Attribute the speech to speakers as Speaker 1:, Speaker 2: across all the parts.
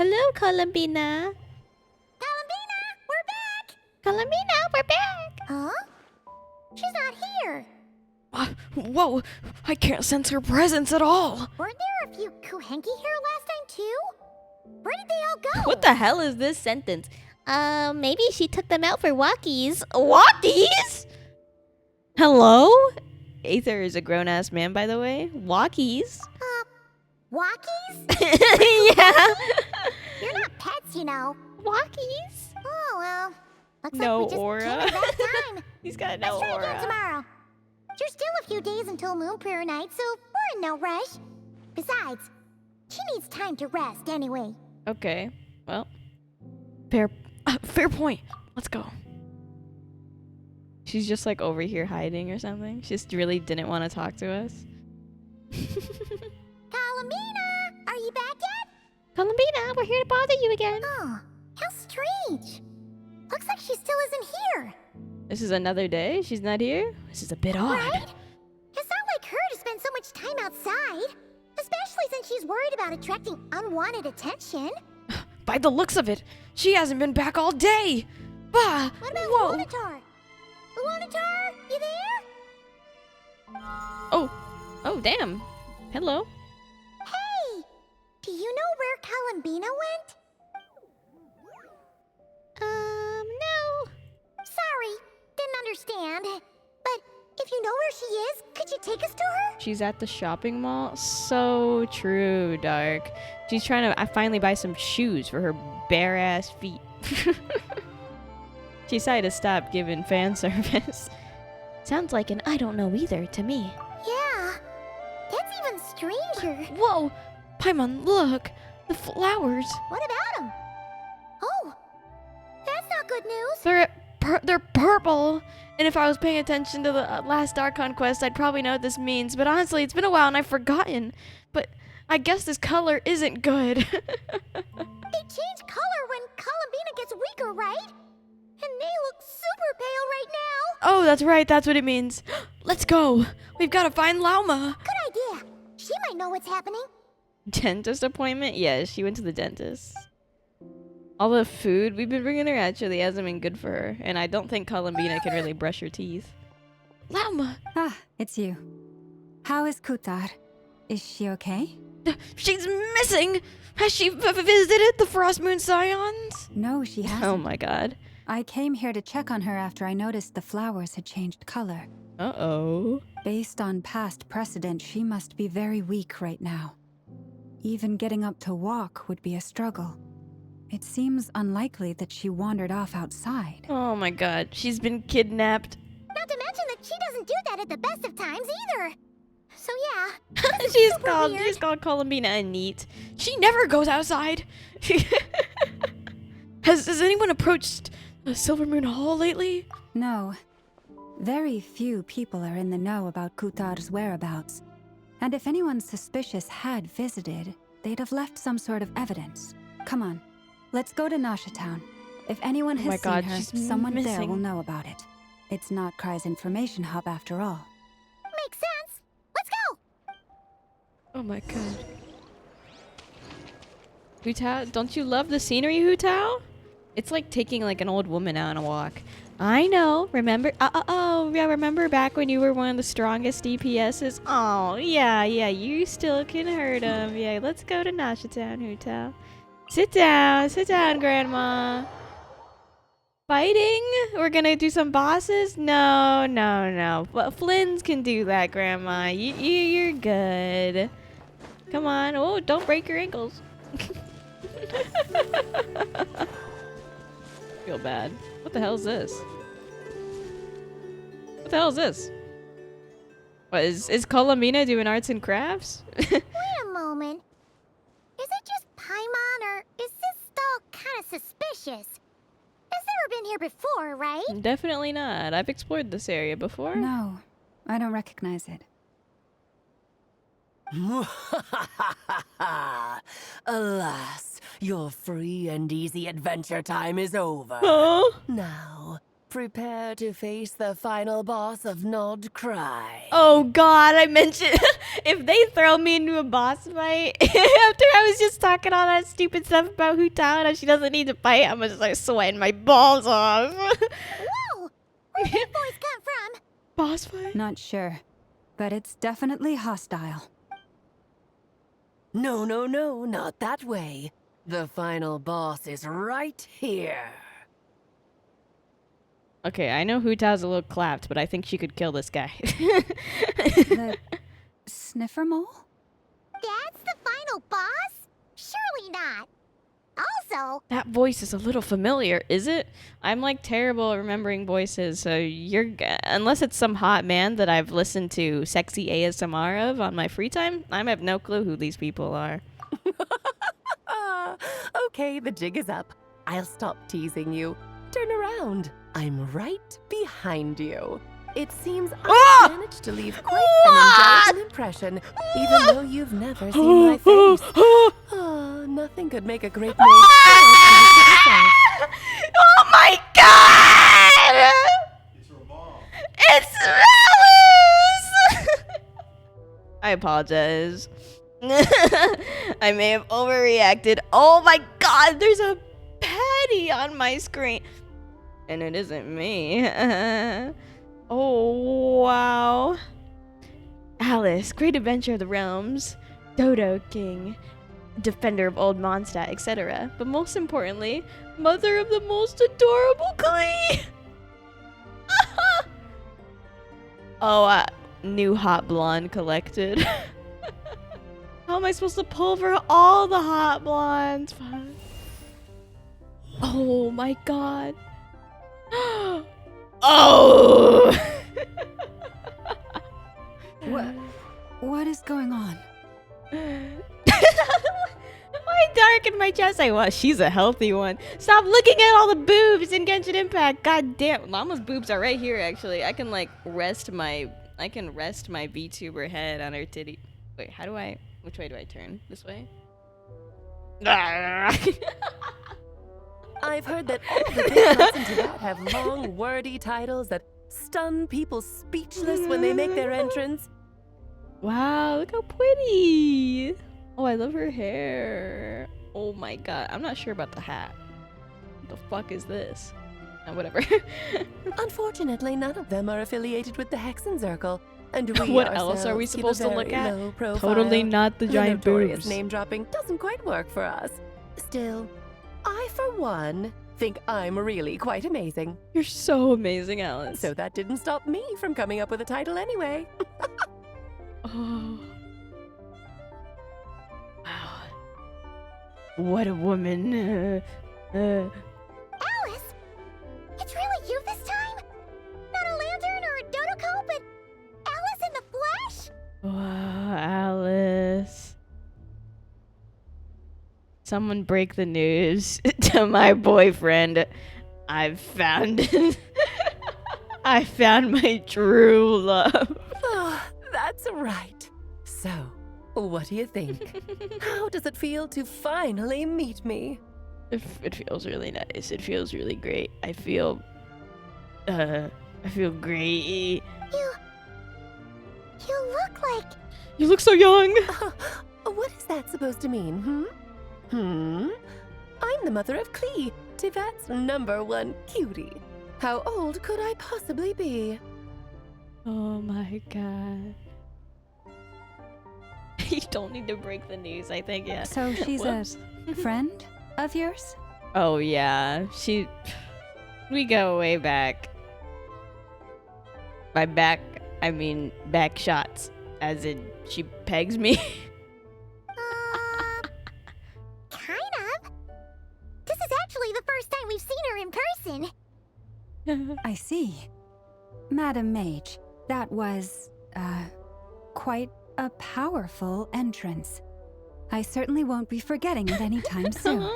Speaker 1: Hello, Columbina.
Speaker 2: Columbina, we're back!
Speaker 1: Columbina, we're back.
Speaker 2: Huh? She's not here.
Speaker 3: Whoa, I can't sense her presence at all.
Speaker 2: Weren't there a few Kuhenki here last time too? Where did they all go?
Speaker 1: What the hell is this sentence? Maybe she took them out for walkies. Walkies? Hello? Aether is a grown-ass man, by the way. Walkies?
Speaker 2: Walkies?
Speaker 1: Yeah.
Speaker 2: You're not pets, you know.
Speaker 1: Walkies?
Speaker 2: Oh, well. Looks
Speaker 1: No
Speaker 2: like we just
Speaker 1: aura.
Speaker 2: came at that time.
Speaker 1: He's got
Speaker 2: Let's
Speaker 1: no
Speaker 2: try again
Speaker 1: aura.
Speaker 2: tomorrow. There's still a few days until Moon Prayer Night, so we're in no rush. Besides, she needs time to rest anyway.
Speaker 3: Okay, well, fair point. Let's go. She's just like over here hiding or something. She just really didn't want to talk to us.
Speaker 2: Columbina, are you back yet?
Speaker 1: Columbina, we're here to bother you again.
Speaker 2: Oh, how strange. Looks like she still isn't here.
Speaker 3: This is another day. She's not here. This is a bit odd.
Speaker 2: Right? It's not like her to spend so much time outside. Especially since she's worried about attracting unwanted attention.
Speaker 3: By the looks of it, she hasn't been back all day. Bah!
Speaker 2: What about
Speaker 3: Whoa!
Speaker 2: Luanatar? Luanatar, you there?
Speaker 3: Oh, damn. Hello.
Speaker 2: Hey! Do you know where Columbina went?
Speaker 1: No.
Speaker 2: Sorry, didn't understand. But if you know where she is, could you take us to her?
Speaker 3: She's at the shopping mall. So true, Dark. She's trying to finally buy some shoes for her bare ass feet. She decided to stop giving fan service.
Speaker 1: Sounds like an I don't know either to me.
Speaker 2: Yeah, that's even stranger.
Speaker 3: Whoa! Paimon, look! The flowers!
Speaker 2: What about them? Oh, that's not good news.
Speaker 3: They're purple! And if I was paying attention to the last Archon quest, I'd probably know what this means. But honestly, it's been a while and I've forgotten. But I guess this color isn't good.
Speaker 2: They change color when Columbina gets weaker, right? And they look super pale right now.
Speaker 3: Oh, that's right. That's what it means. Let's go. We've got to find Lauma.
Speaker 2: Good idea. She might know what's happening.
Speaker 3: Dentist appointment? Yeah, she went to the dentist. All the food we've been bringing her actually hasn't been good for her. And I don't think Columbina can really brush her teeth. Lauma!
Speaker 4: Ah, it's you. How is Kutar? Is she okay?
Speaker 3: She's missing! Has she visited the Frost Moon Scions?
Speaker 4: No, she hasn't.
Speaker 3: Oh my god.
Speaker 4: I came here to check on her after I noticed the flowers had changed color.
Speaker 3: Uh-oh.
Speaker 4: Based on past precedent, she must be very weak right now. Even getting up to walk would be a struggle. It seems unlikely that she wandered off outside.
Speaker 3: Oh my god. She's been kidnapped.
Speaker 2: Not to mention that she doesn't do that at the best of times either. So yeah.
Speaker 3: she's
Speaker 2: super
Speaker 3: called
Speaker 2: weird.
Speaker 3: she's called Columbina a neat. She never goes outside. Has anyone approached Silver Moon Hall lately?
Speaker 4: No. Very few people are in the know about Kutar's whereabouts. And if anyone suspicious had visited, they'd have left some sort of evidence. Come on, let's go to Nasha Town. If anyone
Speaker 3: Oh my
Speaker 4: has
Speaker 3: God,
Speaker 4: seen her,
Speaker 3: she's
Speaker 4: someone there
Speaker 3: missing.
Speaker 4: will know about it. It's not Kry's information hub after all.
Speaker 2: Makes sense. Let's go.
Speaker 3: Oh my god. Hu Tao, don't you love the scenery, Hu Tao? It's like taking like an old woman out on a walk. I know. Remember? Yeah, remember back when you were one of the strongest DPSs? Oh, yeah, you still can hurt him. Yeah, let's go to Nasha Town, Hu Tao. Sit down, Grandma. Fighting? We're gonna do some bosses? No. But Flynn's can do that, Grandma. You're good. Come on. Oh, don't break your ankles. Feel bad. What the hell is this? What the hell is this? What is Columbina doing arts and crafts?
Speaker 2: Wait a moment. Is it just Paimon or is this stall kind of suspicious? It's never been here before, right?
Speaker 3: Definitely not. I've explored this area before.
Speaker 4: No, I don't recognize it.
Speaker 5: Alas, your free and easy adventure time is over.
Speaker 3: Oh,
Speaker 5: Now, Prepare to face the final boss of Nod Cry.
Speaker 3: Oh god, I mentioned if they throw me into a boss fight after I was just talking all that stupid stuff about Hutao and she doesn't need to fight, I'm just like sweating my balls off.
Speaker 2: Whoa! Where'd that voice come from?
Speaker 3: Boss fight?
Speaker 4: Not sure, but it's definitely hostile.
Speaker 5: No, no, no, not that way. The final boss is right here.
Speaker 3: Okay, I know Hutao's a little clapped, but I think she could kill this guy.
Speaker 4: The sniffer mole?
Speaker 2: That's the final boss? Surely not. Also,
Speaker 3: That voice is a little familiar, is it? I'm like terrible at remembering voices, so unless it's some hot man that I've listened to sexy ASMR of on my free time, I have no clue who these people are.
Speaker 5: Okay, the jig is up. I'll stop teasing you. Turn around. I'm right behind you. It seems I managed to leave quite an indelible impression, even though you've never seen my face. Oh, nothing could make a great maid.
Speaker 3: Oh my god! It's Alice! I apologize. I may have overreacted. Oh my god, there's a patty on my screen. And it isn't me. Oh, wow. Alice, great adventure of the realms. Dodo King, defender of old Mondstadt, etc. But most importantly, mother of the most adorable Klee. Oh, new hot blonde collected. How am I supposed to pull for all the hot blondes? Fuck. Oh my god. Oh!
Speaker 4: What is going on?
Speaker 3: Why dark in my chest? She's a healthy one. Stop looking at all the boobs in Genshin Impact. God damn, Llama's boobs are right here. Actually, I can rest my VTuber head on her titty. Wait, which way do I turn? This way?
Speaker 5: I've heard that all the big shots in Teyvat have long, wordy titles that stun people speechless when they make their entrance.
Speaker 3: Wow, look how pretty. Oh, I love her hair. Oh my god, I'm not sure about the hat. What the fuck is this? Whatever.
Speaker 5: Unfortunately, none of them are affiliated with the Hexen Circle, and we
Speaker 3: What else are we
Speaker 5: ourselves keep a
Speaker 3: supposed to look
Speaker 5: very
Speaker 3: at?
Speaker 5: low profile.
Speaker 3: Totally not the giant
Speaker 5: notorious
Speaker 3: boobs.
Speaker 5: name dropping doesn't quite work for us. Still, I for one think I'm really quite amazing.
Speaker 3: You're so amazing, Alice.
Speaker 5: So that didn't stop me from coming up with a title anyway.
Speaker 3: Oh. Wow. What a woman.
Speaker 2: Alice! It's really you this time? Not a lantern or a Dodoko, but Alice in the flesh?
Speaker 3: Wow, Alice. Someone break the news to my boyfriend. I found my true love.
Speaker 5: Oh, that's right. So, what do you think? How does it feel to finally meet me?
Speaker 3: It feels really nice. It feels really great. I feel great.
Speaker 2: You look like...
Speaker 3: You look so young.
Speaker 5: What is that supposed to mean, I'm the mother of Klee, Teyvat's #1 cutie. How old could I possibly be?
Speaker 3: Oh my god. You don't need to break the news, I think, yeah.
Speaker 4: So she's a friend of yours?
Speaker 3: Oh yeah, we go way back. By back, I mean back shots, as in she pegs me.
Speaker 2: Kind of. This is actually the first time we've seen her in person.
Speaker 4: I see. Madam Mage, that was, quite a powerful entrance. I certainly won't be forgetting it anytime soon.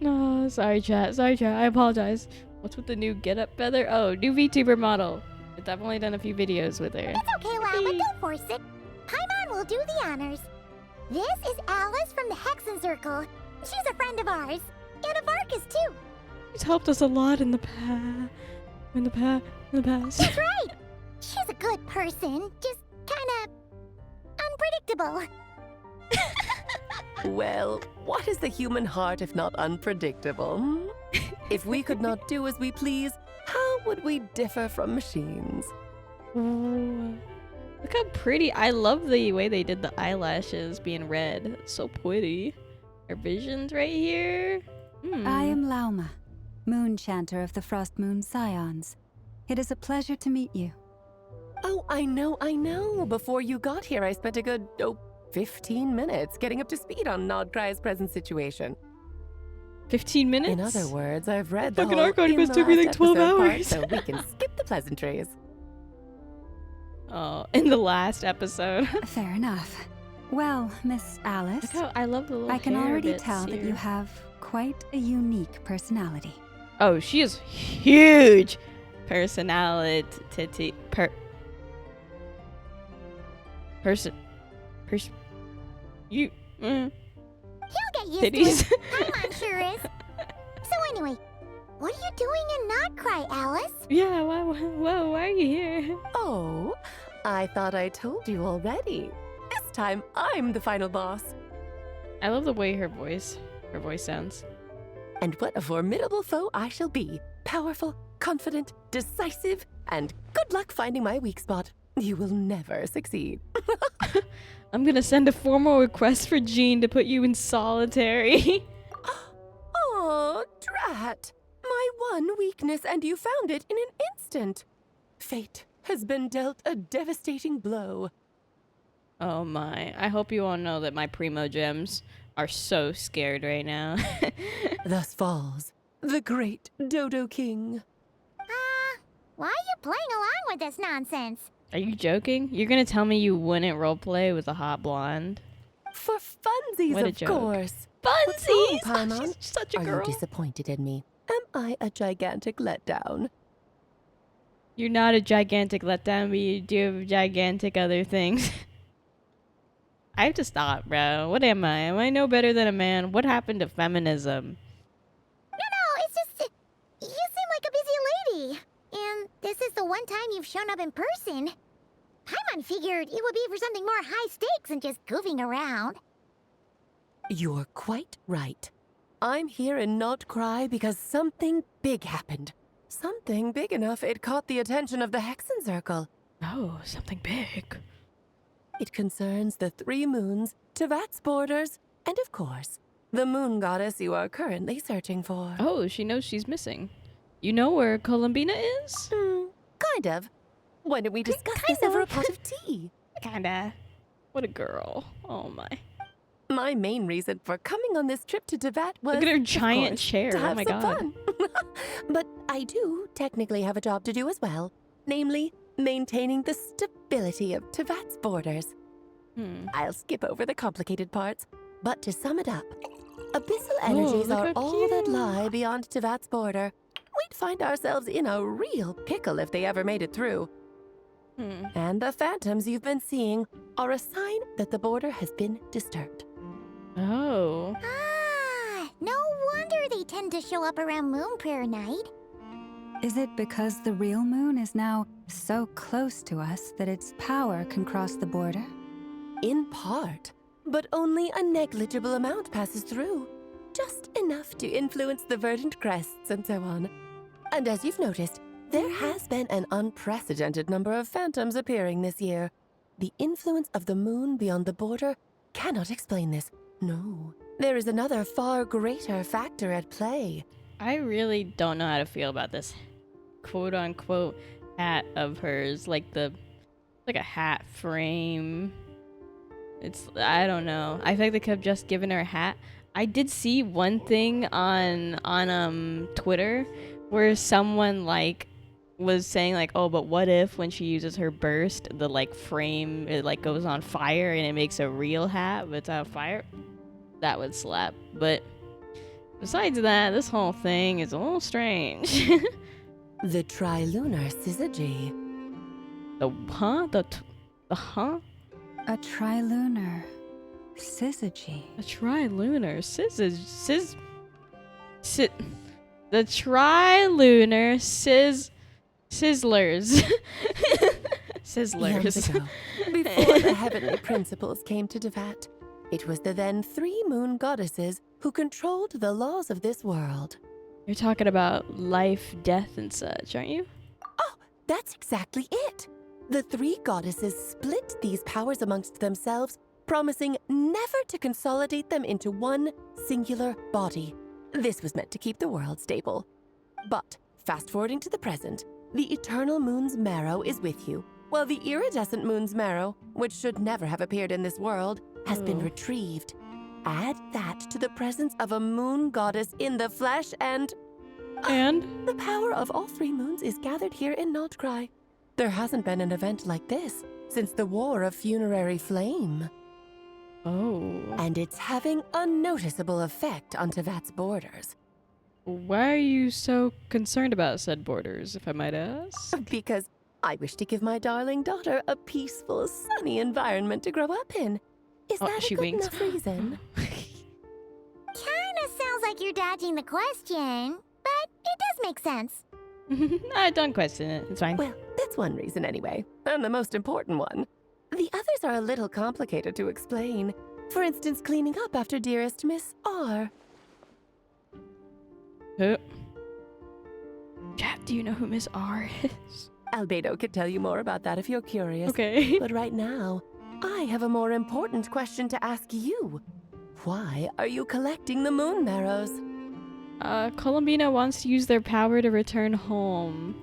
Speaker 3: No, sorry chat, I apologize. What's with the new get up feather? Oh, new VTuber model. I've definitely done a few videos with her.
Speaker 2: It's okay, Llama, don't force it. Paimon will do the honors. This is Alice from the Hexen Circle. She's a friend of ours. And of Arcus, too.
Speaker 3: She's helped us a lot in the past. In the past.
Speaker 2: That's right. She's a good person, just kinda unpredictable.
Speaker 5: Well, what is the human heart if not unpredictable? Hmm? If we could not do as we please, how would we differ from machines?
Speaker 3: Ooh. Look how pretty. I love the way they did the eyelashes being red. It's so pretty. Her vision's right here.
Speaker 4: I am Lauma, moon chanter of the Frost Moon Scions. It is a pleasure to meet you.
Speaker 5: Oh, I know. Before you got here, I spent a good, 15 minutes getting up to speed on Nodcry's present situation.
Speaker 3: 15 minutes?
Speaker 5: In other words, I've read the
Speaker 3: Fucking
Speaker 5: whole
Speaker 3: Archon
Speaker 5: in
Speaker 3: must
Speaker 5: the
Speaker 3: took me
Speaker 5: last
Speaker 3: like 12
Speaker 5: episode part,
Speaker 3: hours.
Speaker 5: so we can skip the pleasantries.
Speaker 3: Oh, in the last episode.
Speaker 4: Fair enough. Well, Miss Alice,
Speaker 3: Look how I love the little
Speaker 4: I can
Speaker 3: hair
Speaker 4: already
Speaker 3: bits
Speaker 4: tell that you
Speaker 3: here.
Speaker 4: have quite a unique personality.
Speaker 3: Oh, she is huge personality. You.
Speaker 2: He'll get used
Speaker 3: Titties.
Speaker 2: to it. Paimon sure is. So anyway, what are you doing in Nodcry, Alice?
Speaker 3: Yeah, whoa, why are you here?
Speaker 5: Oh, I thought I told you already. This time, I'm the final boss.
Speaker 3: I love the way her voice sounds.
Speaker 5: And what a formidable foe I shall be. Powerful, confident, decisive, and good luck finding my weak spot. You will never succeed.
Speaker 3: I'm gonna send a formal request for Jean to put you in solitary.
Speaker 5: Oh, drat. My one weakness, and you found it in an instant. Fate has been dealt a devastating blow.
Speaker 3: Oh my. I hope you all know that my primogems are so scared right now.
Speaker 5: Thus falls the great Dodo King.
Speaker 2: Why are you playing along with this nonsense?
Speaker 3: Are you joking? You're gonna tell me you wouldn't roleplay with a hot blonde?
Speaker 5: For funsies,
Speaker 3: What a
Speaker 5: of
Speaker 3: joke.
Speaker 5: course. What's wrong,
Speaker 3: Funsies!
Speaker 5: Paimon?
Speaker 3: She's such a
Speaker 5: Are
Speaker 3: girl.
Speaker 5: you disappointed in me? Am I a gigantic letdown?
Speaker 3: You're not a gigantic letdown, but you do have gigantic other things. I have to stop, bro. What am I? Am I no better than a man? What happened to feminism?
Speaker 2: No, it's just you seem like a busy lady. And this is the one time you've shown up in person. Paimon figured it would be for something more high stakes than just goofing around.
Speaker 5: You're quite right. I'm here in Nodcry because something big happened. Something big enough it caught the attention of the Hexen Circle.
Speaker 3: Oh, something big.
Speaker 5: It concerns the 3 moons, Teyvat's borders, and of course, the moon goddess you are currently searching for.
Speaker 3: Oh, she knows she's missing. You know where Columbina is?
Speaker 5: Kind of. Why don't we discuss
Speaker 3: Kind
Speaker 5: this over a
Speaker 3: of.
Speaker 5: pot of tea?
Speaker 3: Kinda. What a girl. Oh my.
Speaker 5: My main reason for coming on this trip to Teyvat was,
Speaker 3: Look at her
Speaker 5: of
Speaker 3: giant
Speaker 5: course,
Speaker 3: chair.
Speaker 5: to
Speaker 3: Oh
Speaker 5: have
Speaker 3: my
Speaker 5: some
Speaker 3: god.
Speaker 5: fun. But I do technically have a job to do as well, namely maintaining the stability of Teyvat's borders. I'll skip over the complicated parts, but to sum it up, abyssal energies
Speaker 3: look
Speaker 5: are
Speaker 3: how
Speaker 5: all that
Speaker 3: cute.
Speaker 5: lie beyond Teyvat's border. We'd find ourselves in a real pickle if they ever made it through. And the phantoms you've been seeing are a sign that the border has been disturbed.
Speaker 3: Oh.
Speaker 2: No wonder they tend to show up around Moon Prayer Night.
Speaker 4: Is it because the real moon is now so close to us that its power can cross the border?
Speaker 5: In part, but only a negligible amount passes through. Just enough to influence the verdant crests and so on. And as you've noticed, there has been an unprecedented number of phantoms appearing this year. The influence of the moon beyond the border cannot explain this. No, there is another far greater factor at play.
Speaker 3: I really don't know how to feel about this quote-unquote hat of hers. Like a hat frame. I don't know. I think they could have just given her a hat. I did see one thing on Twitter where someone was saying oh, but what if when she uses her burst, the frame it goes on fire and it makes a real hat without fire? That would slap. But besides that, this whole thing is a little strange.
Speaker 5: The trilunar syzygy.
Speaker 3: The huh? The huh?
Speaker 4: A trilunar syzygy.
Speaker 3: A trilunar The trilunar sizzlers. Sizzlers.
Speaker 5: Eons ago, before the heavenly principles came to Teyvat, it was the then 3 moon goddesses who controlled the laws of this world.
Speaker 3: You're talking about life, death, and such, aren't you?
Speaker 5: Oh, that's exactly it. The 3 goddesses split these powers amongst themselves, promising never to consolidate them into one singular body. This was meant to keep the world stable. But, fast forwarding to the present, the eternal moon's marrow is with you, while the iridescent moon's marrow, which should never have appeared in this world, has been retrieved. Add that to the presence of a moon goddess in the flesh and the power of all 3 moons is gathered here in Notcry. There hasn't been an event like this since the War of Funerary Flame.
Speaker 3: Oh.
Speaker 5: And it's having a noticeable effect on Teyvat's borders.
Speaker 3: Why are you so concerned about said borders, if I might ask?
Speaker 5: Because I wish to give my darling daughter a peaceful, sunny environment to grow up in. Is that
Speaker 3: she
Speaker 5: a good
Speaker 3: winked.
Speaker 5: enough reason?
Speaker 2: Kinda sounds like you're dodging the question, but it does make sense.
Speaker 3: I don't question it. It's fine.
Speaker 5: Well, that's one reason anyway, and the most important one. The others are a little complicated to explain. For instance, cleaning up after dearest Miss R.
Speaker 3: Chat, do you know who Miss R is?
Speaker 5: Albedo could tell you more about that if you're curious.
Speaker 3: Okay.
Speaker 5: But right now, I have a more important question to ask you. Why are you collecting the moon marrows?
Speaker 3: Columbina wants to use their power to return home.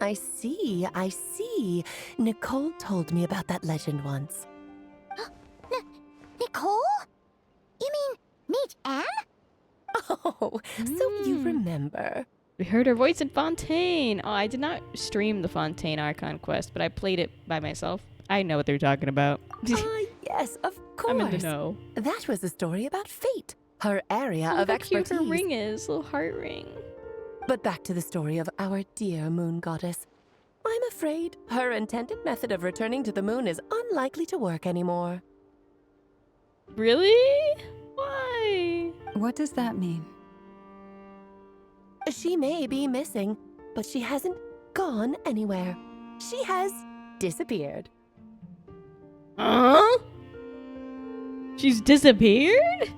Speaker 5: I see. Nicole told me about that legend once.
Speaker 2: Nicole? You mean Mage Anne?
Speaker 5: Oh, so you remember.
Speaker 3: We heard her voice in Fontaine. Oh, I did not stream the Fontaine Archon quest, but I played it by myself. I know what they're talking about.
Speaker 5: Yes, of course.
Speaker 3: I'm in the know.
Speaker 5: That was a story about fate, her area
Speaker 3: Look
Speaker 5: of
Speaker 3: how
Speaker 5: expertise.
Speaker 3: cute her ring is, little heart ring.
Speaker 5: But back to the story of our dear moon goddess. I'm afraid her intended method of returning to the moon is unlikely to work anymore.
Speaker 3: Really? Why?
Speaker 4: What does that mean?
Speaker 5: She may be missing, but she hasn't gone anywhere. She has disappeared.
Speaker 3: Huh? She's disappeared?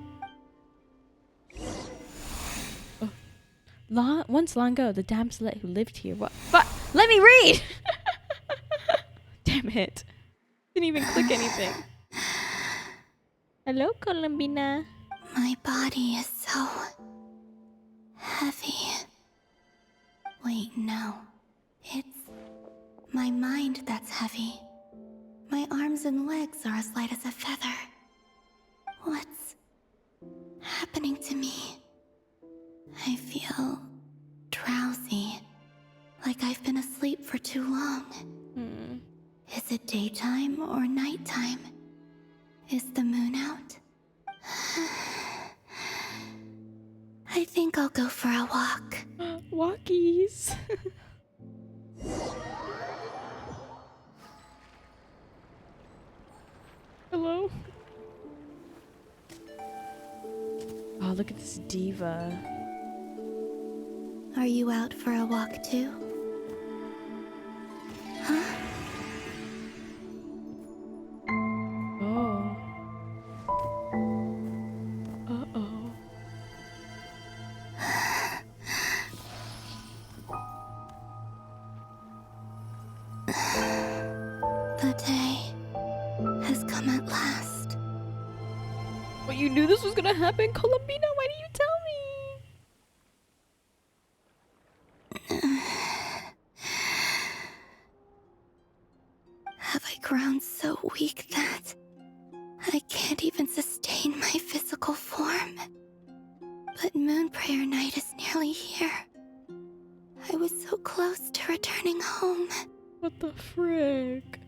Speaker 3: Once long ago, the damsel who lived here. What? Let me read! Damn it. Didn't even click anything. Hello, Columbina.
Speaker 2: My body is so heavy. Wait, no. It's my mind that's heavy. My arms and legs are as light as a feather. What's happening to me? I feel drowsy, like I've been asleep for too long. Is it daytime or nighttime? Is the moon out? I think I'll go for a walk.
Speaker 3: Walkies. Hello? Oh, look at this diva.
Speaker 2: Are you out for a walk too? Huh?
Speaker 3: Oh. Uh-oh.
Speaker 2: The day has come at last.
Speaker 3: But you knew this was gonna happen, Columbina? Why didn't you tell me?
Speaker 2: Have I grown so weak that I can't even sustain my physical form? But Moon Prayer Night is nearly here. I was so close to returning home.
Speaker 3: What the frick?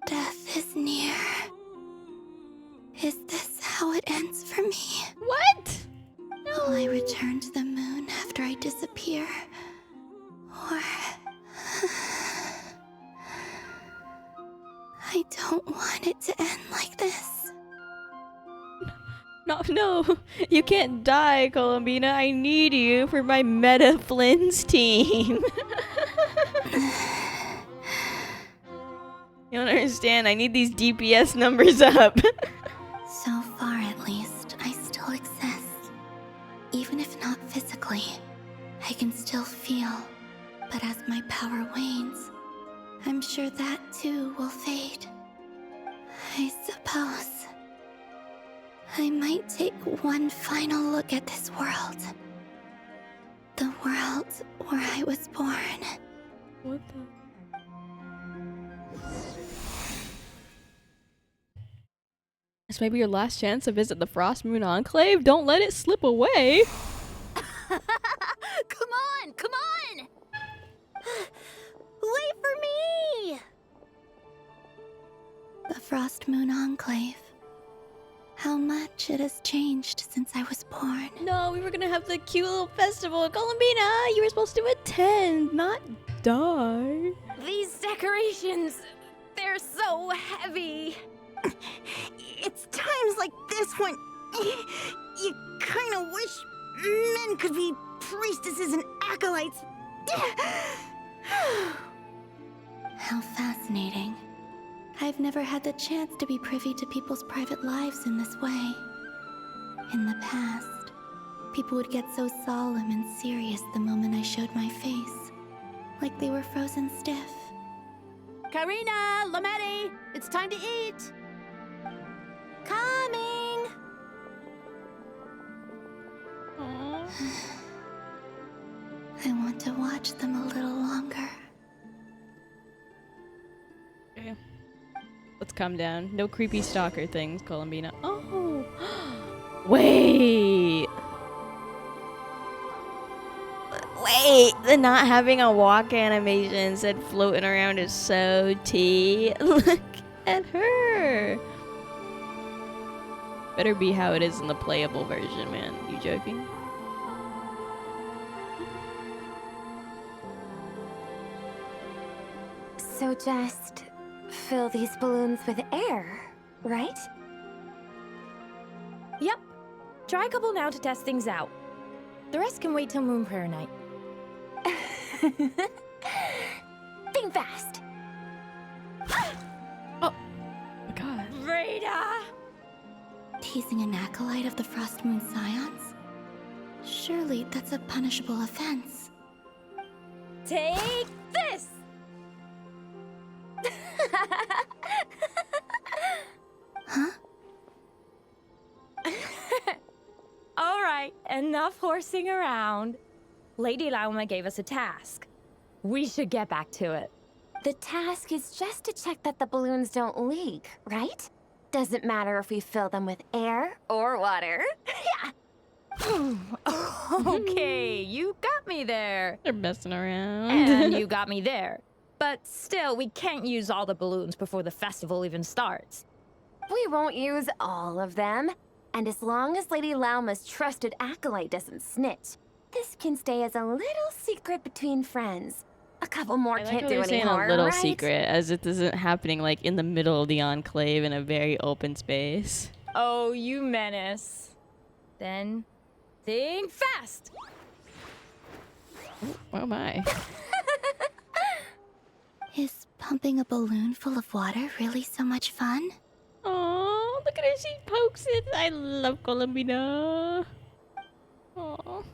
Speaker 2: Death is near. Is this how it ends for me?
Speaker 3: What?
Speaker 2: Will I return to the moon after I disappear? Or... I don't want it to end like this.
Speaker 3: Not No, you can't die, Columbina. I need you for my Meta Flins team. You don't understand. I need these DPS numbers up.
Speaker 2: So far, at least, I still exist. Even if not physically, I can still feel. But as my power wanes, I'm sure that too will fade. I suppose I might take one final look at this world. The world where I was born.
Speaker 3: What the? This may be your last chance to visit the Frost Moon Enclave. Don't let it slip away.
Speaker 2: Come on, come on! Wait for me! The Frost Moon Enclave. How much it has changed since I was born.
Speaker 3: No, we were gonna have the cute little festival. Columbina, you were supposed to attend, not die.
Speaker 6: These decorations, they're so heavy.
Speaker 2: It's times like this when you kind of wish men could be priestesses and acolytes. How fascinating. I've never had the chance to be privy to people's private lives in this way. In the past, people would get so solemn and serious the moment I showed my face, like they were frozen stiff.
Speaker 6: Karina, Lametti, it's time to eat.
Speaker 2: Coming! I want to watch them a little longer.
Speaker 3: Okay. Let's calm down. No creepy stalker things, Columbina. Oh! Wait! Wait! The not having a walk animation instead floating around is so tea. Look at her! Better be how it is in the playable version, man. You joking?
Speaker 7: So just fill these balloons with air, right?
Speaker 6: Yep. Try a couple now to test things out. The rest can wait till Moon Prayer Night.
Speaker 7: Think fast.
Speaker 3: Oh my god.
Speaker 6: Vreda!
Speaker 2: Teasing an acolyte of the Frost Moon Scions? Surely that's a punishable offense.
Speaker 6: Take this!
Speaker 2: Huh?
Speaker 6: All right, enough horsing around. Lady Lauma gave us a task. We should get back to it.
Speaker 7: The task is just to check that the balloons don't leak, right? Doesn't matter if we fill them with air or water.
Speaker 6: Okay, you got me there.
Speaker 3: They're messing around.
Speaker 6: And you got me there. But still, we can't use all the balloons before the festival even starts.
Speaker 7: We won't use all of them. And as long as Lady Lauma's trusted acolyte doesn't snitch, this can stay as a little secret between friends. A couple more
Speaker 3: I like
Speaker 7: can't
Speaker 3: how
Speaker 7: do
Speaker 3: they're
Speaker 7: any
Speaker 3: saying
Speaker 7: harm,
Speaker 3: a little
Speaker 7: right?
Speaker 3: secret, as it isn't happening like in the middle of the enclave in a very open space.
Speaker 6: Oh, you menace. Then, think fast!
Speaker 3: Oh my.
Speaker 2: Is pumping a balloon full of water really so much fun?
Speaker 3: Oh, look at her, she pokes it. I love Columbina. Oh,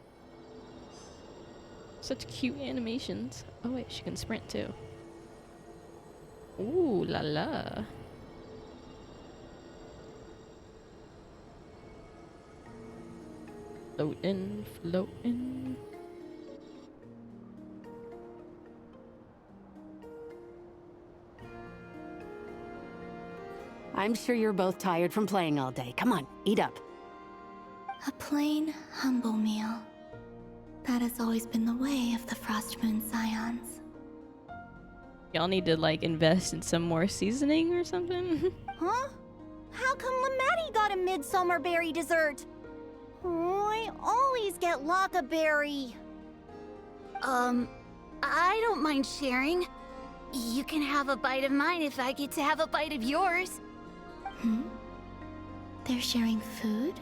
Speaker 3: such cute animations. Oh wait, she can sprint too. Ooh la la. Floating, floating.
Speaker 8: I'm sure you're both tired from playing all day. Come on, eat up.
Speaker 2: A plain, humble meal. That has always been the way of the Frost Moon Scions.
Speaker 3: Y'all need to like invest in some more seasoning or something.
Speaker 2: Huh? How come Lametti got a midsummer berry dessert? Oh, I always get Lockaberry.
Speaker 9: I don't mind sharing. You can have a bite of mine if I get to have a bite of yours.
Speaker 2: Hmm? They're sharing food?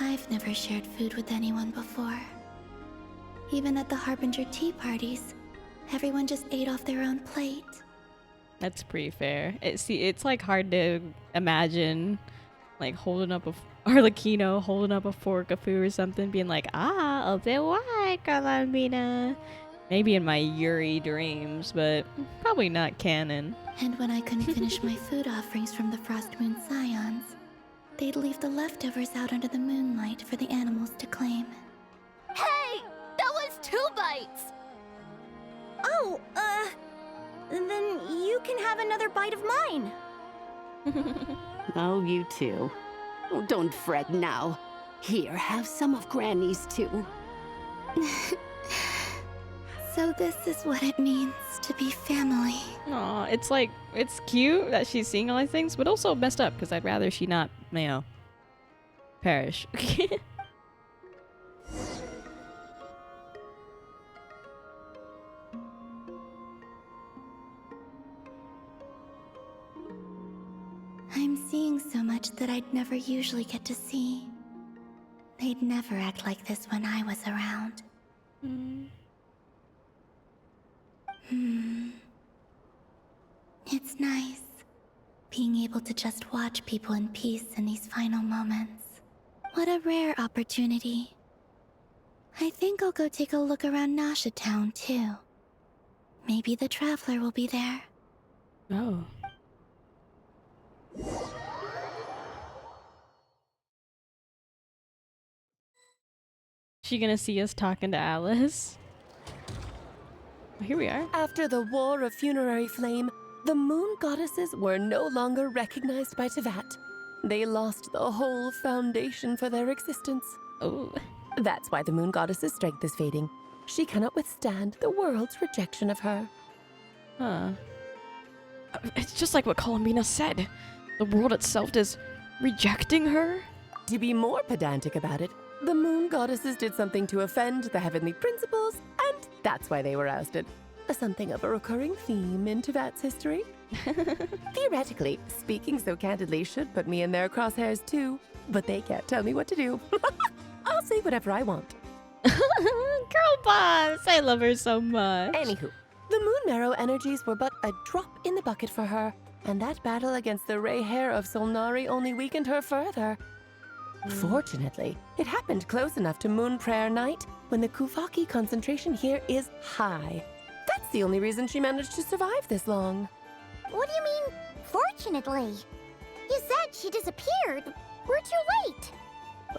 Speaker 10: I've never shared food with anyone before. Even at the Harbinger tea parties, everyone just ate off their own plate.
Speaker 3: That's pretty fair. It's like hard to imagine, like holding up Arlecchino holding up a fork of food or something, being like, "Ah, open wide, Colombina." Maybe in my Yuri dreams, but probably not canon.
Speaker 10: And when I couldn't finish my food offerings from the Frost Moon Scions, they'd leave the leftovers out under the moonlight for the animals to claim.
Speaker 9: Hey! That was 2 bites!
Speaker 2: Oh, then you can have another bite of mine.
Speaker 8: Oh, you too. Oh, don't fret now. Here, have some of Granny's too.
Speaker 10: So this is what it means to be family.
Speaker 3: Aw, it's cute that she's seeing all these things, but also messed up because I'd rather she not, perish.
Speaker 10: I'm seeing so much that I'd never usually get to see. They'd never act like this when I was around. It's nice, being able to just watch people in peace in these final moments. What a rare opportunity. I think I'll go take a look around Nasha Town, too. Maybe the Traveler will be there.
Speaker 3: Oh. She gonna see us talking to Alice? Oh, here we are.
Speaker 5: After the War of Funerary Flame, the moon goddesses were no longer recognized by Teyvat. They lost the whole foundation for their existence.
Speaker 3: Oh.
Speaker 5: That's why the moon goddess's strength is fading. She cannot withstand the world's rejection of her.
Speaker 3: Huh. It's just like what Colombina said. The world itself is rejecting her?
Speaker 5: To be more pedantic about it, the moon goddesses did something to offend the heavenly principles, and that's why they were ousted. Something of a recurring theme in Teyvat's history. Theoretically, speaking so candidly should put me in their crosshairs too, but they can't tell me what to do. I'll say whatever I want.
Speaker 3: Girl boss! I love her so much.
Speaker 5: Anywho, the moon marrow energies were but a drop in the bucket for her, and that battle against the Ray Hair of Solnari only weakened her further. Fortunately, it happened close enough to Moon Prayer Night when the Kuvaki concentration here is high. That's the only reason she managed to survive this long.
Speaker 2: What do you mean, fortunately? You said she disappeared. We're too late.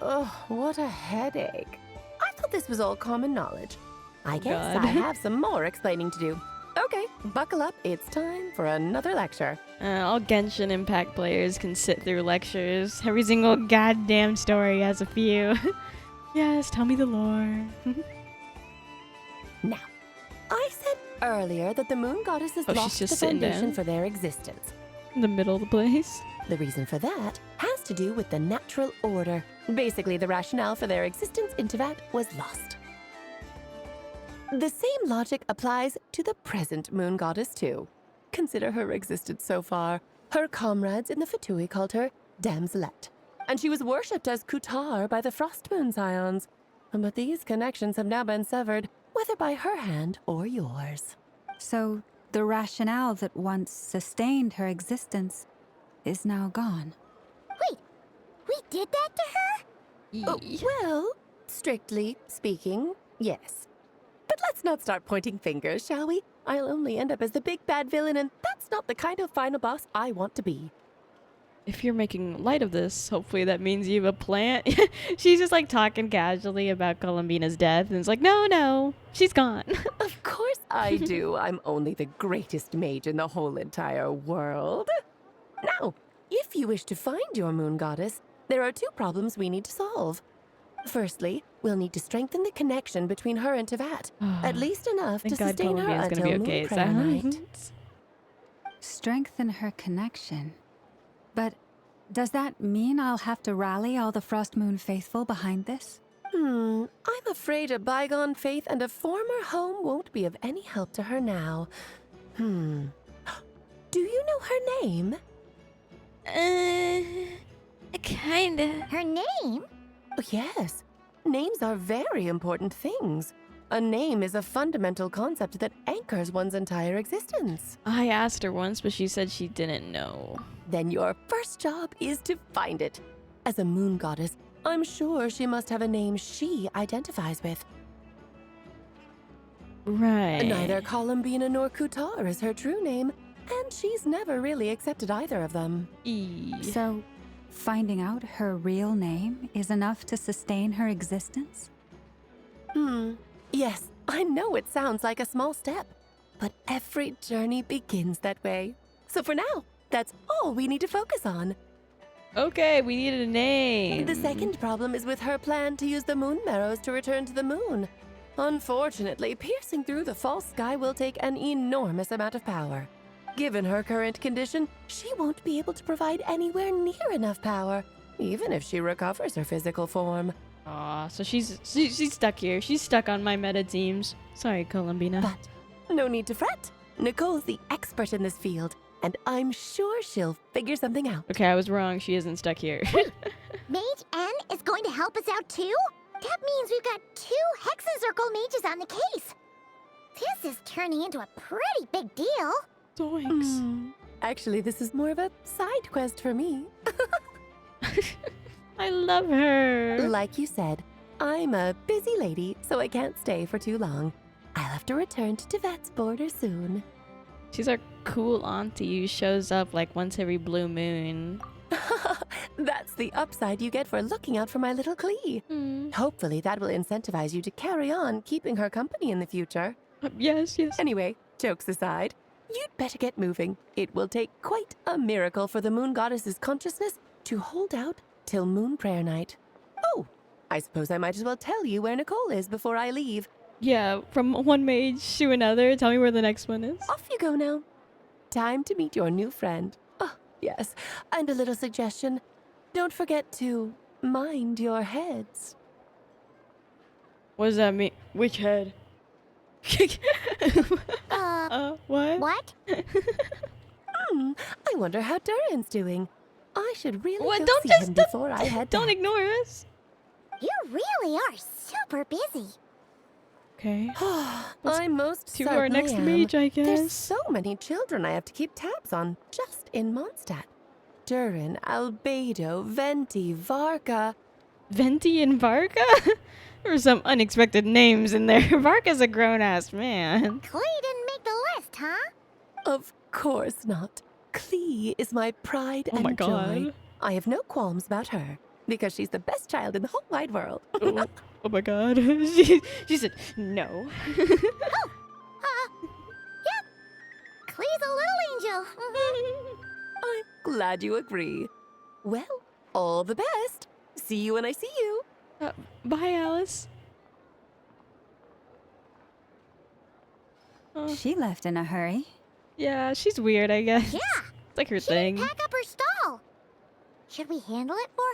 Speaker 5: Oh, what a headache. I thought this was all common knowledge. I guess
Speaker 3: God.
Speaker 5: I have some more explaining to do. Okay, buckle up. It's time for another lecture.
Speaker 3: All Genshin Impact players can sit through lectures. Every single goddamn story has a few. Yes, tell me the lore.
Speaker 5: Now, I said earlier that the moon goddesses
Speaker 3: Oh, she's
Speaker 5: lost
Speaker 3: just
Speaker 5: the
Speaker 3: sitting
Speaker 5: foundation
Speaker 3: down?
Speaker 5: for their existence.
Speaker 3: In the middle of the place.
Speaker 5: The reason for that has to do with the natural order. Basically, the rationale for their existence in Teyvat was lost. The same logic applies to the present moon goddess too. Consider her existence so far. Her comrades in the Fatui called her Damselette, and she was worshipped as Kutar by the Frost Moon Scions. But these connections have now been severed, whether by her hand or yours.
Speaker 4: So the rationale that once sustained her existence is now gone.
Speaker 2: Wait, we did that to her?
Speaker 5: Oh, well, strictly speaking, yes. But let's not start pointing fingers, shall we? I'll only end up as the big bad villain, and that's not the kind of final boss I want to be.
Speaker 3: If you're making light of this, hopefully that means you have a plan. She's just like talking casually about Colombina's death, and it's like, no, she's gone.
Speaker 5: Of course I do. I'm only the greatest mage in the whole entire world. Now, if you wish to find your moon goddess, there are 2 problems we need to solve. Firstly, we'll need to strengthen the connection between her and Teyvat, at least enough to
Speaker 3: Thank God
Speaker 5: sustain her
Speaker 3: Colombia's
Speaker 5: until
Speaker 3: gonna be
Speaker 5: Moon
Speaker 3: okay.
Speaker 5: Prayer Night.
Speaker 4: Strengthen her connection. But does that mean I'll have to rally all the Frost Moon faithful behind this?
Speaker 5: I'm afraid a bygone faith and a former home won't be of any help to her now. Do you know her name?
Speaker 1: Kinda.
Speaker 2: Her name?
Speaker 5: Yes, names are very important things. A name is a fundamental concept that anchors one's entire existence.
Speaker 3: I asked her once, but she said she didn't know.
Speaker 5: Then your first job is to find it. As a moon goddess, I'm sure she must have a name she identifies with.
Speaker 3: Right.
Speaker 5: Neither Columbina nor Kutar is her true name, and she's never really accepted either of them.
Speaker 4: So, finding out her real name is enough to sustain her existence?
Speaker 5: Yes, I know it sounds like a small step, but every journey begins that way. So for now, that's all we need to focus on.
Speaker 3: Okay, we needed a name.
Speaker 5: The second problem is with her plan to use the moon marrows to return to the moon. Unfortunately, piercing through the false sky will take an enormous amount of power. Given her current condition, she won't be able to provide anywhere near enough power, even if she recovers her physical form.
Speaker 3: Aw, so she's stuck here. She's stuck on my meta teams. Sorry, Columbina.
Speaker 5: But no need to fret. Nicole's the expert in this field, and I'm sure she'll figure something out.
Speaker 3: Okay, I was wrong. She isn't stuck here.
Speaker 2: Mage N is going to help us out too? That means we've got 2 hexacircle mages on the case. This is turning into a pretty big deal.
Speaker 3: Zoinks.
Speaker 5: Actually, this is more of a side quest for me.
Speaker 3: I love her.
Speaker 5: Like you said, I'm a busy lady, so I can't stay for too long. I'll have to return to Teyvat's border soon.
Speaker 3: She's our cool auntie who shows up like once every blue moon.
Speaker 5: That's the upside you get for looking out for my little Klee. Hopefully that will incentivize you to carry on keeping her company in the future.
Speaker 3: Yes.
Speaker 5: Anyway, jokes aside, you'd better get moving. It will take quite a miracle for the moon goddess's consciousness to hold out till moon prayer night. Oh, I suppose I might as well tell you where Nicole is before I leave.
Speaker 3: Yeah, from one mage to another. Tell me where the next one is.
Speaker 5: Off you go now. Time to meet your new friend. Oh, yes. And a little suggestion. Don't forget to mind your heads.
Speaker 3: What does that mean? Which head? What?
Speaker 2: What?
Speaker 5: I wonder how Durin's doing. I should really
Speaker 3: What?
Speaker 5: go
Speaker 3: Don't
Speaker 5: see
Speaker 3: just
Speaker 5: him before I head
Speaker 3: Don't
Speaker 5: back.
Speaker 3: ignore us.
Speaker 2: You really are super busy.
Speaker 3: Okay.
Speaker 5: I'm most
Speaker 3: To
Speaker 5: certainly
Speaker 3: our next
Speaker 5: am.
Speaker 3: mage, I guess.
Speaker 5: There's so many children I have to keep tabs on just in Mondstadt. Durin, Albedo, Venti, Varka.
Speaker 3: Venti and Varka? There were some unexpected names in there. Varka's a grown-ass man.
Speaker 2: Klee didn't make the list, huh?
Speaker 5: Of course not. Klee is my pride
Speaker 3: Oh
Speaker 5: and
Speaker 3: my
Speaker 5: joy.
Speaker 3: god.
Speaker 5: I have no qualms about her, because she's the best child in the whole wide world.
Speaker 3: Oh my god. She said no.
Speaker 2: Yep. Klee's a little angel.
Speaker 5: I'm glad you agree. Well, all the best. See you when I see you.
Speaker 3: Bye, Alice.
Speaker 4: She left in a hurry.
Speaker 3: Yeah, she's weird, I guess.
Speaker 2: Yeah.
Speaker 3: It's like her
Speaker 2: She
Speaker 3: thing.
Speaker 2: didn't pack up her stall. Should we handle it for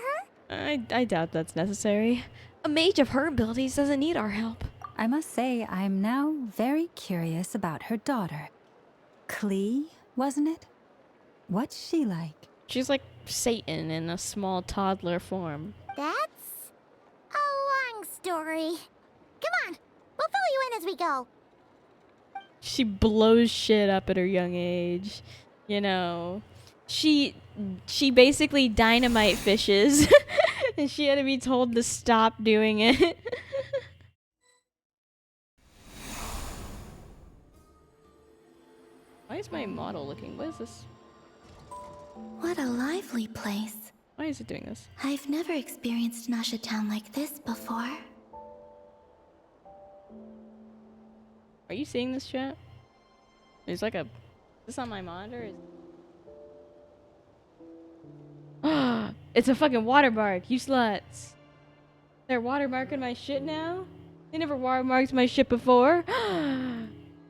Speaker 2: her?
Speaker 3: I doubt that's necessary. A mage of her abilities doesn't need our help.
Speaker 4: I must say, I'm now very curious about her daughter. Klee, wasn't it? What's she like?
Speaker 3: She's like Satan in a small toddler form.
Speaker 2: That's a long story. Come on, we'll fill you in as we go.
Speaker 3: She blows shit up at her young age. You know, she basically dynamite fishes. And she had to be told to stop doing it. Why is my model looking? What is this?
Speaker 10: What a lively place.
Speaker 3: Why is it doing this?
Speaker 10: I've never experienced Nasha Town like this before.
Speaker 3: Are you seeing this chat? There's like a... Is this on my monitor? It's a fucking watermark, you sluts. They're watermarking my shit now? They never watermarked my shit before.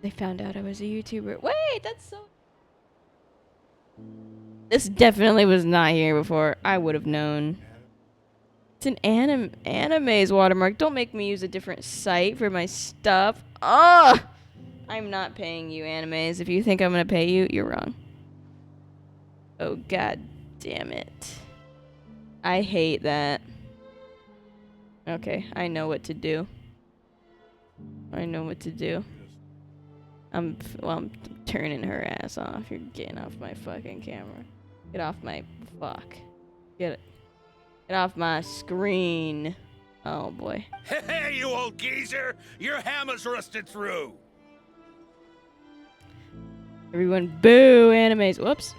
Speaker 3: They found out I was a YouTuber. Wait, that's so... This definitely was not here before. I would have known. It's an anime's watermark. Don't make me use a different site for my stuff. Ugh! I'm not paying you, animes. If you think I'm gonna pay you, you're wrong. Oh, god damn it. I hate that. Okay, I know what to do. I know what to do. I'm turning her ass off. You're getting off my fucking camera. Get off my Get off my screen. Oh boy.
Speaker 11: Hey, you old geezer! Your hammer's rusted through!
Speaker 3: Everyone boo animes. Whoops.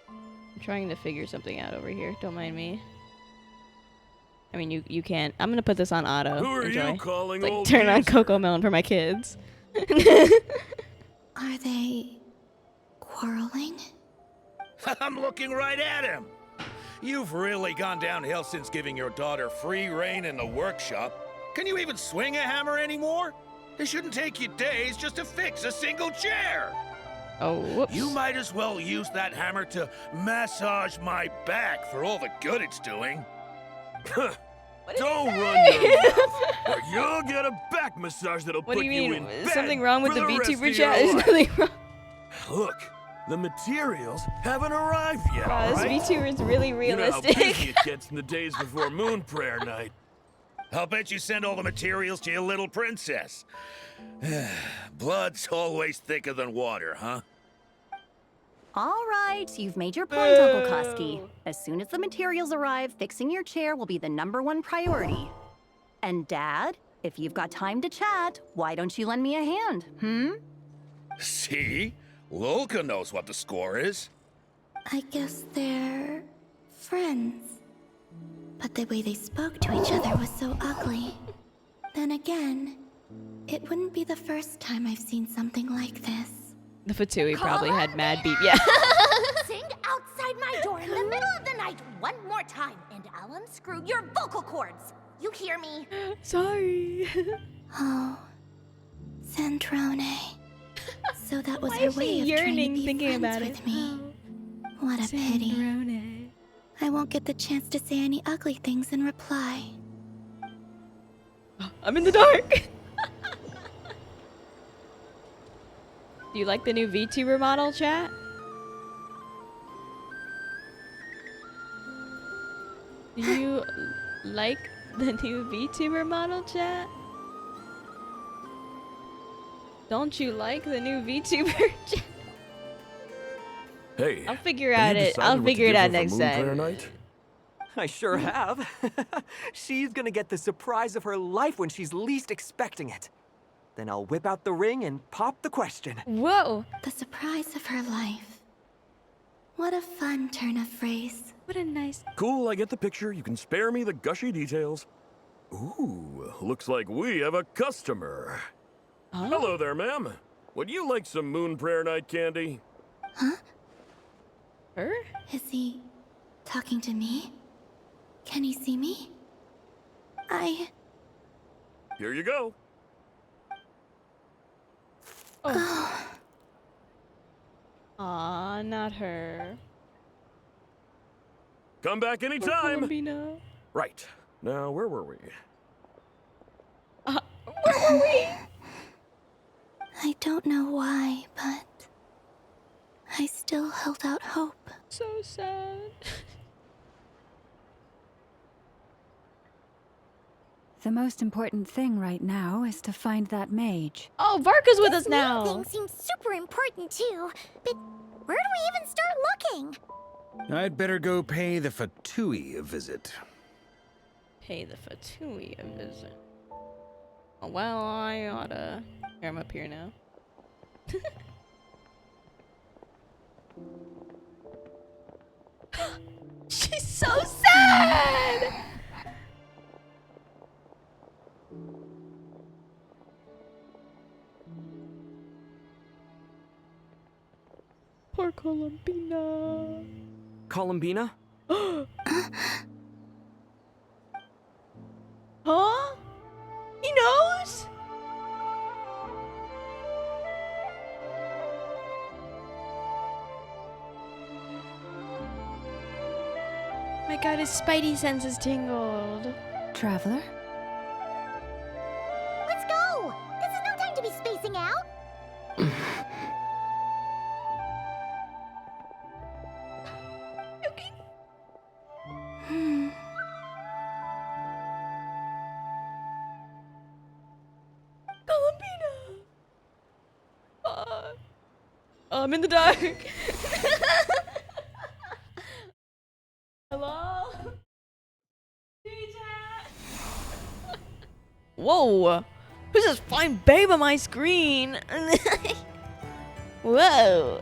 Speaker 3: I'm trying to figure something out over here. Don't mind me. I mean, you can't. I'm gonna put this on auto.
Speaker 11: Who are
Speaker 3: Enjoy.
Speaker 11: you calling
Speaker 3: It's like
Speaker 11: old
Speaker 3: turn on
Speaker 11: geezer?
Speaker 3: Coco Melon for my kids.
Speaker 10: Are they quarreling?
Speaker 11: I'm looking right at him! You've really gone downhill since giving your daughter free reign in the workshop. Can you even swing a hammer anymore? It shouldn't take you days just to fix a single chair!
Speaker 3: Oh, whoops.
Speaker 11: You might as well use that hammer to massage my back for all the good it's doing.
Speaker 12: Don't run your mouth, or you'll get a back massage that'll
Speaker 3: What
Speaker 12: put
Speaker 3: do you mean?
Speaker 12: in bed
Speaker 3: Something wrong with
Speaker 12: for
Speaker 3: the
Speaker 12: rest
Speaker 3: VTuber
Speaker 12: of
Speaker 3: chat?
Speaker 12: your
Speaker 3: There's
Speaker 12: life.
Speaker 3: nothing wrong.
Speaker 12: Look, the materials haven't arrived yet,
Speaker 3: Wow, this
Speaker 12: alright?
Speaker 3: VTuber is really
Speaker 12: You know how
Speaker 3: realistic.
Speaker 12: busy it gets in the days before Moon Prayer Night.
Speaker 11: I'll bet you send all the materials to your little princess. Blood's always thicker than water, huh?
Speaker 13: All right, you've made your point, Uncle Kusky. As soon as the materials arrive, fixing your chair will be the #1 priority. And Dad, if you've got time to chat, why don't you lend me a hand,
Speaker 11: See? Lolka knows what the score is.
Speaker 10: I guess they're friends. But the way they spoke to each other was so ugly. Then again, it wouldn't be the first time I've seen something like this.
Speaker 3: The Fatui probably had mad beat. Yeah.
Speaker 2: Sing outside my door in the middle of the night one more time, and I'll unscrew your vocal cords. You hear me?
Speaker 3: Sorry.
Speaker 10: Oh, Centrone. So that was
Speaker 3: Why
Speaker 10: her
Speaker 3: is she
Speaker 10: way of trying to
Speaker 3: yearning
Speaker 10: be
Speaker 3: thinking
Speaker 10: friends
Speaker 3: about
Speaker 10: with
Speaker 3: it?
Speaker 10: me. What a pity. I won't get the chance to say any ugly things in reply.
Speaker 3: I'm in the dark. Do you like the new VTuber model, chat? Do you like the new VTuber model, chat? Don't you like the new VTuber chat?
Speaker 12: Hey,
Speaker 3: I'll figure
Speaker 12: have
Speaker 3: out
Speaker 12: you
Speaker 3: it.
Speaker 12: decided
Speaker 3: I'll
Speaker 12: what to
Speaker 3: figure it
Speaker 12: give her
Speaker 3: out
Speaker 12: for
Speaker 3: next
Speaker 12: Moon Prayer
Speaker 3: time.
Speaker 12: Night?
Speaker 14: I sure have. She's gonna get the surprise of her life when she's least expecting it. Then I'll whip out the ring and pop the question.
Speaker 3: Whoa!
Speaker 10: The surprise of her life. What a fun turn of phrase.
Speaker 3: What a nice...
Speaker 12: Cool, I get the picture. You can spare me the gushy details. Ooh, looks like we have a customer.
Speaker 3: Huh?
Speaker 12: Hello there, ma'am. Would you like some Moon Prayer Night candy?
Speaker 10: Huh?
Speaker 3: Her?
Speaker 10: Is he talking to me? Can he see me?
Speaker 12: Here you go.
Speaker 3: Oh. Aw, not her.
Speaker 12: Come back anytime.
Speaker 3: Columbina.
Speaker 12: Right. Now, where were we?
Speaker 3: Where were we?
Speaker 10: I don't know why, but I still held out hope.
Speaker 3: So sad.
Speaker 4: The most important thing right now is to find that mage.
Speaker 3: Oh, Varka's with us
Speaker 2: This
Speaker 3: now.
Speaker 2: thing seems super important too, but where do we even start looking?
Speaker 15: I'd better go pay the Fatui a visit.
Speaker 3: Pay the Fatui a visit. Oh, well, I oughta... Here, I'm up here now. She's so sad! Poor Columbina.
Speaker 14: Columbina?
Speaker 3: Huh? He knows? My god, his spidey senses tingled.
Speaker 4: Traveler?
Speaker 2: Let's go! This is no time to be spacing out!
Speaker 3: Oh, I'm in the dark. Hello? Whoa! Who's this fine babe on my screen? Whoa!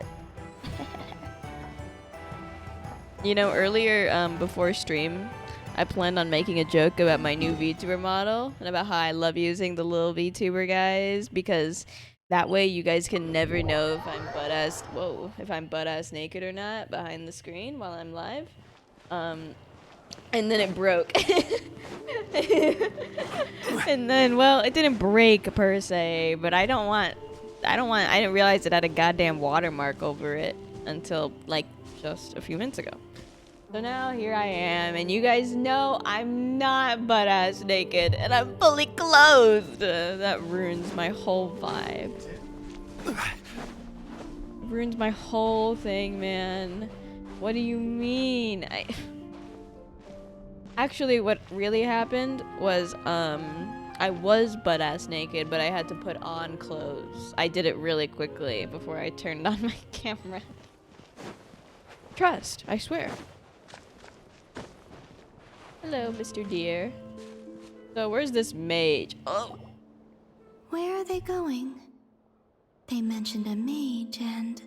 Speaker 3: You know, earlier, before stream, I planned on making a joke about my new VTuber model and about how I love using the little VTuber guys because that way you guys can never know if I'm butt-ass naked or not behind the screen while I'm live. And then it broke. And then, well, it didn't break per se, but I didn't realize it had a goddamn watermark over it until like just a few minutes ago. So now here I am, and you guys know I'm not butt-ass naked, and I'm fully clothed. That ruins my whole vibe. Ruins my whole thing, man. What do you mean? Actually, what really happened was, I was butt-ass naked, but I had to put on clothes. I did it really quickly before I turned on my camera. Trust, I swear. Hello, Mr. Deer. So, where's this mage? Oh!
Speaker 10: Where are they going? They mentioned a mage and...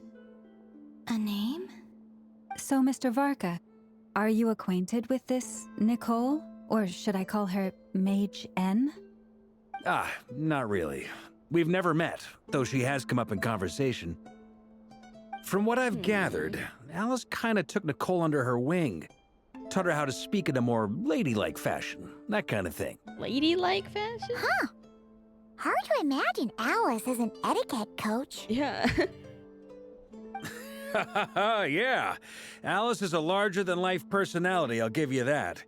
Speaker 10: a name?
Speaker 4: So, Mr. Varka, are you acquainted with this Nicole? Or should I call her Mage N?
Speaker 15: Ah, not really. We've never met, though she has come up in conversation. From what I've gathered, Alice kinda took Nicole under her wing. Taught her how to speak in a more ladylike fashion, that kind of thing.
Speaker 3: Ladylike fashion?
Speaker 2: Huh. Hard to imagine Alice as an etiquette coach.
Speaker 3: Yeah.
Speaker 15: Yeah, Alice is a larger-than-life personality, I'll give you that.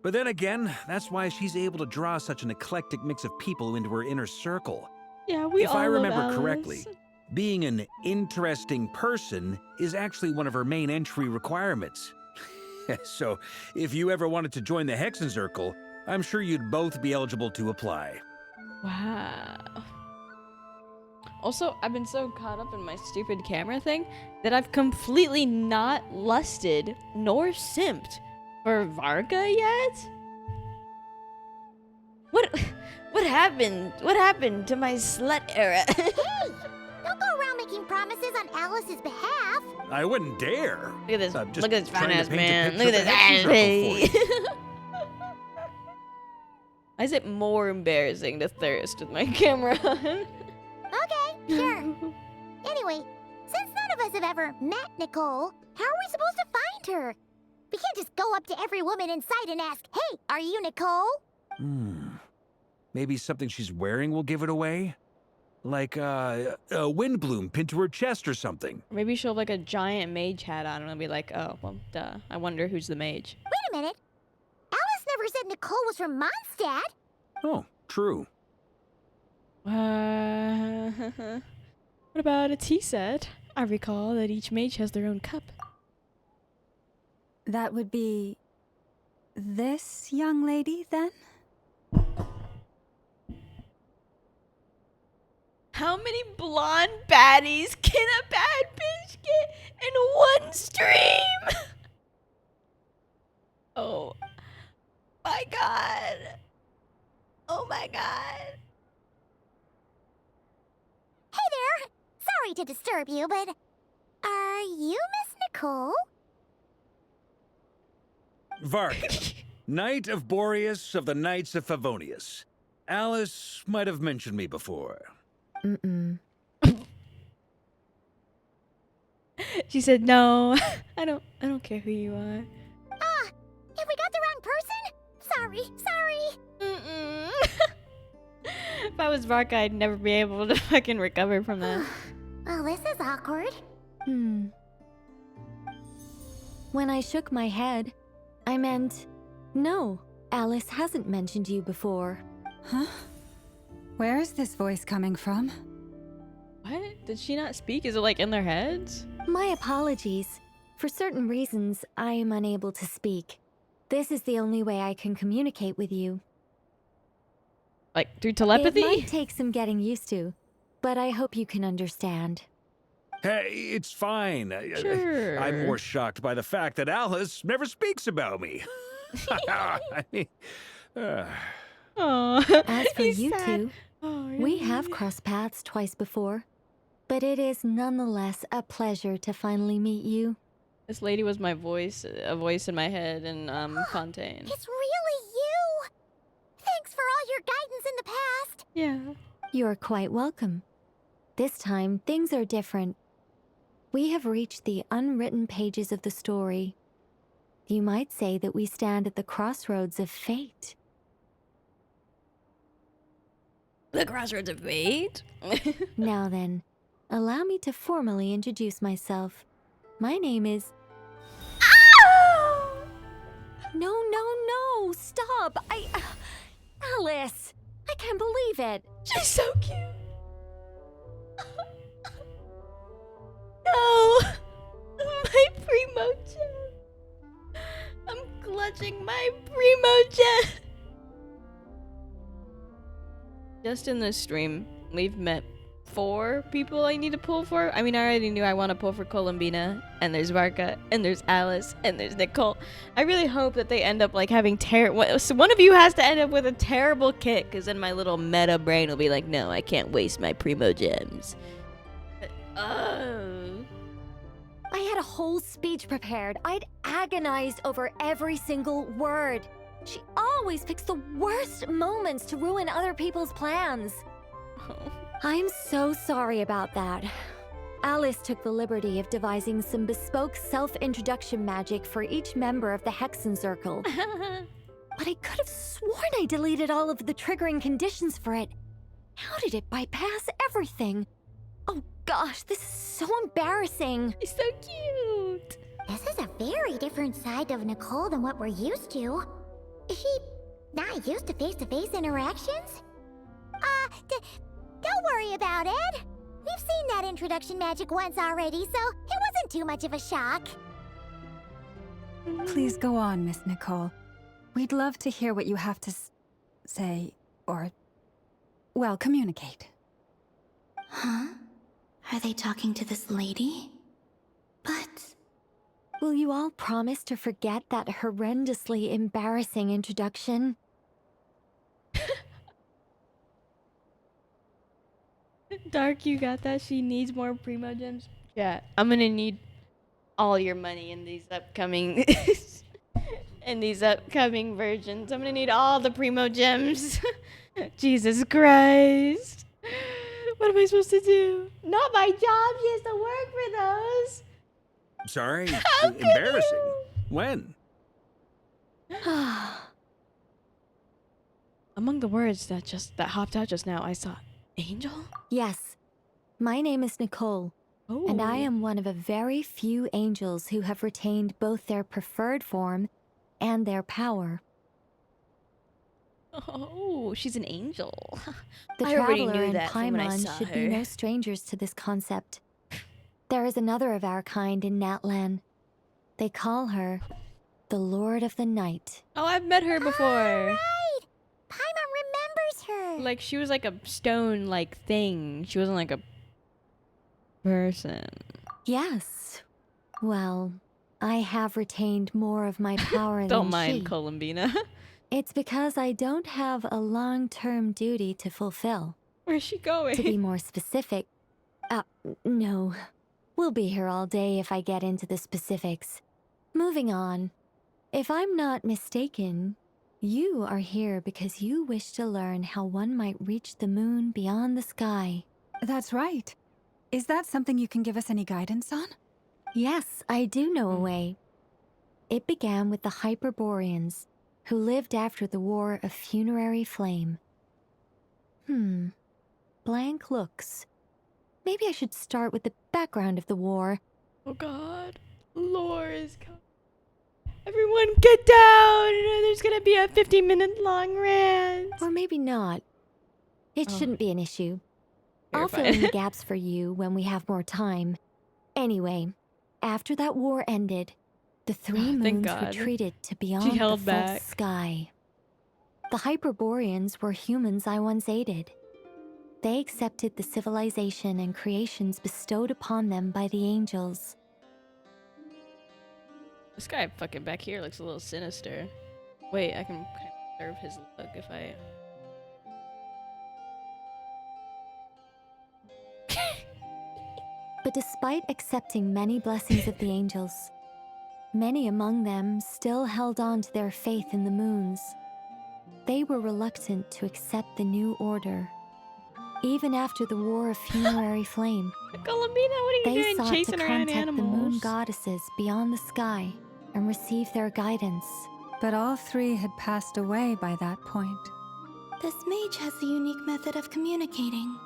Speaker 15: But then again, that's why she's able to draw such an eclectic mix of people into her inner circle.
Speaker 3: Yeah, we all
Speaker 15: If I
Speaker 3: love
Speaker 15: remember
Speaker 3: Alice.
Speaker 15: correctly, being an interesting person is actually one of her main entry requirements. So, if you ever wanted to join the Hexen Circle, I'm sure you'd both be eligible to apply.
Speaker 3: Wow. Also, I've been so caught up in my stupid camera thing that I've completely not lusted nor simped for Varka yet? What happened? What happened to my slut era?
Speaker 2: Hey! Don't go around making promises on Alice's behalf.
Speaker 15: I wouldn't dare.
Speaker 3: Look at this.
Speaker 15: I'm just
Speaker 3: Look at this fine
Speaker 15: trying to
Speaker 3: ass
Speaker 15: paint a
Speaker 3: man.
Speaker 15: picture
Speaker 3: Look at
Speaker 15: of
Speaker 3: this
Speaker 15: the Hexen
Speaker 3: ass.
Speaker 15: Circle for you.
Speaker 3: Why is it more embarrassing to thirst with my camera on?
Speaker 2: Okay, sure. Anyway, since none of us have ever met Nicole, how are we supposed to find her? We can't just go up to every woman in sight and ask, hey, are you Nicole?
Speaker 15: Maybe something she's wearing will give it away? Like, a wind bloom pinned to her chest or something.
Speaker 3: Maybe she'll have like a giant mage hat on and I'll be like, oh, well, duh. I wonder who's the mage.
Speaker 2: Wait a minute. Alice never said Nicole was from Mondstadt.
Speaker 15: Oh, true.
Speaker 3: What about a tea set? I recall that each mage has their own cup.
Speaker 4: That would be... this young lady, then?
Speaker 3: How many blonde baddies can a bad bitch get in one stream? Oh my god. Oh my god.
Speaker 2: Hey there. Sorry to disturb you, but are you Miss Nicole?
Speaker 15: Varka, Knight of Boreas of the Knights of Favonius. Alice might have mentioned me before.
Speaker 3: She said no. I don't care who you are.
Speaker 2: Ah, if we got the wrong person? Sorry.
Speaker 3: If I was Varka, I'd never be able to fucking recover from that.
Speaker 2: Well, this is awkward.
Speaker 16: When I shook my head, I meant, no, Alice hasn't mentioned you before.
Speaker 4: Huh? Where is this voice coming from?
Speaker 3: What? Did she not speak? Is it like in their heads?
Speaker 16: My apologies. For certain reasons, I am unable to speak. This is the only way I can communicate with you.
Speaker 3: Like through telepathy?
Speaker 16: It might take some getting used to, but I hope you can understand.
Speaker 15: Hey, it's fine.
Speaker 3: Sure.
Speaker 15: I'm more shocked by the fact that Alice never speaks about me. I mean,
Speaker 16: As for
Speaker 3: he's
Speaker 16: you
Speaker 3: sad.
Speaker 16: two,
Speaker 3: Oh,
Speaker 16: we have
Speaker 3: really?
Speaker 16: crossed paths twice before, but it is nonetheless a pleasure to finally meet you.
Speaker 3: This lady was my voice, a voice in my head in Fontaine.
Speaker 2: It's really you! Thanks for all your guidance in the past!
Speaker 3: Yeah.
Speaker 16: You're quite welcome. This time, things are different. We have reached the unwritten pages of the story. You might say that we stand at the crossroads of fate.
Speaker 3: The crossroads of fate?
Speaker 16: Now then, allow me to formally introduce myself. My name is... No, stop! Alice! I can't believe it!
Speaker 3: She's so cute! No! My primogem! I'm clutching my primogem! Just in this stream, we've met 4 people I need to pull for. I mean, I already knew I want to pull for Columbina, and there's Varka, and there's Alice, and there's Nicole. I really hope that they end up like having so one of you has to end up with a terrible kick, because then my little meta brain will be like, no, I can't waste my primogems.
Speaker 16: I had a whole speech prepared. I'd agonized over every single word. She always picks the worst moments to ruin other people's plans. I'm so sorry about that. Alice took the liberty of devising some bespoke self-introduction magic for each member of the Hexen Circle. But I could have sworn I deleted all of the triggering conditions for it. How did it bypass everything? Oh gosh, this is so embarrassing.
Speaker 3: It's so cute.
Speaker 2: This is a very different side of Nicole than what we're used to. Is she not used to face-to-face interactions? Don't worry about it. We've seen that introduction magic once already, so it wasn't too much of a shock.
Speaker 4: Please go on, Miss Nicole. We'd love to hear what you have to say, or, well, communicate.
Speaker 10: Huh? Are they talking to this lady? But...
Speaker 16: Will you all promise to forget that horrendously embarrassing introduction?
Speaker 3: Dark, you got that? She needs more primogems. Yeah, I'm gonna need all your money in these upcoming versions. I'm gonna need all the primogems. Jesus Christ. What am I supposed to do? Not my job. She has to work for those.
Speaker 15: Sorry,
Speaker 3: How could
Speaker 15: embarrassing.
Speaker 3: you?
Speaker 15: When?
Speaker 3: Among the words that hopped out just now, I saw angel?
Speaker 16: Yes. My name is Nicole, and I am one of a very few angels who have retained both their preferred form and their power.
Speaker 3: Oh, she's an angel.
Speaker 16: The
Speaker 3: I already
Speaker 16: Traveler
Speaker 3: knew
Speaker 16: and
Speaker 3: that from when I
Speaker 16: Paimon
Speaker 3: saw
Speaker 16: should
Speaker 3: her.
Speaker 16: be no strangers to this concept. There is another of our kind in Natlan. They call her the Lord of the Night.
Speaker 3: Oh, I've met her before.
Speaker 2: Right! Paimon remembers her!
Speaker 3: Like, she was like a stone-like thing. She wasn't like a person.
Speaker 16: Yes. Well, I have retained more of my power than
Speaker 3: Don't mind
Speaker 16: she.
Speaker 3: Columbina.
Speaker 16: It's because I don't have a long-term duty to fulfill.
Speaker 3: Where's she going?
Speaker 16: To be more specific, no. We'll be here all day if I get into the specifics. Moving on. If I'm not mistaken, you are here because you wish to learn how one might reach the moon beyond the sky.
Speaker 4: That's right. Is that something you can give us any guidance on?
Speaker 16: Yes, I do know a way. It began with the Hyperboreans, who lived after the War of Funerary Flame. Blank looks. Maybe I should start with the background of the war.
Speaker 3: Oh god. Lore is coming. Everyone get down! There's gonna be a 50-minute long rant.
Speaker 16: Or maybe not. It shouldn't be an issue.
Speaker 3: You're
Speaker 16: I'll fill
Speaker 3: fine.
Speaker 16: in the gaps for you when we have more time. Anyway, after that war ended, the three
Speaker 3: Thank
Speaker 16: moons
Speaker 3: God.
Speaker 16: retreated to
Speaker 3: She
Speaker 16: beyond the
Speaker 3: held
Speaker 16: false
Speaker 3: back.
Speaker 16: sky. The Hyperboreans were humans I once aided. they accepted the civilization and creations bestowed upon them by the angels.
Speaker 3: This guy fucking back here looks a little sinister. Wait, I can kind of observe his look if I...
Speaker 16: But despite accepting many blessings of the angels, many among them still held on to their faith in the moons. They were reluctant to accept the new order. Even after the War of Funerary Flame,
Speaker 3: Columbina, what are you
Speaker 16: they
Speaker 3: doing
Speaker 16: sought
Speaker 3: chasing
Speaker 16: to
Speaker 3: around
Speaker 16: contact the moon
Speaker 3: animals?
Speaker 16: goddesses beyond the sky and receive their guidance.
Speaker 4: But all three had passed away by that point.
Speaker 10: This mage has a unique method of communicating.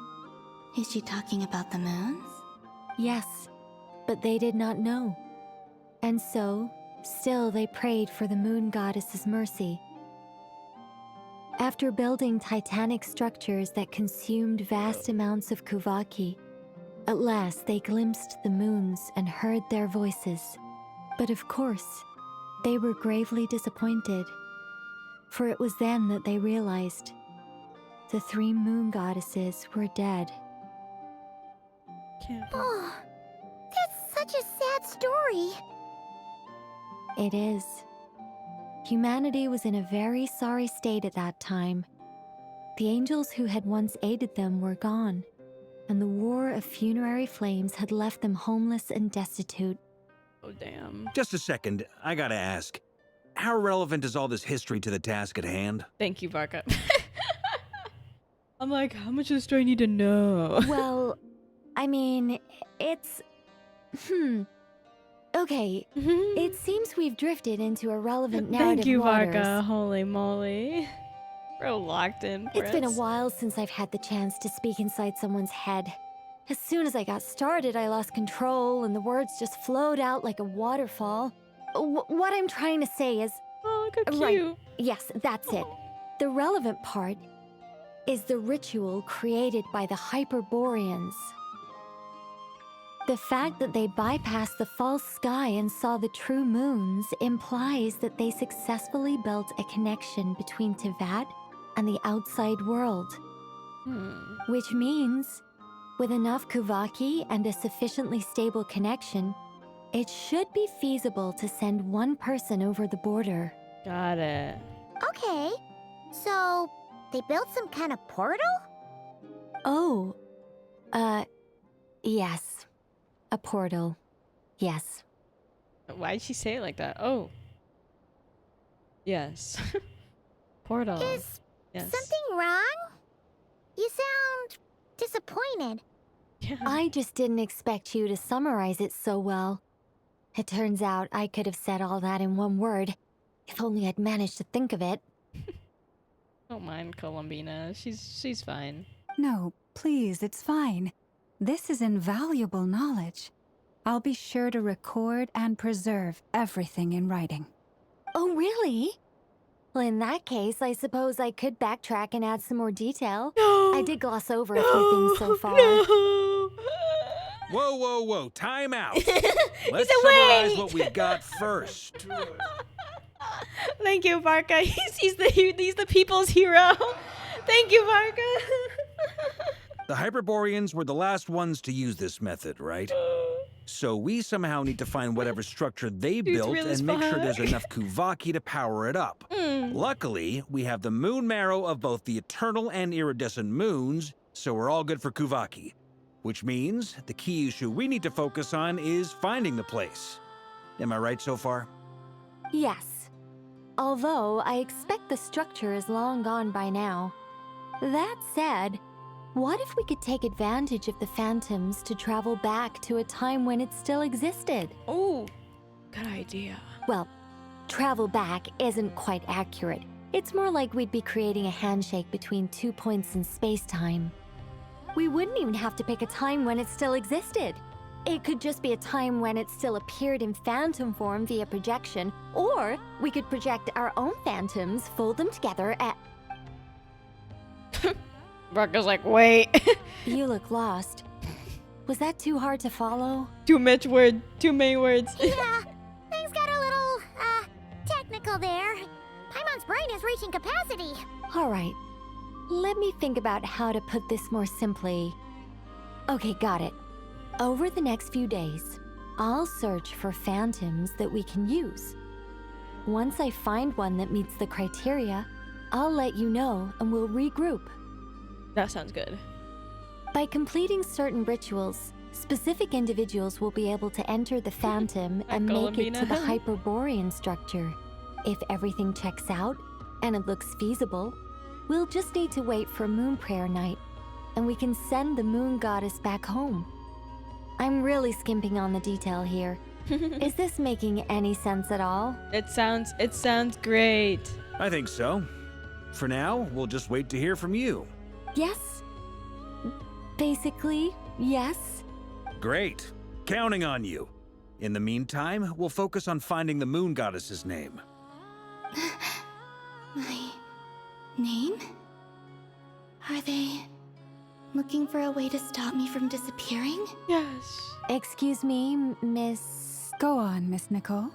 Speaker 10: Is she talking about the moons?
Speaker 16: Yes, but they did not know. And so, still they prayed for the moon goddess's mercy. After building titanic structures that consumed vast amounts of Kuvaki, at last they glimpsed the moons and heard their voices. But of course, they were gravely disappointed, for it was then that they realized the three moon goddesses were dead.
Speaker 2: Oh, that's such a sad story.
Speaker 16: It is. Humanity was in a very sorry state at that time. The angels who had once aided them were gone, and the War of Funerary Flames had left them homeless and destitute.
Speaker 3: Oh, damn.
Speaker 15: Just a second, I gotta ask. How relevant is all this history to the task at hand?
Speaker 3: Thank you, Varka. I'm like, how much of this do I need to know?
Speaker 16: Well, I mean, it's... Okay, it seems we've drifted into a relevant narrative
Speaker 3: Thank you,
Speaker 16: waters.
Speaker 3: Varka. Holy moly. Bro, locked in.
Speaker 16: It's been a while since I've had the chance to speak inside someone's head. As soon as I got started, I lost control and the words just flowed out like a waterfall. What I'm trying to say is...
Speaker 3: Oh, look how cute.
Speaker 16: Right, yes, that's it. The relevant part is the ritual created by the Hyperboreans. The fact that they bypassed the false sky and saw the true moons implies that they successfully built a connection between Teyvat and the outside world. Which means, with enough Kuvaki and a sufficiently stable connection, it should be feasible to send one person over the border.
Speaker 3: Got it.
Speaker 2: Okay, so they built some kind of portal?
Speaker 16: Oh, yes. A portal. Yes.
Speaker 3: Why'd she say it like that? Oh. Yes. Portal.
Speaker 2: Is
Speaker 3: yes.
Speaker 2: something wrong? You sound disappointed.
Speaker 16: I just didn't expect you to summarize it so well. It turns out I could have said all that in one word, if only I'd managed to think of it.
Speaker 3: Don't mind Columbina. She's fine.
Speaker 4: No, please, it's fine. This is invaluable knowledge. I'll be sure to record and preserve everything in writing.
Speaker 16: Oh, really? Well, in that case, I suppose I could backtrack and add some more detail. I did gloss over a few things so far.
Speaker 15: Whoa, time out. Let's summarize what we've got first.
Speaker 3: Thank you, Varka. He's the people's hero. Thank you, Varka.
Speaker 15: The Hyperboreans were the last ones to use this method, right? So we somehow need to find whatever structure they built and make sure there's enough Kuvaki to power it up. Luckily, we have the moon marrow of both the eternal and iridescent moons, so we're all good for Kuvaki. Which means the key issue we need to focus on is finding the place. Am I right so far?
Speaker 16: Yes. Although I expect the structure is long gone by now. That said, what if we could take advantage of the phantoms to travel back to a time when it still existed?
Speaker 3: Oh, good idea.
Speaker 16: Well, travel back isn't quite accurate. It's more like we'd be creating a handshake between 2 points in space-time. We wouldn't even have to pick a time when it still existed. It could just be a time when it still appeared in phantom form via projection, or we could project our own phantoms, fold them together, and...
Speaker 3: Varka's like, wait.
Speaker 16: You look lost. Was that too hard to follow?
Speaker 3: Too many words.
Speaker 2: Yeah, things got a little, technical there. Paimon's brain is reaching capacity.
Speaker 16: All right. Let me think about how to put this more simply. Okay, got it. Over the next few days, I'll search for phantoms that we can use. Once I find one that meets the criteria, I'll let you know and we'll regroup.
Speaker 3: That sounds good.
Speaker 16: By completing certain rituals, specific individuals will be able to enter the phantom and make it to the Hyperborean structure. If everything checks out and it looks feasible, we'll just need to wait for Moon Prayer Night, and we can send the Moon Goddess back home. I'm really skimping on the detail here. Is this making any sense at all?
Speaker 3: It sounds great.
Speaker 15: I think so. For now, we'll just wait to hear from you.
Speaker 16: Yes. Basically, yes.
Speaker 15: Great. Counting on you. In the meantime, we'll focus on finding the Moon Goddess's name.
Speaker 10: My name? Are they looking for a way to stop me from disappearing?
Speaker 3: Yes.
Speaker 16: Excuse me, Miss...
Speaker 4: Go on, Miss Nicole.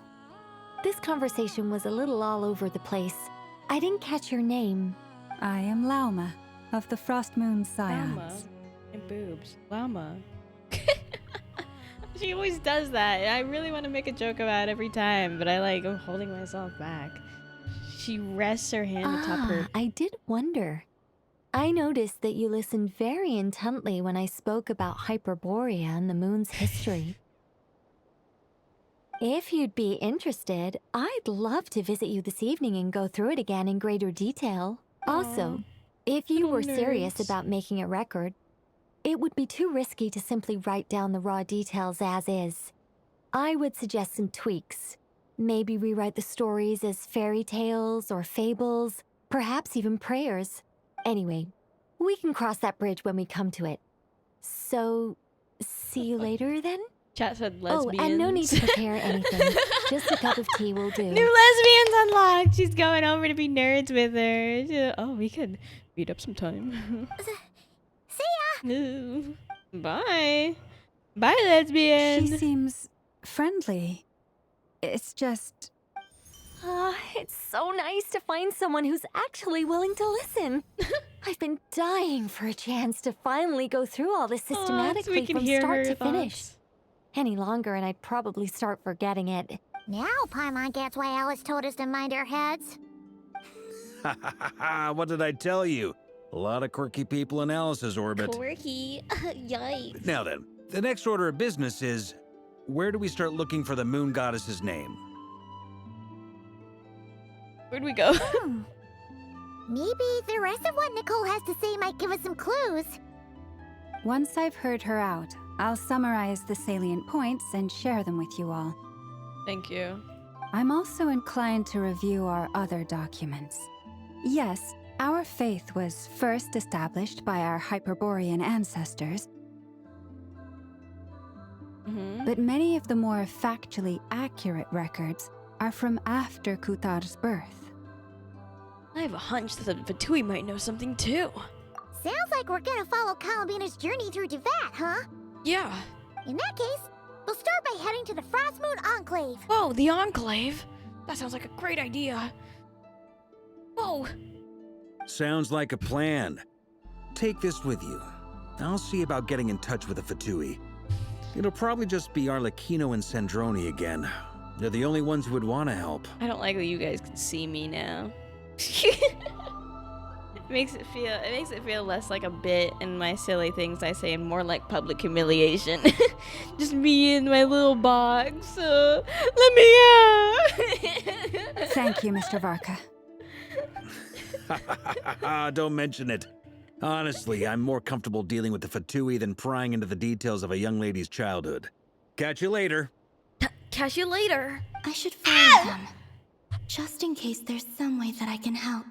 Speaker 16: This conversation was a little all over the place. I didn't catch your name.
Speaker 4: I am Lauma, of the Frost Moon Scions.
Speaker 3: Llama. And boobs. Llama. She always does that. I really want to make a joke about it every time, but I'm holding myself back. She rests her hand atop her.
Speaker 16: I did wonder. I noticed that you listened very intently when I spoke about Hyperborea and the moon's history. If you'd be interested, I'd love to visit you this evening and go through it again in greater detail. Also, if you were serious about making a record, it would be too risky to simply write down the raw details as is. I would suggest some tweaks. Maybe rewrite the stories as fairy tales or fables, perhaps even prayers. Anyway, we can cross that bridge when we come to it. So, see you later then?
Speaker 3: Chat said lesbians.
Speaker 16: Oh, and no need to prepare anything. Just a cup of tea will do.
Speaker 3: New lesbians unlocked. She's going over to be nerds with her. Oh, we could meet up sometime.
Speaker 2: See ya!
Speaker 3: Bye. Bye, lesbian.
Speaker 4: She seems friendly. It's just...
Speaker 16: It's so nice to find someone who's actually willing to listen. I've been dying for a chance to finally go through all this systematically from start to finish. Any longer and I'd probably start forgetting it.
Speaker 2: Now Paimon gets why Alice told us to mind our heads.
Speaker 15: What did I tell you? A lot of quirky people in Alice's orbit.
Speaker 1: Quirky. Yikes.
Speaker 15: Now then, the next order of business is, where do we start looking for the Moon Goddess's name?
Speaker 3: Where'd we go?
Speaker 2: Maybe the rest of what Nicole has to say might give us some clues.
Speaker 4: Once I've heard her out, I'll summarize the salient points and share them with you all.
Speaker 3: Thank you.
Speaker 4: I'm also inclined to review our other documents. Yes, our faith was first established by our Hyperborean ancestors, but many of the more factually accurate records are from after Kutar's birth.
Speaker 3: I have a hunch that the Fatui might know something too.
Speaker 2: Sounds like we're gonna follow Calabina's journey through Teyvat, huh?
Speaker 3: Yeah.
Speaker 2: In that case, we'll start by heading to the Frost Moon Enclave.
Speaker 3: Whoa, the Enclave? That sounds like a great idea. Whoa.
Speaker 15: Sounds like a plan. Take this with you. I'll see about getting in touch with the Fatui. It'll probably just be Arlecchino and Sandroni again. They're the only ones who would want to help.
Speaker 3: I don't like that you guys can see me now. It makes it feel less like a bit and my silly things I say and more like public humiliation. Just me in my little box. Let me out.
Speaker 4: Thank you, Mr. Varka.
Speaker 15: Don't mention it. Honestly, I'm more comfortable dealing with the Fatui than prying into the details of a young lady's childhood. Catch you later.
Speaker 3: Catch you later.
Speaker 10: I should find them. Just in case there's some way that I can help.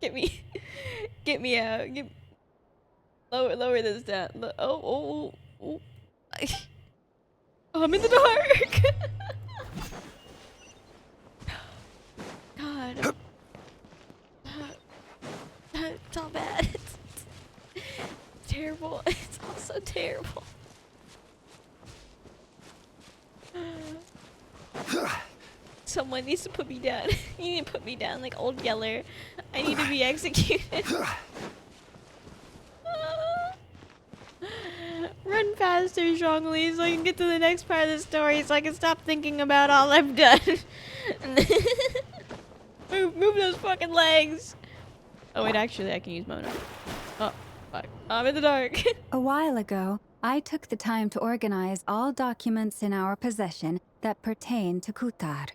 Speaker 3: Get me out. Lower this down. Oh. I'm in the dark. God. It's all bad. It's terrible. It's all so terrible. Someone needs to put me down. You need to put me down like Old Yeller. I need to be executed. Run faster, Zhongli, so I can get to the next part of the story so I can stop thinking about all I've done. move those fucking legs. Oh wait, actually I can use Mona. Oh, fuck. I'm in the dark.
Speaker 4: A while ago, I took the time to organize all documents in our possession that pertain to Kutar.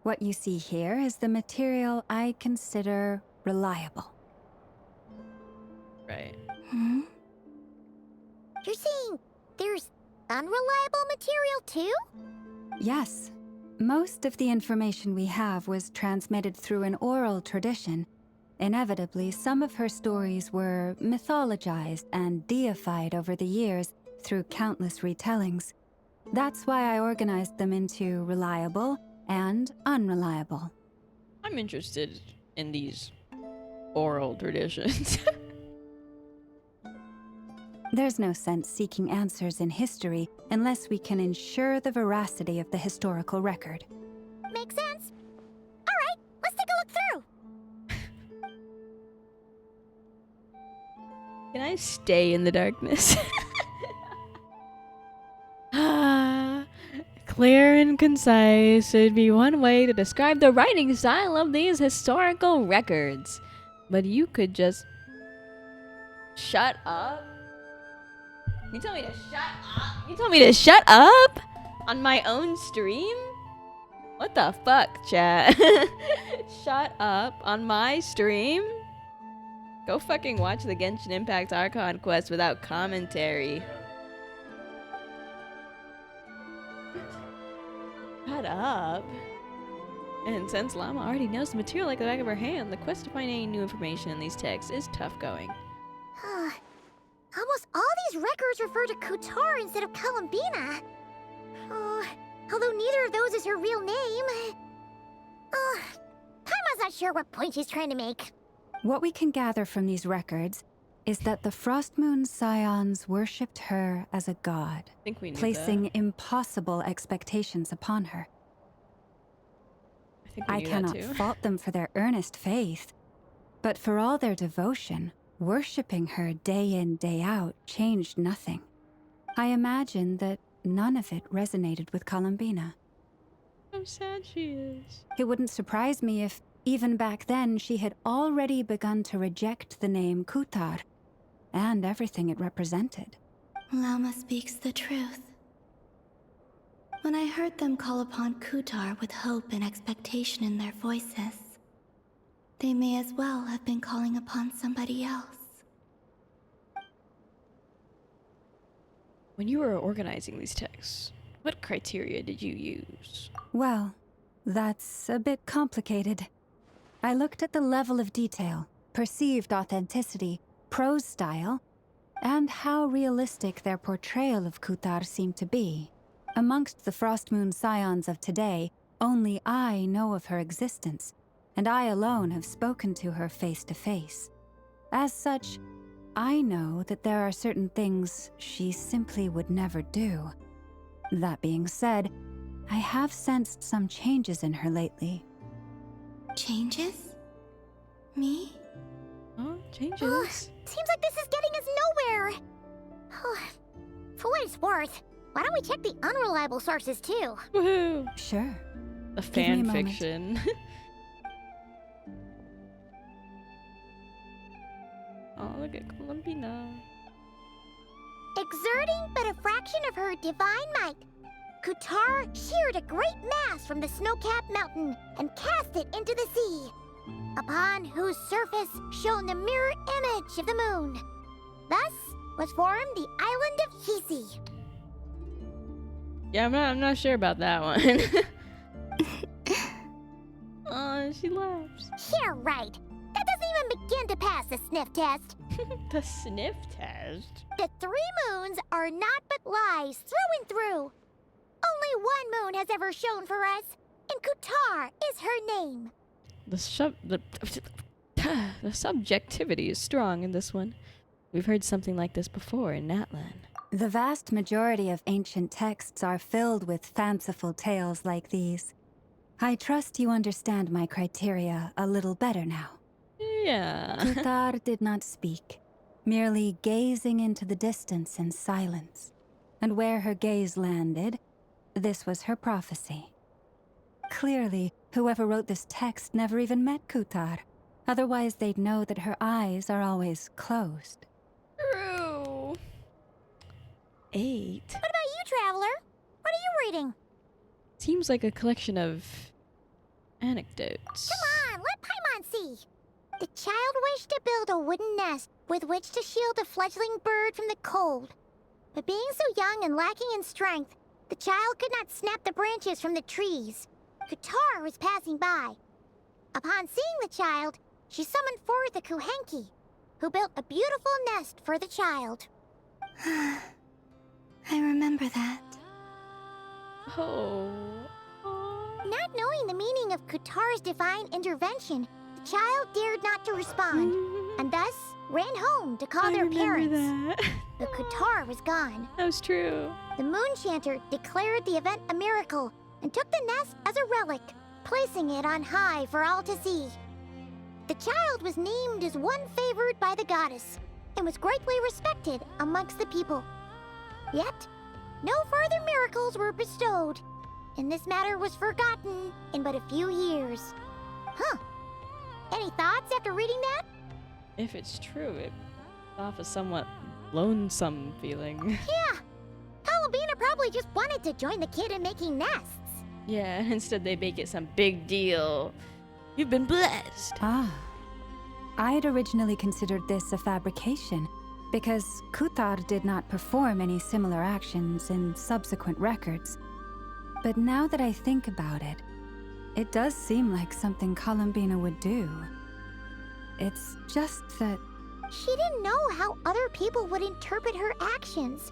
Speaker 4: What you see here is the material I consider reliable.
Speaker 3: Right.
Speaker 2: Hmm? You're saying there's unreliable material too?
Speaker 4: Yes. Most of the information we have was transmitted through an oral tradition. Inevitably, some of her stories were mythologized and deified over the years through countless retellings. That's why I organized them into reliable and unreliable.
Speaker 3: I'm interested in these oral traditions.
Speaker 4: There's no sense seeking answers in history unless we can ensure the veracity of the historical record.
Speaker 2: Makes sense. All right, let's take a look through.
Speaker 3: Can I stay in the darkness? Clear and concise would be one way to describe the writing style of these historical records. But you could just shut up. You told me to shut up? You told me to shut up? On my own stream? What the fuck, chat? Shut up on my stream? Go fucking watch the Genshin Impact Archon quest without commentary. Shut up. And since Llama already knows the material like the back of her hand, the quest to find any new information in these texts is tough going.
Speaker 2: Almost all these records refer to Kutar instead of Columbina. Although neither of those is her real name. Paimon's not sure what point she's trying to make.
Speaker 4: What we can gather from these records is that the Frostmoon Scions worshipped her as a god,
Speaker 3: I think we knew
Speaker 4: placing
Speaker 3: that.
Speaker 4: impossible expectations upon her. I
Speaker 3: knew that
Speaker 4: cannot
Speaker 3: too.
Speaker 4: fault them for their earnest faith, but for all their devotion, worshipping her day in, day out changed nothing. I imagine that none of it resonated with Columbina.
Speaker 3: How sad she is.
Speaker 4: It wouldn't surprise me if, even back then, she had already begun to reject the name Kutar and everything it represented.
Speaker 10: Lama speaks the truth. When I heard them call upon Kutar with hope and expectation in their voices, they may as well have been calling upon somebody else.
Speaker 3: When you were organizing these texts, what criteria did you use?
Speaker 4: Well, that's a bit complicated. I looked at the level of detail, perceived authenticity, prose style, and how realistic their portrayal of Kutar seemed to be. Amongst the Frostmoon Scions of today, only I know of her existence, and I alone have spoken to her face to face. As such, I know that there are certain things she simply would never do. That being said, I have sensed some changes in her lately.
Speaker 10: Changes? Me?
Speaker 3: Oh, changes.
Speaker 2: Seems like this is getting us nowhere. For what it's worth, why don't we check the unreliable sources too?
Speaker 3: Woohoo!
Speaker 4: Sure.
Speaker 3: The
Speaker 4: Give me a
Speaker 3: fan
Speaker 4: moment.
Speaker 3: fiction. Oh, look at Columbina.
Speaker 2: Exerting but a fraction of her divine might, Kutar sheared a great mass from the snow-capped mountain and cast it into the sea, upon whose surface shone the mirror image of the moon. Thus was formed the island of Hisi.
Speaker 3: Yeah, I'm not sure about that one. Oh, she laughs.
Speaker 2: Yeah, right. That doesn't even begin to pass the sniff test.
Speaker 3: The sniff test?
Speaker 2: The 3 moons are naught but lies through and through. Only one moon has ever shone for us, and Kutar is her name.
Speaker 3: The subjectivity is strong in this one. We've heard something like this before in Natlan.
Speaker 4: The vast majority of ancient texts are filled with fanciful tales like these. I trust you understand my criteria a little better now.
Speaker 3: Yeah.
Speaker 4: Kutar did not speak, merely gazing into the distance in silence. And where her gaze landed, this was her prophecy. Clearly, whoever wrote this text never even met Kutar. Otherwise, they'd know that her eyes are always closed.
Speaker 3: True. 8.
Speaker 2: What about you, Traveler? What are you reading?
Speaker 3: Seems like a collection of anecdotes.
Speaker 2: Come on, let Paimon see. The child wished to build a wooden nest with which to shield a fledgling bird from the cold. But being so young and lacking in strength, the child could not snap the branches from the trees. Kutar was passing by. Upon seeing the child, she summoned forth a Kuhenki, who built a beautiful nest for the child.
Speaker 10: I remember that.
Speaker 3: Oh.
Speaker 2: Not knowing the meaning of Kutar's divine intervention, the child dared not to respond, and thus ran home to call their parents. But Kutar was gone.
Speaker 3: That was true.
Speaker 2: The moon chanter declared the event a miracle and took the nest as a relic, placing it on high for all to see. The child was named as one favored by the goddess and was greatly respected amongst the people. Yet, no further miracles were bestowed, and this matter was forgotten in but a few years. Huh. Any thoughts after reading that?
Speaker 3: If it's true, it off a somewhat lonesome feeling.
Speaker 2: Yeah. Columbina probably just wanted to join the kid in making nests.
Speaker 3: Yeah, instead they make it some big deal. You've been blessed.
Speaker 4: Ah. I'd originally considered this a fabrication, because Kutar did not perform any similar actions in subsequent records. But now that I think about it, it does seem like something Columbina would do. It's just that...
Speaker 2: She didn't know how other people would interpret her actions.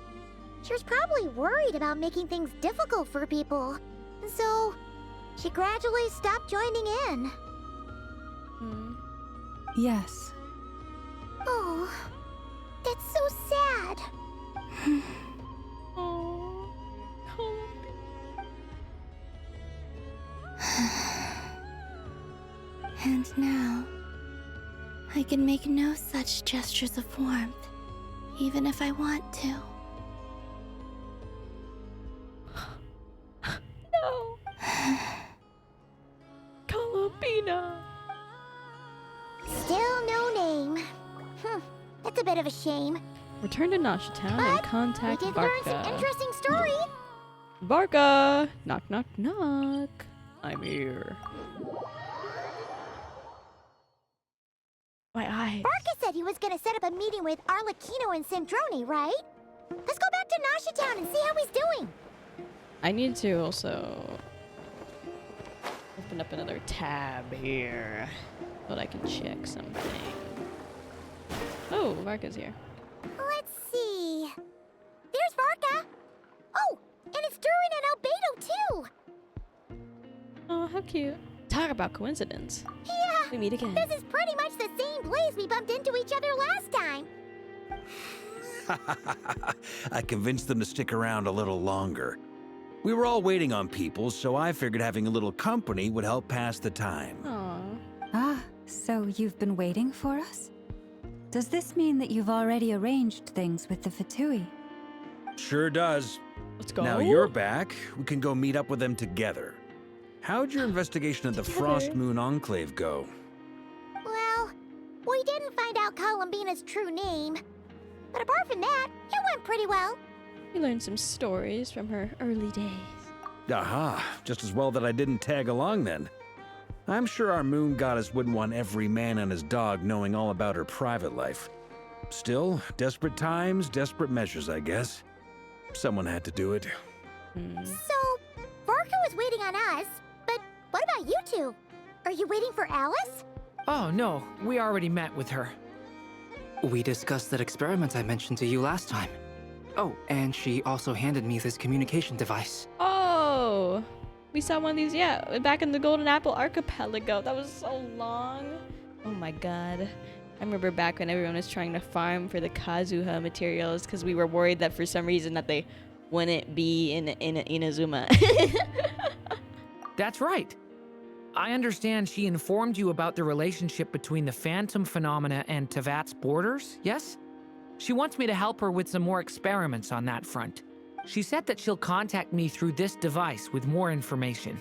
Speaker 2: She was probably worried about making things difficult for people. And so, she gradually stopped joining in.
Speaker 4: Yes.
Speaker 2: Oh, that's so sad.
Speaker 10: And now, I can make no such gestures of warmth, even if I want to.
Speaker 3: No. Columbina.
Speaker 2: Still no name. That's a bit of a shame.
Speaker 3: Return to Nasha Town and contact
Speaker 2: We did learn some
Speaker 3: Barca.
Speaker 2: interesting story.
Speaker 3: Barca! Knock, knock, knock. I'm here. My eyes.
Speaker 2: Barca said he was gonna set up a meeting with Arlecchino and Sandrone, right? Let's go back to Nasha Town and see how he's doing.
Speaker 3: I need to also open up another tab here so that I can check something. Oh, Barca's here.
Speaker 2: Let's see. There's Barca. Oh, and it's Durin and Albedo too.
Speaker 3: Oh, how cute. Talk about coincidence.
Speaker 2: Yeah.
Speaker 3: We meet again.
Speaker 2: This is pretty much the same place we bumped into each other last time.
Speaker 15: I convinced them to stick around a little longer. We were all waiting on people, so I figured having a little company would help pass the time.
Speaker 3: Aww.
Speaker 4: Ah, so you've been waiting for us? Does this mean that you've already arranged things with the Fatui?
Speaker 15: Sure does.
Speaker 3: Let's go.
Speaker 15: Now you're back. We can go meet up with them together. How'd your investigation of the Frost Moon Enclave go?
Speaker 2: Well, we didn't find out Columbina's true name. But apart from that, it went pretty well.
Speaker 3: We learned some stories from her early days.
Speaker 15: Aha, just as well that I didn't tag along then. I'm sure our moon goddess wouldn't want every man and his dog knowing all about her private life. Still, desperate times, desperate measures, I guess. Someone had to do it.
Speaker 2: So, Barca was waiting on us, but what about you two? Are you waiting for Alice?
Speaker 17: Oh no, we already met with her. We discussed that experiment I mentioned to you last time. Oh, and she also handed me this communication device.
Speaker 3: Oh! We saw one of these, yeah, back in the Golden Apple Archipelago. That was so long. Oh my god. I remember back when everyone was trying to farm for the Kazuha materials because we were worried that for some reason that they wouldn't be in Inazuma.
Speaker 17: That's right. I understand she informed you about the relationship between the phantom phenomena and Teyvat's borders, yes? She wants me to help her with some more experiments on that front. She said that she'll contact me through this device with more information.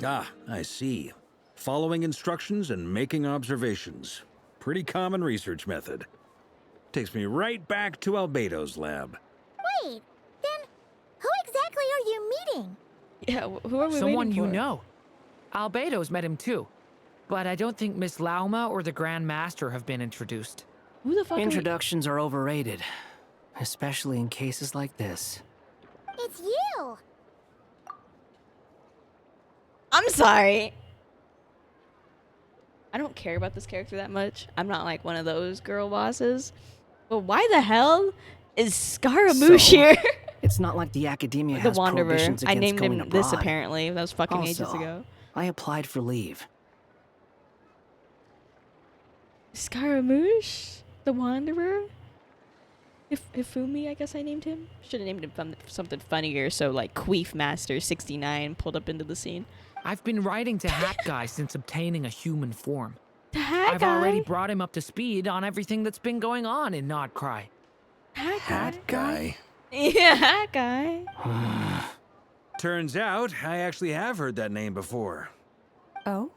Speaker 15: Ah, I see. Following instructions and making observations. Pretty common research method. Takes me right back to Albedo's lab.
Speaker 2: Wait, then who exactly are you meeting?
Speaker 3: Yeah, who are we
Speaker 17: Someone
Speaker 3: waiting
Speaker 17: you
Speaker 3: for?
Speaker 17: know. Albedo's met him too. But I don't think Miss Lauma or the Grand Master have been introduced.
Speaker 3: Who the fuck
Speaker 18: Introductions are overrated, especially in cases like this.
Speaker 2: It's you!
Speaker 3: I'm sorry. I don't care about this character that much. I'm not like one of those girl bosses. But why the hell is Scaramouche here?
Speaker 18: It's not like the academia
Speaker 3: The
Speaker 18: has
Speaker 3: Wanderer.
Speaker 18: prohibitions
Speaker 3: I
Speaker 18: against
Speaker 3: named
Speaker 18: going
Speaker 3: him
Speaker 18: abroad.
Speaker 3: this apparently. That was fucking ages
Speaker 18: Also,
Speaker 3: ago.
Speaker 18: I applied for leave.
Speaker 3: Scaramouche? The Wanderer? Ifumi, I guess I named him. Should have named him something funnier, so like Queef Master 69 pulled up into the scene.
Speaker 17: I've been writing to Hat Guy since obtaining a human form.
Speaker 3: Hat
Speaker 17: I've already
Speaker 3: Guy?
Speaker 17: brought him up to speed on everything that's been going on in Nodcry.
Speaker 15: Hat guy.
Speaker 3: Yeah, Hat Guy.
Speaker 15: Turns out, I actually have heard that name before.
Speaker 4: Oh?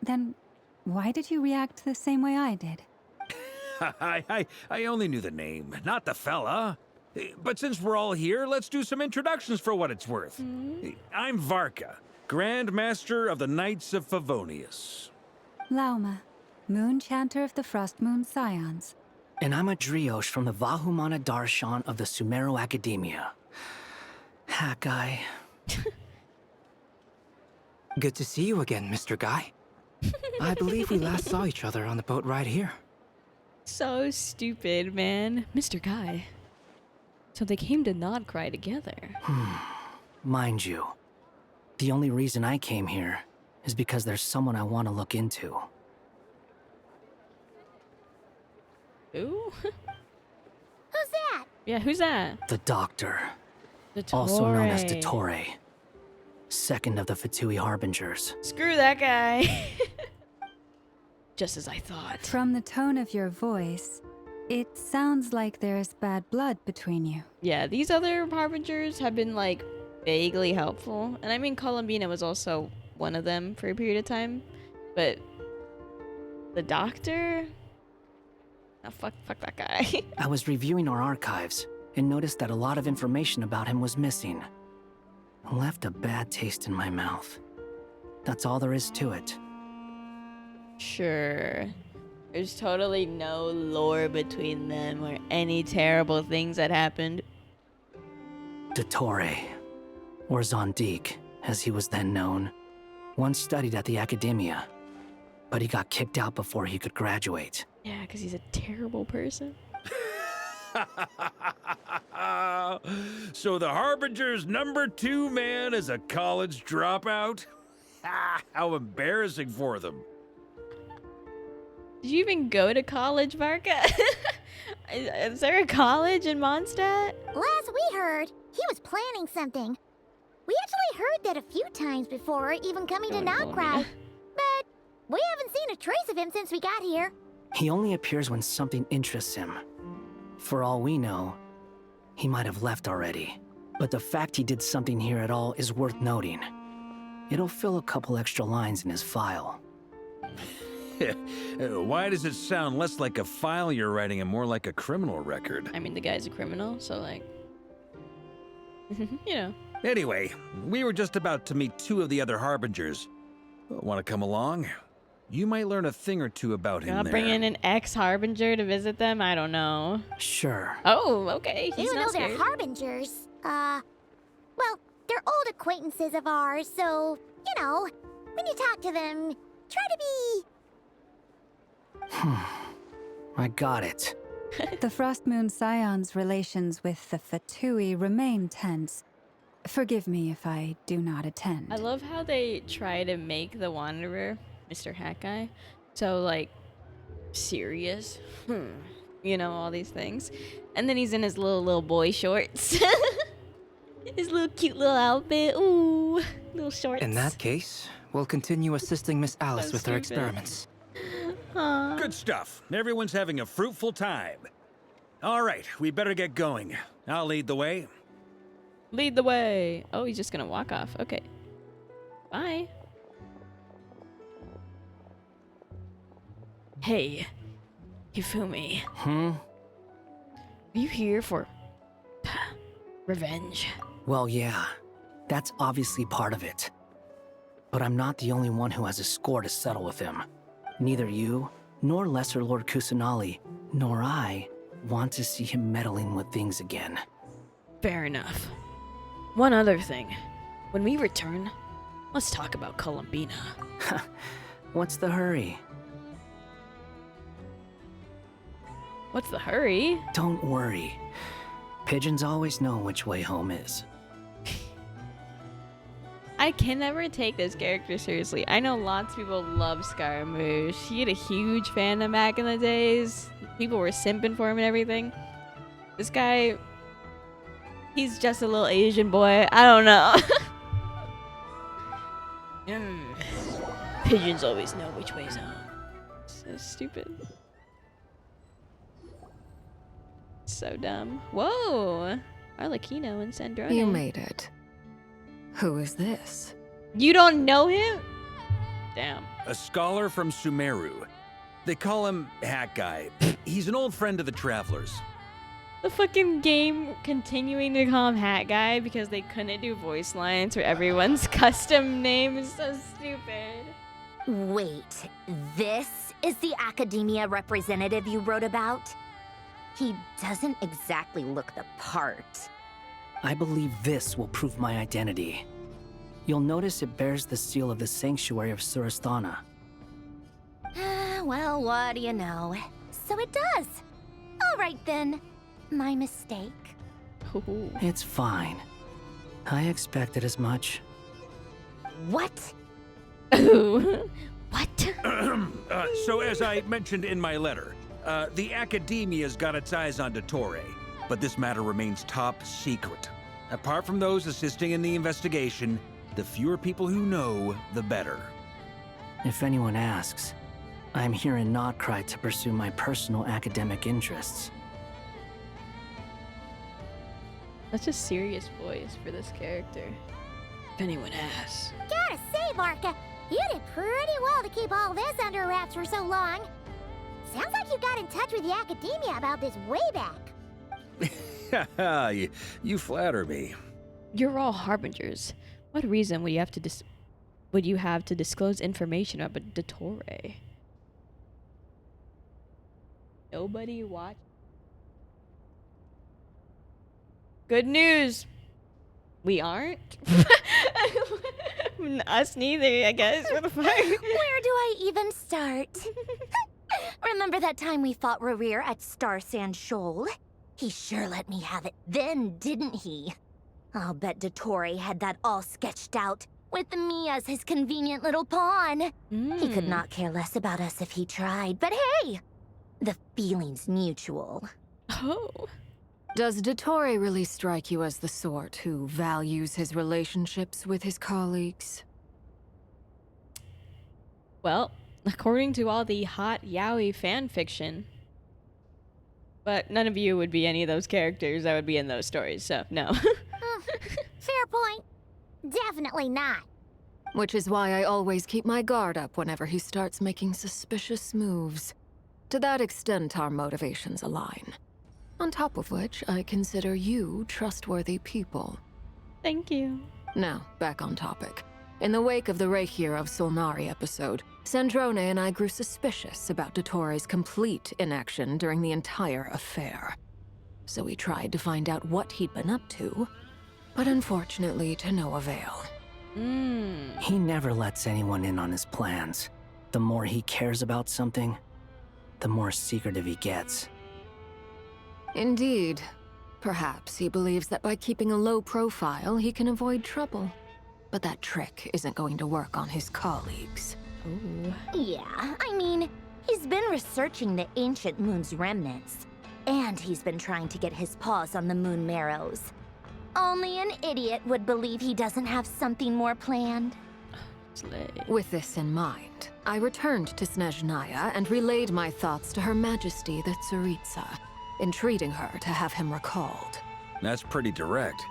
Speaker 4: Then why did you react the same way I did?
Speaker 15: I only knew the name, not the fella. But since we're all here, let's do some introductions for what it's worth. I'm Varka, Grand Master of the Knights of Favonius.
Speaker 4: Lauma, Moon Chanter of the Frost Moon Scions.
Speaker 18: And I'm a Driosh from the Vahumana Darshan of the Sumero Academia. Hat Guy.
Speaker 17: Good to see you again, Mr. Guy. I believe we last saw each other on the boat ride here.
Speaker 3: So stupid, man. Mr. Guy. So they came to Nodcry together.
Speaker 18: Mind you, the only reason I came here is because there's someone I want to look into.
Speaker 3: Who?
Speaker 2: Who's that?
Speaker 3: Yeah, who's that?
Speaker 18: The Doctor.
Speaker 3: Dottore.
Speaker 18: Also known as Dottore. Second of the Fatui Harbingers.
Speaker 3: Screw that guy. Just as I thought.
Speaker 4: From the tone of your voice, it sounds like there's bad blood between you.
Speaker 3: Yeah, these other harbingers have been like vaguely helpful. And I mean Columbina was also one of them for a period of time. But the Doctor? Oh, fuck that guy.
Speaker 18: I was reviewing our archives and noticed that a lot of information about him was missing. It left a bad taste in my mouth. That's all there is to it.
Speaker 3: Sure. There's totally no lore between them or any terrible things that happened.
Speaker 18: Dottore, or Zondique, as he was then known, once studied at the Academia, but he got kicked out before he could graduate.
Speaker 3: Yeah, because he's a terrible person.
Speaker 15: So the Harbinger's #2 man is a college dropout? How embarrassing for them.
Speaker 3: Did you even go to college, Varka? Is there a college in Mondstadt?
Speaker 2: Last we heard, he was planning something. We actually heard that a few times before, even coming to Nodcry. But we haven't seen a trace of him since we got here.
Speaker 18: He only appears when something interests him. For all we know, he might have left already. But the fact he did something here at all is worth noting. It'll fill a couple extra lines in his file.
Speaker 15: Why does it sound less like a file you're writing and more like a criminal record?
Speaker 3: I mean, the guy's a criminal, so like... you know.
Speaker 15: Anyway, we were just about to meet 2 of the other Harbingers. Want to come along? You might learn a thing or two about him
Speaker 3: Gonna
Speaker 15: there.
Speaker 3: bring in an ex-harbinger to visit them? I don't know.
Speaker 18: Sure.
Speaker 3: Oh, okay. He's
Speaker 2: Even
Speaker 3: not
Speaker 2: though they're
Speaker 3: scared.
Speaker 2: harbingers, well, they're old acquaintances of ours, so, you know, when you talk to them, try to be...
Speaker 18: I got it.
Speaker 4: The Frost Moon Scions' relations with the Fatui remain tense. Forgive me if I do not attend.
Speaker 3: I love how they try to make the Wanderer, Mr. Hat Guy, so like serious. You know, all these things. And then he's in his little boy shorts. His little cute little outfit. Ooh, little shorts.
Speaker 17: In that case,
Speaker 18: We'll continue assisting Miss Alice with her
Speaker 3: stupid.
Speaker 18: experiments.
Speaker 15: Good stuff. Everyone's having a fruitful time. All right, we better get going. I'll lead the way.
Speaker 3: Lead the way. Oh, he's just gonna walk off. Okay. Bye. Hey, Hifumi. Are you here for revenge?
Speaker 18: Well, yeah. That's obviously part of it. But I'm not the only one who has a score to settle with him. Neither you, nor Lesser Lord Kusanali, nor I want to see him meddling with things again.
Speaker 3: Fair enough. One other thing. When we return, let's talk about Columbina.
Speaker 18: What's the hurry?
Speaker 3: What's the hurry?
Speaker 18: Don't worry. Pigeons always know which way home is.
Speaker 3: I can never take this character seriously. I know lots of people love Scaramouche. He had a huge fandom back in the days. People were simping for him and everything. This guy, he's just a little Asian boy. I don't know. Pigeons always know which way's home. So stupid. So dumb. Whoa! Arlecchino and Sandrone.
Speaker 19: You made it. Who is this?
Speaker 3: You don't know him? Damn.
Speaker 15: A scholar from Sumeru. They call him Hat Guy. He's an old friend of the Travelers.
Speaker 3: The fucking game continuing to call him Hat Guy because they couldn't do voice lines for everyone's custom name is so stupid.
Speaker 2: Wait, this is the academia representative you wrote about? He doesn't exactly look the part.
Speaker 18: I believe this will prove my identity. You'll notice it bears the seal of the Sanctuary of Surasthana.
Speaker 2: Well, what do you know? So it does. All right then. My mistake.
Speaker 18: It's fine. I expected as much.
Speaker 2: What?
Speaker 3: What?
Speaker 15: So as I mentioned in my letter, the Academia's got its eyes on Dottore, but this matter remains top secret. Apart from those assisting in the investigation, the fewer people who know, the better.
Speaker 18: If anyone asks, I'm here in Notcry to pursue my personal academic interests.
Speaker 3: Such a serious voice for this character. If anyone asks.
Speaker 2: Gotta say, Marka, you did pretty well to keep all this under wraps for so long. Sounds like you got in touch with the academia about this way back.
Speaker 15: You flatter me.
Speaker 3: You're all harbingers. What reason would you have to disclose information about Dottore? Nobody watched. Good news. We aren't. Us neither, I guess. What the fuck?
Speaker 2: Where do I even start? Remember that time we fought Rerir at Star Sand Shoal? He sure let me have it then, didn't he? I'll bet Dottore had that all sketched out, with me as his convenient little pawn. He could not care less about us if he tried, but hey! The feeling's mutual.
Speaker 3: Oh.
Speaker 19: Does Dottore really strike you as the sort who values his relationships with his colleagues?
Speaker 3: Well, according to all the hot yaoi fan fiction. But none of you would be any of those characters that would be in those stories, so no.
Speaker 2: Fair point. Definitely not.
Speaker 19: Which is why I always keep my guard up whenever he starts making suspicious moves. To that extent, our motivations align. On top of which, I consider you trustworthy people.
Speaker 3: Thank you.
Speaker 19: Now, back on topic. In the wake of the Reikir of Solnari episode, Sandrone and I grew suspicious about Dottore's complete inaction during the entire affair. So we tried to find out what he'd been up to, but unfortunately to no avail.
Speaker 18: He never lets anyone in on his plans. The more he cares about something, the more secretive he gets.
Speaker 19: Indeed. Perhaps he believes that by keeping a low profile, he can avoid trouble. But that trick isn't going to work on his colleagues.
Speaker 3: Ooh.
Speaker 2: Yeah, I mean, he's been researching the ancient moon's remnants. And he's been trying to get his paws on the moon marrows. Only an idiot would believe he doesn't have something more planned.
Speaker 3: Slay.
Speaker 19: With this in mind, I returned to Snezhnaya and relayed my thoughts to Her Majesty the Tsaritsa, entreating her to have him recalled.
Speaker 15: That's pretty direct.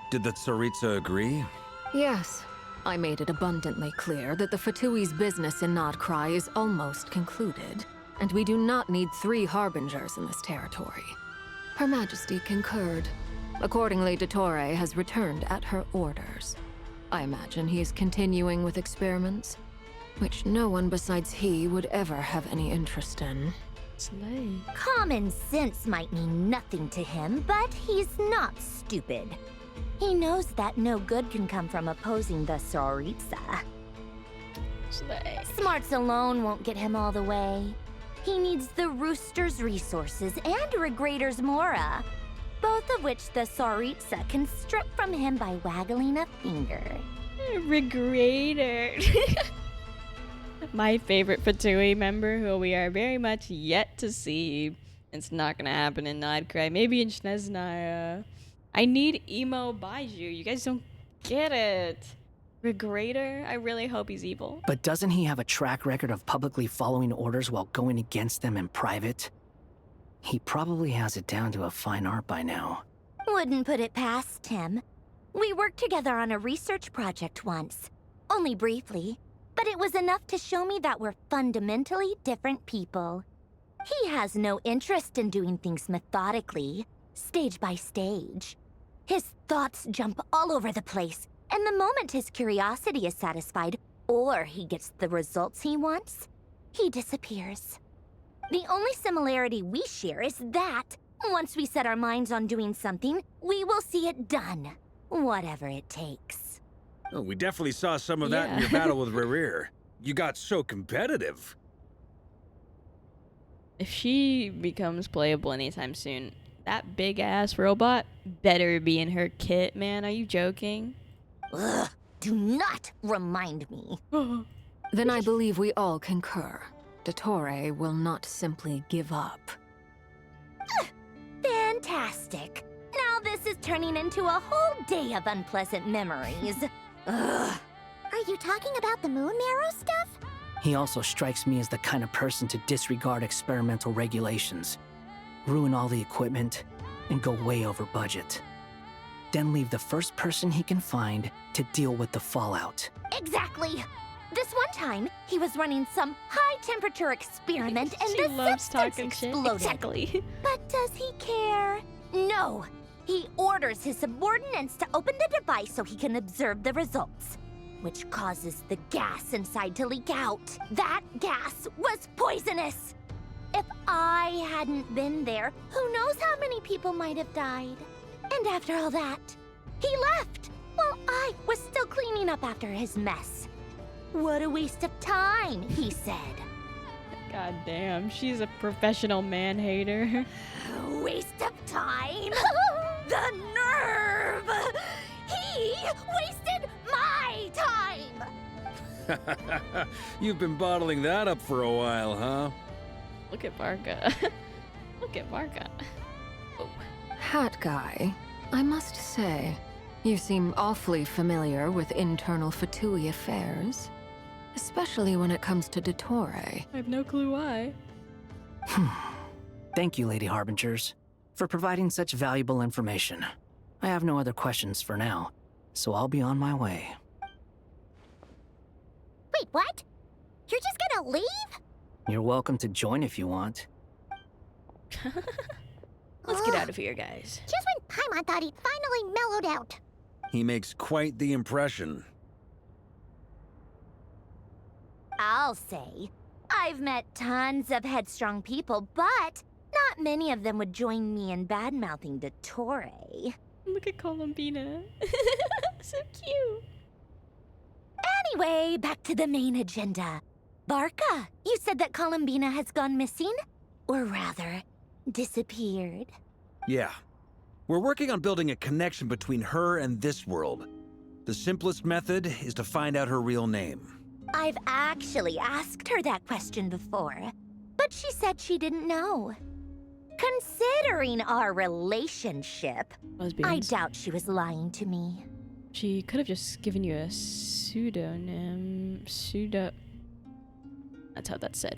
Speaker 15: Did the Tsaritsa agree?
Speaker 19: Yes, I made it abundantly clear that the Fatui's business in Notcry is almost concluded, and we do not need 3 harbingers in this territory. Her Majesty concurred. Accordingly, Dottore has returned at her orders. I imagine he is continuing with experiments, which no one besides he would ever have any interest in.
Speaker 3: Slay.
Speaker 2: Common sense might mean nothing to him, but he's not stupid. He knows that no good can come from opposing the Tsaritsa.
Speaker 3: Slay.
Speaker 2: Smarts alone won't get him all the way. He needs the Rooster's resources and Regrator's Mora, both of which the Tsaritsa can strip from him by waggling a finger.
Speaker 3: Regrator. My favorite Fatui member, who we are very much yet to see. It's not gonna happen in Nodcry. Maybe in Snezhnaya. I need emo Baiju. You guys don't get it. Regrator? I really hope he's evil.
Speaker 18: But doesn't he have a track record of publicly following orders while going against them in private? He probably has it down to a fine art by now.
Speaker 2: Wouldn't put it past him. We worked together on a research project once. Only briefly. But it was enough to show me that we're fundamentally different people. He has no interest in doing things methodically, stage by stage. His thoughts jump all over the place, and the moment his curiosity is satisfied, or he gets the results he wants, he disappears. The only similarity we share is that, once we set our minds on doing something, we will see it done, whatever it takes.
Speaker 15: Oh, we definitely saw some of that in your battle with Rerir. You got so competitive.
Speaker 3: If she becomes playable anytime soon, that big-ass robot better be in her kit, man. Are you joking?
Speaker 2: Ugh, do not remind me.
Speaker 19: Then I believe we all concur. Dottore will not simply give up.
Speaker 2: Fantastic. Now this is turning into a whole day of unpleasant memories. Ugh. Are you talking about the moon marrow stuff?
Speaker 18: He also strikes me as the kind of person to disregard experimental regulations, ruin all the equipment, and go way over budget. Then leave the first person he can find to deal with the fallout.
Speaker 2: Exactly. This one time, he was running some high-temperature experiment and
Speaker 3: She
Speaker 2: the
Speaker 3: loves
Speaker 2: substance
Speaker 3: talking shit.
Speaker 2: exploded.
Speaker 3: Exactly.
Speaker 2: But does he care? No. He orders his subordinates to open the device so he can observe the results, which causes the gas inside to leak out. That gas was poisonous. If I hadn't been there, who knows how many people might have died. And after all that, he left while I was still cleaning up after his mess. What a waste of time, he said.
Speaker 3: God damn, she's a professional man-hater.
Speaker 2: Waste of time? The nerve! He wasted my time!
Speaker 15: You've been bottling that up for a while, huh?
Speaker 3: Look at Barca. Look at Barca. Oh.
Speaker 19: Hat guy, I must say, you seem awfully familiar with internal Fatui affairs. Especially when it comes to Dottore.
Speaker 3: I have no clue why.
Speaker 18: Thank you, Lady Harbingers, for providing such valuable information. I have no other questions for now, so I'll be on my way.
Speaker 2: Wait, what? You're just gonna leave?
Speaker 18: You're welcome to join if you want.
Speaker 3: Let's get out of here, guys.
Speaker 2: Just when Paimon thought he'd finally mellowed out.
Speaker 15: He makes quite the impression.
Speaker 2: I'll say, I've met tons of headstrong people, but not many of them would join me in bad-mouthing Dottore.
Speaker 3: Look at Columbina. So cute.
Speaker 2: Anyway, back to the main agenda. Barca, you said that Columbina has gone missing? Or rather, disappeared.
Speaker 15: Yeah. We're working on building a connection between her and this world. The simplest method is to find out her real name.
Speaker 2: I've actually asked her that question before, but she said she didn't know. Considering our relationship, I doubt she was lying to me.
Speaker 3: She could have just given you a Pseudonym. That's how that's said.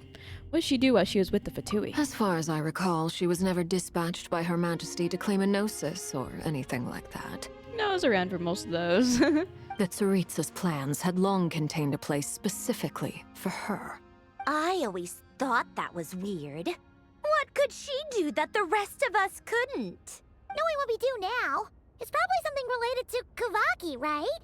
Speaker 3: What did she do while she was with the Fatui?
Speaker 19: As far as I recall, she was never dispatched by Her Majesty to claim a gnosis or anything like that.
Speaker 3: No, I was around for most of those.
Speaker 19: The Tsaritsa's plans had long contained a place specifically for her.
Speaker 2: I always thought that was weird. What could she do that the rest of us couldn't? Knowing what we do now, it's probably something related to Kavaki, right?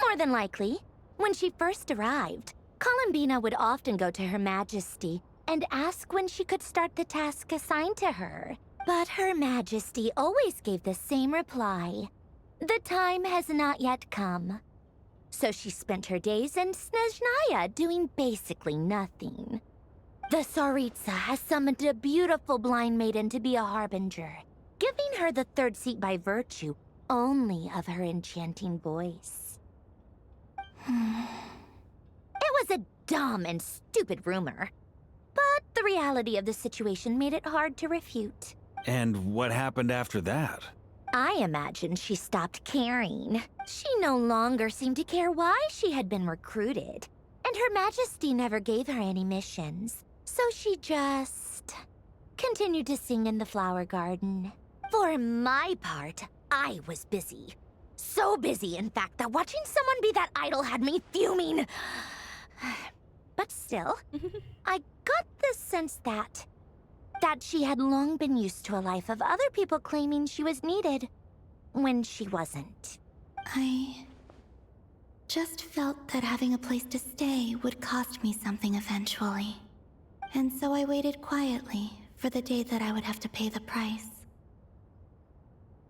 Speaker 2: More than likely. When she first arrived, Columbina would often go to Her Majesty and ask when she could start the task assigned to her. But Her Majesty always gave the same reply. The time has not yet come. So she spent her days in Snezhnaya doing basically nothing. The Tsaritsa has summoned a beautiful blind maiden to be a harbinger, giving her the third seat by virtue only of her enchanting voice. It was a dumb and stupid rumor, but the reality of the situation made it hard to refute.
Speaker 15: And what happened after that?
Speaker 2: I imagine she stopped caring. She no longer seemed to care why she had been recruited, and Her Majesty never gave her any missions. So she just continued to sing in the flower garden. For my part, I was busy. So busy, in fact, that watching someone be that idol had me fuming. But still, I got the sense that she had long been used to a life of other people claiming she was needed when she wasn't.
Speaker 10: I just felt that having a place to stay would cost me something eventually. And so I waited quietly for the day that I would have to pay the price.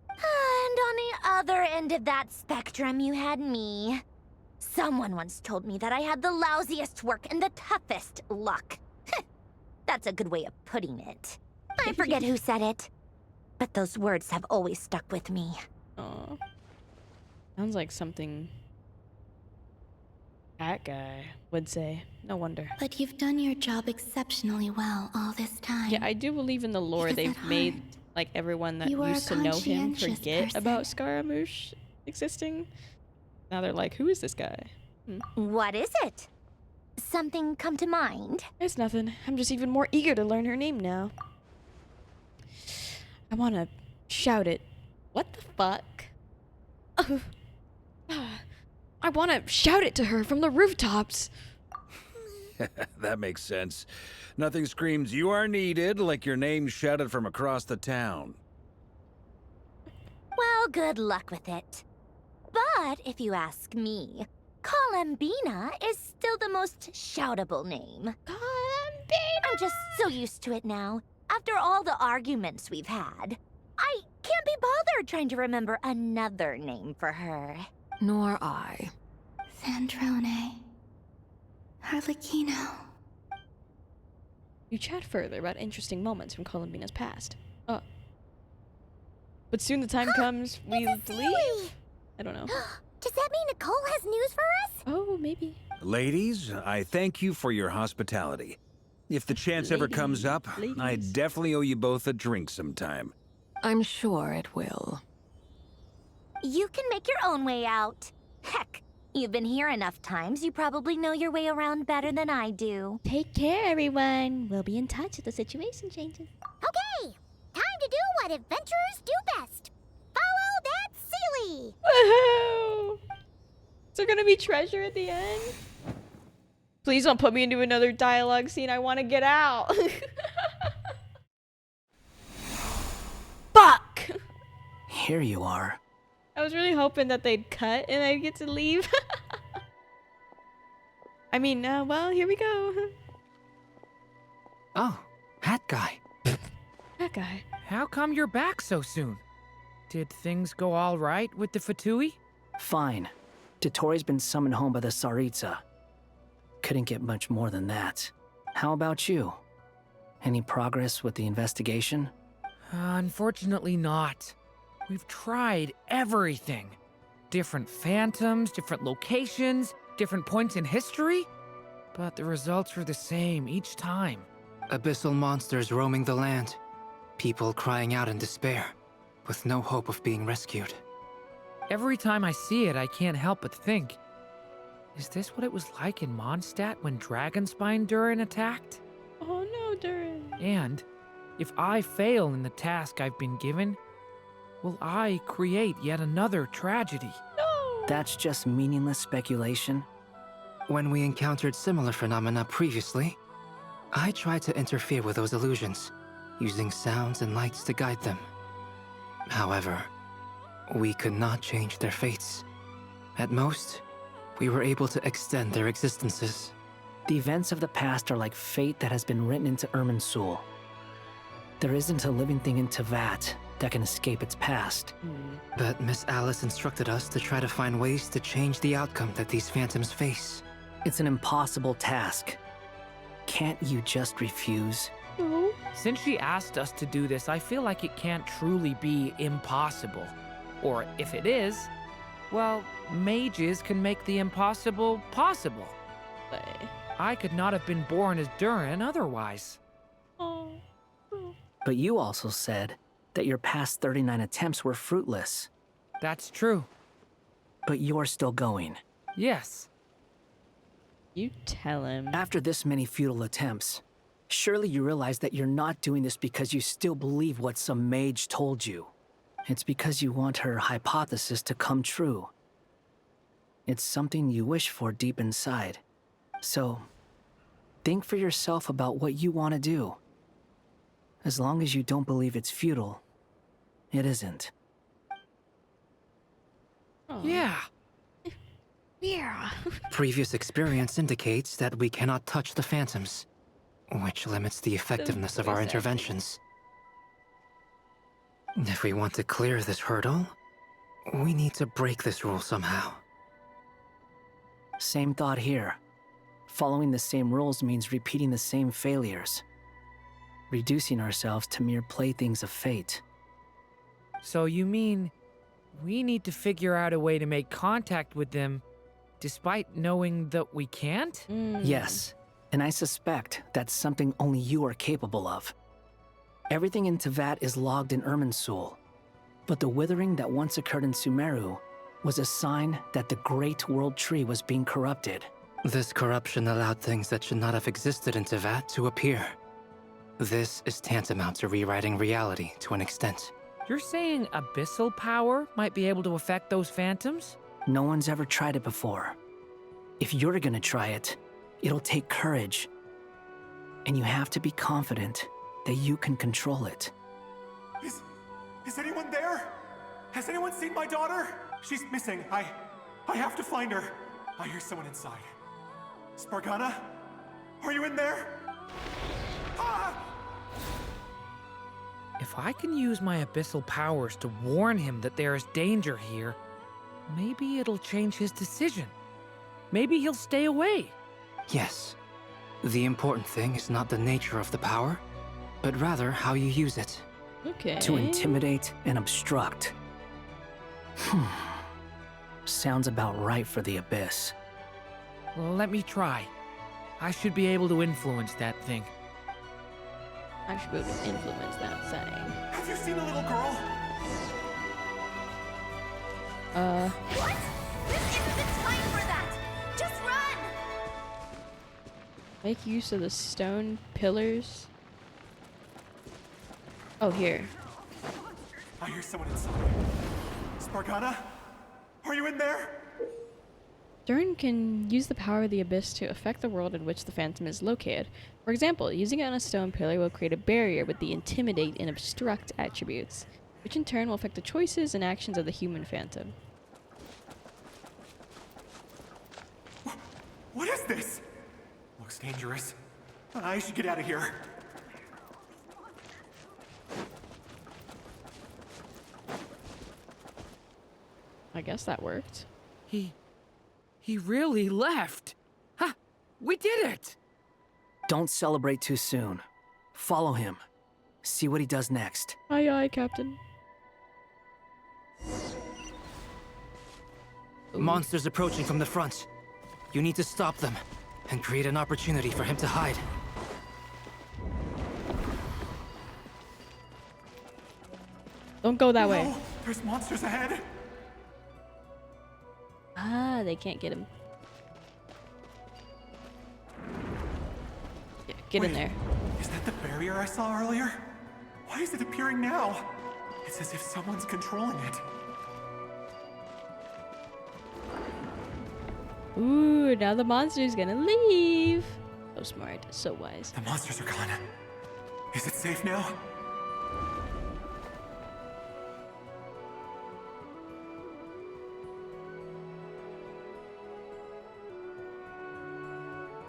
Speaker 2: And on the other end of that spectrum, you had me. Someone once told me that I had the lousiest work and the toughest luck. That's a good way of putting it. I forget who said it, but those words have always stuck with me.
Speaker 3: Aw. Sounds like something that guy would say. No wonder.
Speaker 10: But you've done your job exceptionally well all this time.
Speaker 3: Yeah, I do believe in the lore
Speaker 10: Because
Speaker 3: they've
Speaker 10: at
Speaker 3: made
Speaker 10: heart,
Speaker 3: like everyone that
Speaker 10: you are
Speaker 3: used
Speaker 10: a
Speaker 3: to know him
Speaker 10: conscientious
Speaker 3: forget
Speaker 10: person.
Speaker 3: about Scaramouche existing. Now they're like, who is this guy?
Speaker 2: What is it? Something come to mind?
Speaker 3: It's nothing. I'm just even more eager to learn her name now. I want to shout it. What the fuck? I want to shout it to her from the rooftops.
Speaker 15: That makes sense. Nothing screams you are needed like your name shouted from across the town.
Speaker 2: Well, good luck with it. But if you ask me, Columbina is still the most shoutable name. Columbina! I'm just so used to it now. After all the arguments we've had, I can't be bothered trying to remember another name for her.
Speaker 19: Nor I.
Speaker 10: Sandrone. Harlequino.
Speaker 3: You chat further about interesting moments from Columbina's past. Oh. But soon the time comes we leave? I don't know.
Speaker 2: Does that mean Nicole has news for us?
Speaker 3: Oh, maybe.
Speaker 15: Ladies, I thank you for your hospitality. If the chance ever comes up, I definitely owe you both a drink sometime.
Speaker 19: I'm sure it will.
Speaker 2: You can make your own way out. Heck, you've been here enough times, you probably know your way around better than I do.
Speaker 1: Take care, everyone. We'll be in touch if the situation changes.
Speaker 2: Okay, time to do what adventurers do best. Follow that Sealy!
Speaker 3: Woohoo! Is there gonna be treasure at the end? Please don't put me into another dialogue scene. I want to get out. Fuck!
Speaker 18: Here you are.
Speaker 3: I was really hoping that they'd cut and I'd get to leave. I mean, well, here we go.
Speaker 18: Oh, hat guy.
Speaker 3: That guy.
Speaker 17: How come you're back so soon? Did things go all right with the Fatui?
Speaker 18: Fine. Dotori's been summoned home by the Tsaritsa. Couldn't get much more than that. How about you? Any progress with the investigation?
Speaker 17: Unfortunately not. We've tried everything. Different phantoms, different locations, different points in history. But the results were the same each time.
Speaker 20: Abyssal monsters roaming the land. People crying out in despair, with no hope of being rescued.
Speaker 17: Every time I see it, I can't help but think, is this what it was like in Mondstadt when Dragonspine Durin attacked?
Speaker 3: Oh no, Durin.
Speaker 17: And if I fail in the task I've been given, will I create yet another tragedy?
Speaker 18: That's just meaningless speculation.
Speaker 20: When we encountered similar phenomena previously, I tried to interfere with those illusions, using sounds and lights to guide them. However, we could not change their fates. At most, we were able to extend their existences.
Speaker 18: The events of the past are like fate that has been written into Irminsul. There isn't a living thing in Teyvat that can escape its past.
Speaker 20: But Miss Alice instructed us to try to find ways to change the outcome that these phantoms face.
Speaker 18: It's an impossible task. Can't you just refuse?
Speaker 17: No. Since she asked us to do this, I feel like it can't truly be impossible. Or if it is, well, mages can make the impossible possible. I could not have been born as Durin otherwise.
Speaker 18: But you also said that your past 39 attempts were fruitless.
Speaker 17: That's true.
Speaker 18: But you're still going.
Speaker 17: Yes.
Speaker 3: You tell him.
Speaker 18: After this many futile attempts, surely you realize that you're not doing this because you still believe what some mage told you. It's because you want her hypothesis to come true. It's something you wish for deep inside. So, think for yourself about what you want to do. As long as you don't believe it's futile, it isn't.
Speaker 17: Yeah.
Speaker 3: Yeah.
Speaker 20: Previous experience indicates that we cannot touch the phantoms, which limits the effectiveness of our interventions. If we want to clear this hurdle, we need to break this rule somehow.
Speaker 18: Same thought here. Following the same rules means repeating the same failures. Reducing ourselves to mere playthings of fate.
Speaker 17: So you mean we need to figure out a way to make contact with them despite knowing that we can't?
Speaker 18: Yes, and I suspect that's something only you are capable of. Everything in Teyvat is logged in Irminsul, but the withering that once occurred in Sumeru was a sign that the Great World Tree was being corrupted.
Speaker 20: This corruption allowed things that should not have existed in Teyvat to appear. This is tantamount to rewriting reality to an extent.
Speaker 17: You're saying abyssal power might be able to affect those phantoms?
Speaker 18: No one's ever tried it before. If you're gonna try it, it'll take courage. And you have to be confident that you can control it.
Speaker 21: Is anyone there? Has anyone seen my daughter? She's missing. I have to find her. I hear someone inside. Spargana? Are you in there?
Speaker 17: If I can use my abyssal powers to warn him that there is danger here, maybe it'll change his decision. Maybe he'll stay away.
Speaker 20: Yes. The important thing is not the nature of the power, but rather how you use it.
Speaker 3: Okay.
Speaker 18: To intimidate and obstruct. Sounds about right for the Abyss.
Speaker 17: Let me try. I should be able to influence that thing.
Speaker 3: I should be able to influence that thing.
Speaker 21: Have you seen a little girl?
Speaker 2: What? This isn't the time for that! Just run!
Speaker 3: Make use of the stone pillars. Oh, here.
Speaker 21: I hear someone inside. Spargana? Are you in there?
Speaker 3: Durin can use the power of the Abyss to affect the world in which the Phantom is located. For example, using it on a stone pillar will create a barrier with the intimidate and obstruct attributes, which in turn will affect the choices and actions of the human Phantom.
Speaker 21: What is this? Looks dangerous. I should get out of here.
Speaker 3: I guess that worked.
Speaker 17: He really left. Ha! We did it!
Speaker 18: Don't celebrate too soon. Follow him. See what he does next.
Speaker 3: Aye, aye, Captain.
Speaker 20: Monsters approaching from the front. You need to stop them and create an opportunity for him to hide.
Speaker 3: Don't go that way.
Speaker 21: No, there's monsters ahead.
Speaker 3: Ah, they can't get him. Yeah, get in there.
Speaker 21: Is that the barrier I saw earlier? Why is it appearing now? It's as if someone's controlling it.
Speaker 3: Ooh, now the monster's gonna leave. So smart, so wise.
Speaker 21: The monsters are gone. Is it safe now?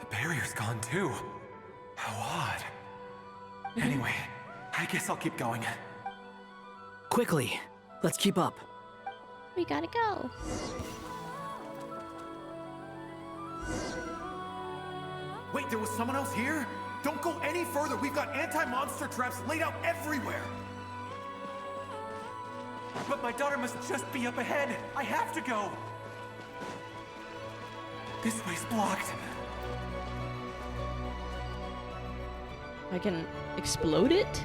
Speaker 21: The barrier's gone too. How odd. Anyway, I guess I'll keep going.
Speaker 18: Quickly, let's keep up.
Speaker 3: We gotta go.
Speaker 21: Wait, there was someone else here? Don't go any further. We've got anti-monster traps laid out everywhere. But my daughter must just be up ahead. I have to go. This way's blocked.
Speaker 3: I can explode it?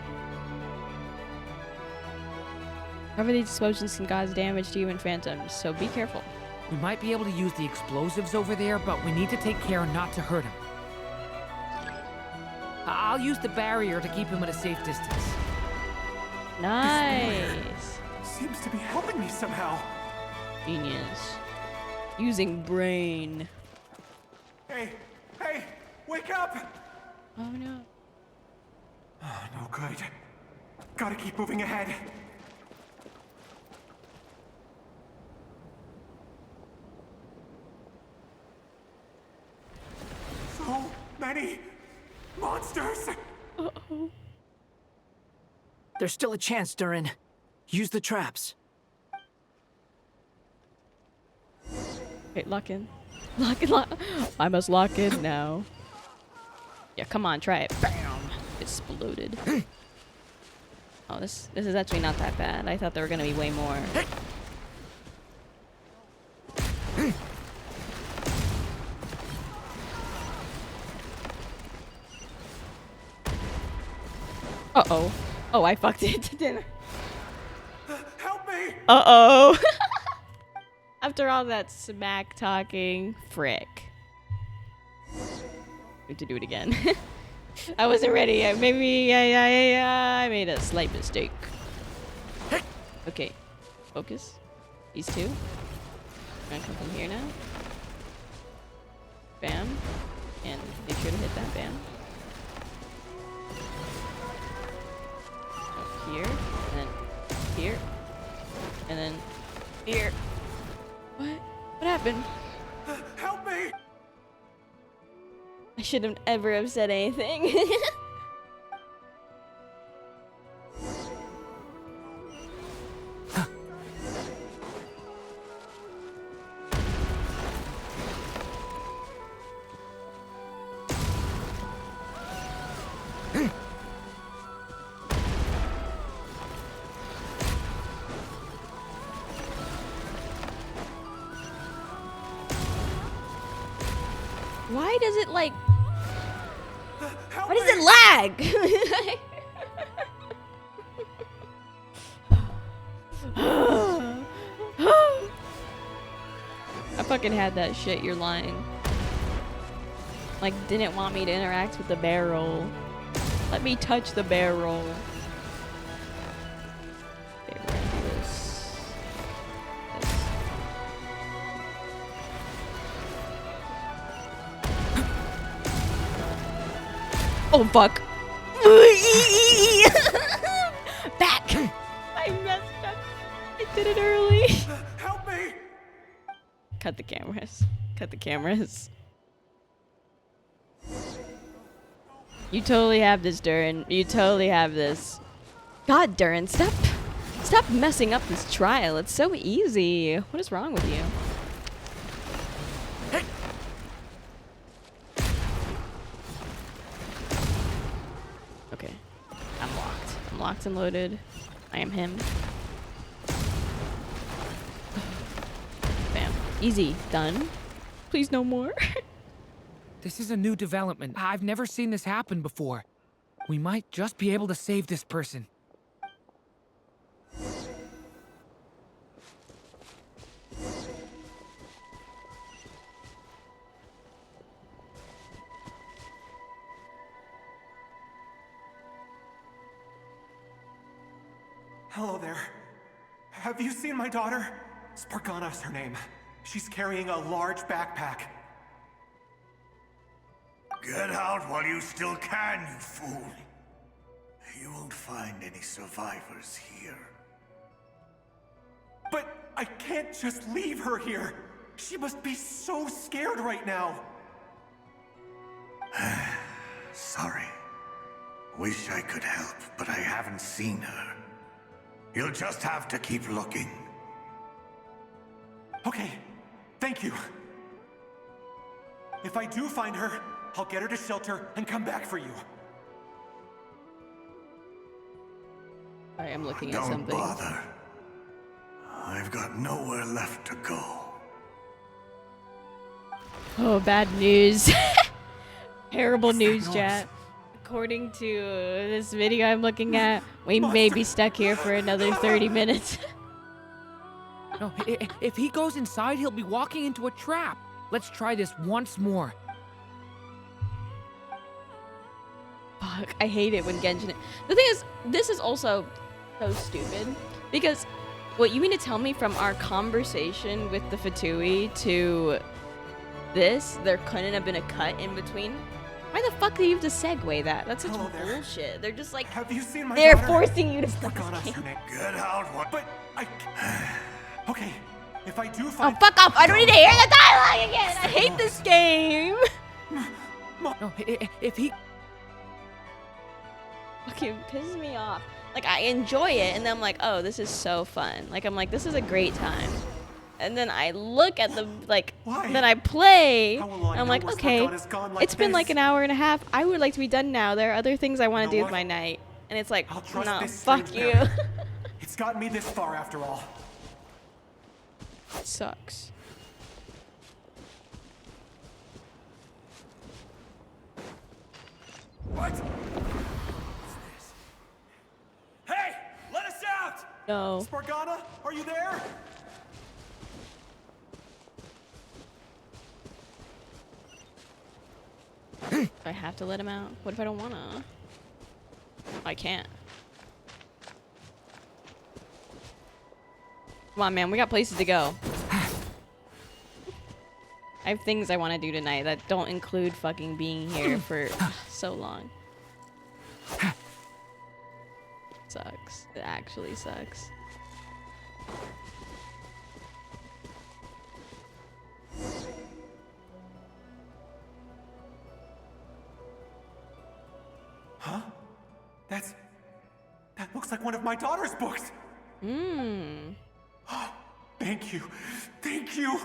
Speaker 3: However, these explosions can cause damage to human phantoms, so be careful.
Speaker 17: We might be able to use the explosives over there, but we need to take care not to hurt him. I'll use the barrier to keep him at a safe distance.
Speaker 3: Nice.
Speaker 21: Seems to be helping me somehow.
Speaker 3: Genius. Using brain.
Speaker 21: Hey, wake up!
Speaker 3: Oh no.
Speaker 21: Oh, no good. Gotta keep moving ahead. So many monsters!
Speaker 3: Uh-oh.
Speaker 18: There's still a chance, Durin. Use the traps.
Speaker 3: Okay, lock in. Lock. I must lock in now. Yeah, come on, try it. Bam! Exploded. Oh, this is actually not that bad. I thought there were gonna be way more. Uh-oh. Oh, I fucked it to dinner.
Speaker 21: Help me!
Speaker 3: Uh-oh. After all that smack talking, frick. Need to do it again. I wasn't ready. Maybe I made a slight mistake. Okay. Focus. These two. I'm gonna come from here now. Bam. And make sure to hit that bam. Up here. And then here. And then here. What? What happened?
Speaker 21: Help me!
Speaker 3: I shouldn't ever have said anything. Why does it like... Why does it lag? I fucking had that shit, you're lying. Like, didn't want me to interact with the barrel. Let me touch the barrel. Okay, we're gonna do this. Oh, fuck. Back! I messed up. I did it early.
Speaker 21: Help me!
Speaker 3: Cut the cameras. Cut the cameras. You totally have this, Durin. You totally have this. God, Durin, stop messing up this trial. It's so easy. What is wrong with you? Okay. I'm locked. I'm locked and loaded. I am him. Bam. Easy. Done. Please no more.
Speaker 17: This is a new development. I've never seen this happen before. We might just be able to save this person.
Speaker 21: Hello there. Have you seen my daughter? Spargana is her name. She's carrying a large backpack.
Speaker 11: Get out while you still can, you fool. You won't find any survivors here.
Speaker 21: But I can't just leave her here. She must be so scared right now.
Speaker 11: Sorry. Wish I could help, but I haven't seen her. You'll just have to keep looking.
Speaker 21: Okay, thank you. If I do find her, I'll get her to shelter and come back for you.
Speaker 3: I am looking at
Speaker 11: Don't
Speaker 3: something.
Speaker 11: bother. I've got nowhere left to go.
Speaker 3: Oh, bad news. Terrible news, chat. According to this video I'm looking at, we may be stuck here for another 30 minutes.
Speaker 17: No, if he goes inside, he'll be walking into a trap. Let's try this once more.
Speaker 3: Fuck, I hate it when Genshin... The thing is, this is also so stupid. Because what you mean to tell me from our conversation with the Fatui to this, there couldn't have been a cut in between? Why the fuck do you have to segue that? That's such bullshit. They're just like...
Speaker 21: Have you seen my
Speaker 3: they're
Speaker 21: daughter?
Speaker 3: forcing you to fuck
Speaker 21: Spargana's her name.
Speaker 11: Get out, what?
Speaker 21: But I... Okay, if I do find...
Speaker 3: Oh, fuck off! I don't need to hear the dialogue again! I hate this game!
Speaker 17: No, if he...
Speaker 3: Fucking pisses me off. Like, I enjoy it, and then I'm like, oh, this is so fun. Like, I'm like, this is a great time. And then I look at the, like, then I play, and I'm like, okay, it's been like an hour and a half. I would like to be done now. There are other things I want to do with my night. And it's like, no, fuck you.
Speaker 21: It's gotten me this far after all.
Speaker 3: It sucks.
Speaker 21: What?
Speaker 11: Hey! Let us out!
Speaker 3: No.
Speaker 21: Spargana, are you there?
Speaker 3: I have to let him out. What if I don't wanna? I can't. Come on, man. We got places to go. I have things I want to do tonight that don't include fucking being here for so long. Sucks. It actually sucks.
Speaker 21: Huh? That looks like one of my daughter's books.
Speaker 3: Mmm.
Speaker 21: Thank you. Thank you.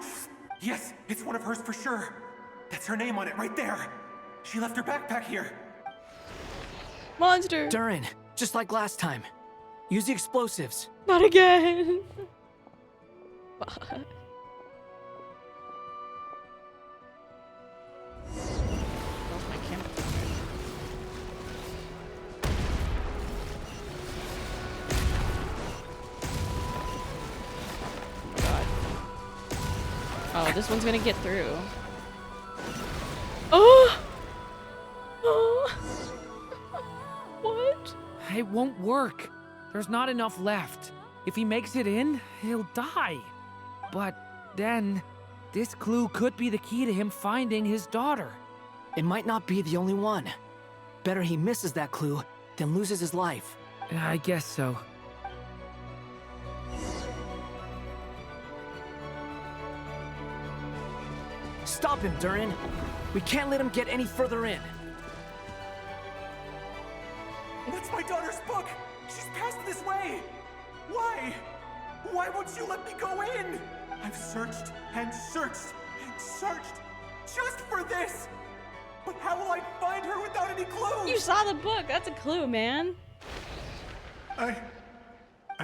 Speaker 21: Yes, it's one of hers for sure. That's her name on it right there. She left her backpack here.
Speaker 3: Monster.
Speaker 18: Durin, just like last time. Use the explosives.
Speaker 3: Not again. Fuck. Oh, this one's gonna get through. Oh! Oh! What?
Speaker 17: It won't work. There's not enough left. If he makes it in, he'll die. But then, this clue could be the key to him finding his daughter.
Speaker 18: It might not be the only one. Better he misses that clue than loses his life.
Speaker 17: I guess so.
Speaker 18: Stop him, Durin. We can't let him get any further in.
Speaker 21: That's my daughter's book. She's passed this way. Why? Why won't you let me go in? I've searched and searched and searched just for this. But how will I find her without any clues?
Speaker 3: You saw the book. That's a clue, man.
Speaker 21: I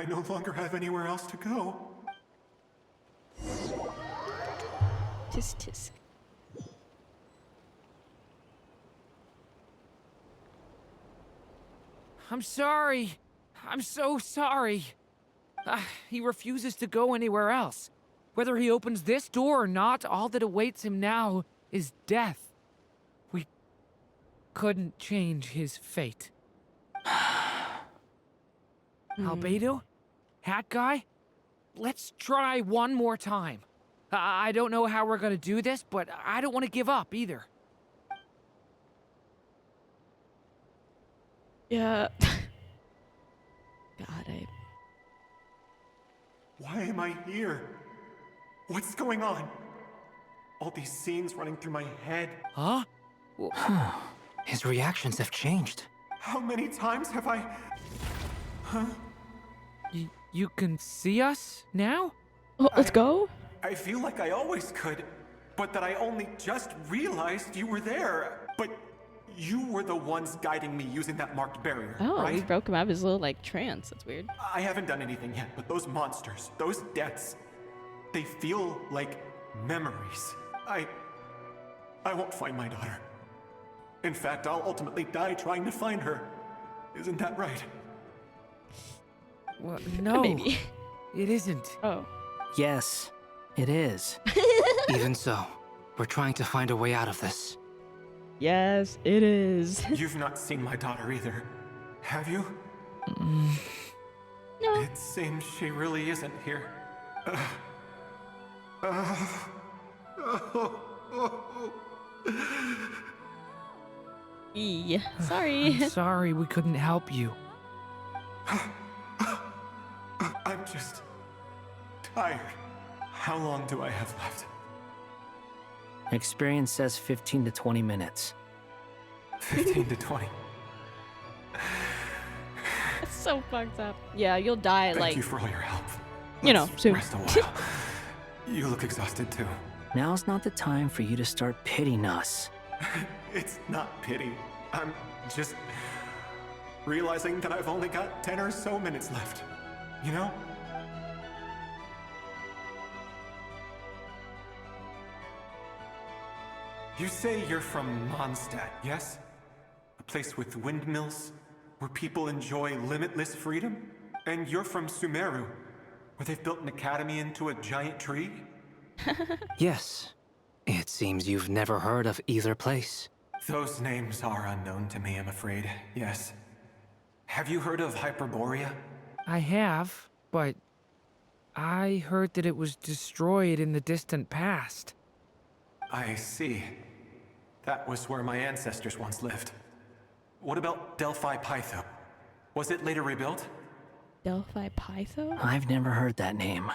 Speaker 21: no longer have anywhere else to go.
Speaker 3: Tisk tisk.
Speaker 17: I'm sorry. I'm so sorry. He refuses to go anywhere else. Whether he opens this door or not, all that awaits him now is death. We couldn't change his fate. Albedo, Hat guy, let's try one more time. I don't know how we're gonna do this, but I don't want to give up either.
Speaker 3: Yeah. God,
Speaker 21: Why am I here? What's going on? All these scenes running through my head.
Speaker 17: Huh?
Speaker 20: His reactions have changed.
Speaker 21: How many times have I... Huh?
Speaker 17: You can see us now?
Speaker 3: Oh, let's go.
Speaker 21: I feel like I always could, but that I only just realized you were there. But you were the ones guiding me using that marked barrier,
Speaker 3: Oh,
Speaker 21: right?
Speaker 3: we broke him out of his little, like, trance. That's weird.
Speaker 21: I haven't done anything yet, but those monsters, those deaths, they feel like memories. I won't find my daughter. In fact, I'll ultimately die trying to find her. Isn't that right?
Speaker 17: Well, no,
Speaker 3: Maybe.
Speaker 17: It isn't.
Speaker 3: Oh.
Speaker 20: Yes, it is. Even so, we're trying to find a way out of this.
Speaker 3: Yes, it is.
Speaker 21: You've not seen my daughter either, have you?
Speaker 3: No.
Speaker 21: It seems she really isn't here.
Speaker 3: Sorry.
Speaker 17: I'm sorry we couldn't help you.
Speaker 21: I'm just tired. How long do I have left?
Speaker 18: Experience says 15 to 20 minutes.
Speaker 21: 15 to 20.
Speaker 3: It's so fucked up. Yeah, you'll die
Speaker 21: Thank
Speaker 3: like,
Speaker 21: you for all your help.
Speaker 3: you know,
Speaker 21: Let's
Speaker 3: soon.
Speaker 21: rest a while. You look exhausted too.
Speaker 18: Now's not the time for you to start pitying us.
Speaker 21: It's not pity. I'm just realizing that I've only got 10 or so minutes left. You know? You say you're from Mondstadt, yes? A place with windmills, where people enjoy limitless freedom? And you're from Sumeru, where they've built an academy into a giant tree?
Speaker 20: Yes. It seems you've never heard of either place.
Speaker 21: Those names are unknown to me, I'm afraid, yes. Have you heard of Hyperborea?
Speaker 17: I have, but I heard that it was destroyed in the distant past.
Speaker 21: I see. That was where my ancestors once lived. What about Delphi Pytho? Was it later rebuilt?
Speaker 3: Delphi Pytho?
Speaker 18: I've never heard that name.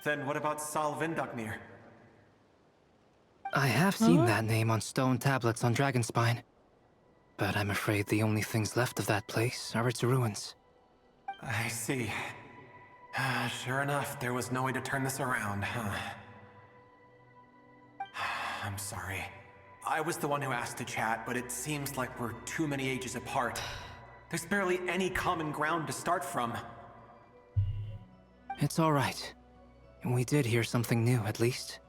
Speaker 21: Then what about Sal Vindaknir?
Speaker 20: I have seen that name on stone tablets on Dragonspine. But I'm afraid the only things left of that place are its ruins.
Speaker 21: I see. Sure enough, there was no way to turn this around, huh? I'm sorry. I was the one who asked to chat, but it seems like we're too many ages apart. There's barely any common ground to start from.
Speaker 20: It's all right. We did hear something new, at least.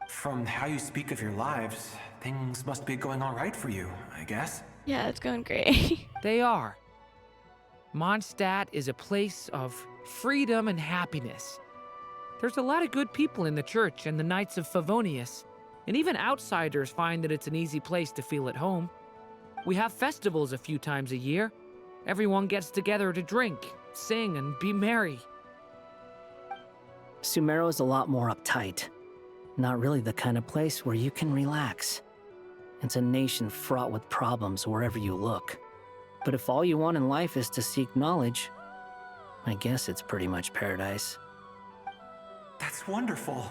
Speaker 21: From how you speak of your lives, things must be going all right for you, I guess.
Speaker 3: Yeah, it's going great.
Speaker 17: They are. Mondstadt is a place of freedom and happiness. There's a lot of good people in the church and the Knights of Favonius, and even outsiders find that it's an easy place to feel at home. We have festivals a few times a year. Everyone gets together to drink, sing, and be merry.
Speaker 18: Sumeru is a lot more uptight. Not really the kind of place where you can relax. It's a nation fraught with problems wherever you look. But if all you want in life is to seek knowledge, I guess it's pretty much paradise.
Speaker 21: That's wonderful.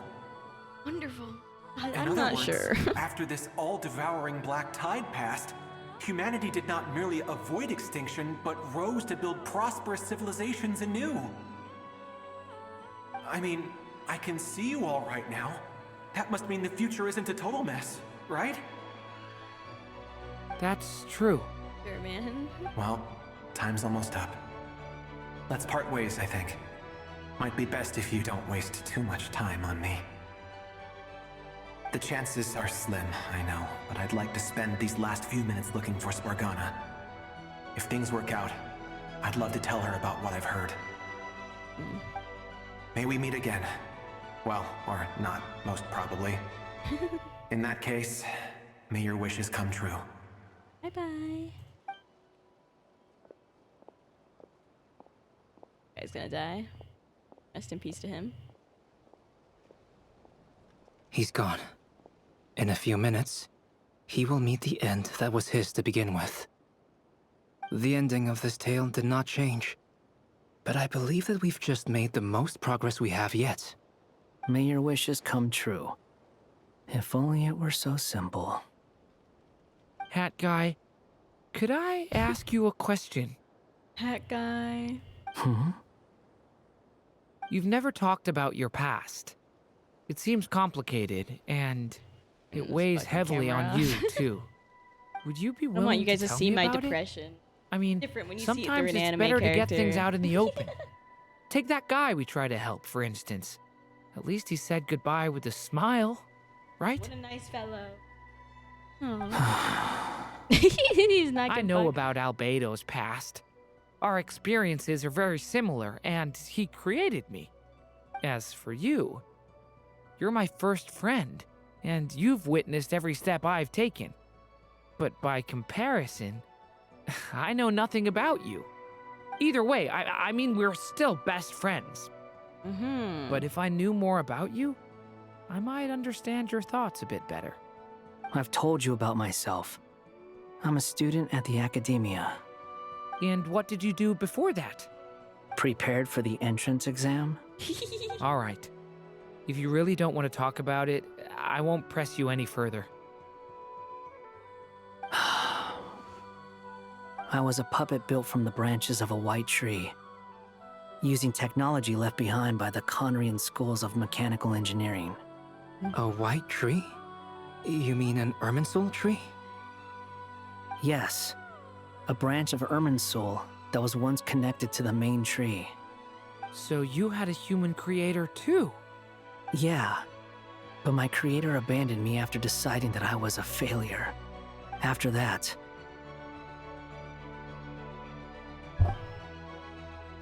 Speaker 3: Wonderful.
Speaker 21: In
Speaker 3: I'm
Speaker 21: other
Speaker 3: not
Speaker 21: words,
Speaker 3: sure.
Speaker 21: After this all-devouring black tide passed, humanity did not merely avoid extinction, but rose to build prosperous civilizations anew. I mean, I can see you all right now. That must mean the future isn't a total mess, right?
Speaker 17: That's true.
Speaker 3: Sure, man.
Speaker 21: Well, time's almost up. Let's part ways, I think. Might be best if you don't waste too much time on me. The chances are slim, I know, but I'd like to spend these last few minutes looking for Spargana. If things work out, I'd love to tell her about what I've heard. May we meet again. Well, or not, most probably. In that case, may your wishes come true.
Speaker 3: Bye-bye. Guy's gonna die. Rest in peace to him.
Speaker 20: He's gone. In a few minutes, he will meet the end that was his to begin with. The ending of this tale did not change, but I believe that we've just made the most progress we have yet.
Speaker 18: May your wishes come true. If only it were so simple.
Speaker 17: Hat guy, could I ask you a question?
Speaker 3: Hat guy.
Speaker 17: You've never talked about your past. It seems complicated, and it weighs heavily on you, too. Would you be
Speaker 3: I
Speaker 17: willing
Speaker 3: want you guys to
Speaker 17: tell
Speaker 3: see
Speaker 17: me
Speaker 3: my
Speaker 17: about it?
Speaker 3: depression.
Speaker 17: I mean,
Speaker 3: Different when you see it through
Speaker 17: sometimes
Speaker 3: an
Speaker 17: it's
Speaker 3: anime
Speaker 17: better to get things
Speaker 3: character.
Speaker 17: out in the open. Take that guy we try to help, for instance. At least he said goodbye with a smile, right?
Speaker 3: What a nice fellow. He's not
Speaker 17: I
Speaker 3: gonna
Speaker 17: know
Speaker 3: fuck.
Speaker 17: about Albedo's past. Our experiences are very similar, and he created me. As for you, you're my first friend, and you've witnessed every step I've taken. But by comparison, I know nothing about you. Either way, I mean, we're still best friends. But if I knew more about you, I might understand your thoughts a bit better.
Speaker 18: I've told you about myself. I'm a student at the academia.
Speaker 17: And what did you do before that?
Speaker 18: Prepared for the entrance exam?
Speaker 17: All right. If you really don't want to talk about it, I won't press you any further.
Speaker 18: I was a puppet built from the branches of a white tree, using technology left behind by the Conrian schools of mechanical engineering.
Speaker 20: A white tree? You mean an Irminsul tree?
Speaker 18: Yes, a branch of Irminsul that was once connected to the main tree.
Speaker 17: So you had a human creator too?
Speaker 18: Yeah, but my creator abandoned me after deciding that I was a failure. After that,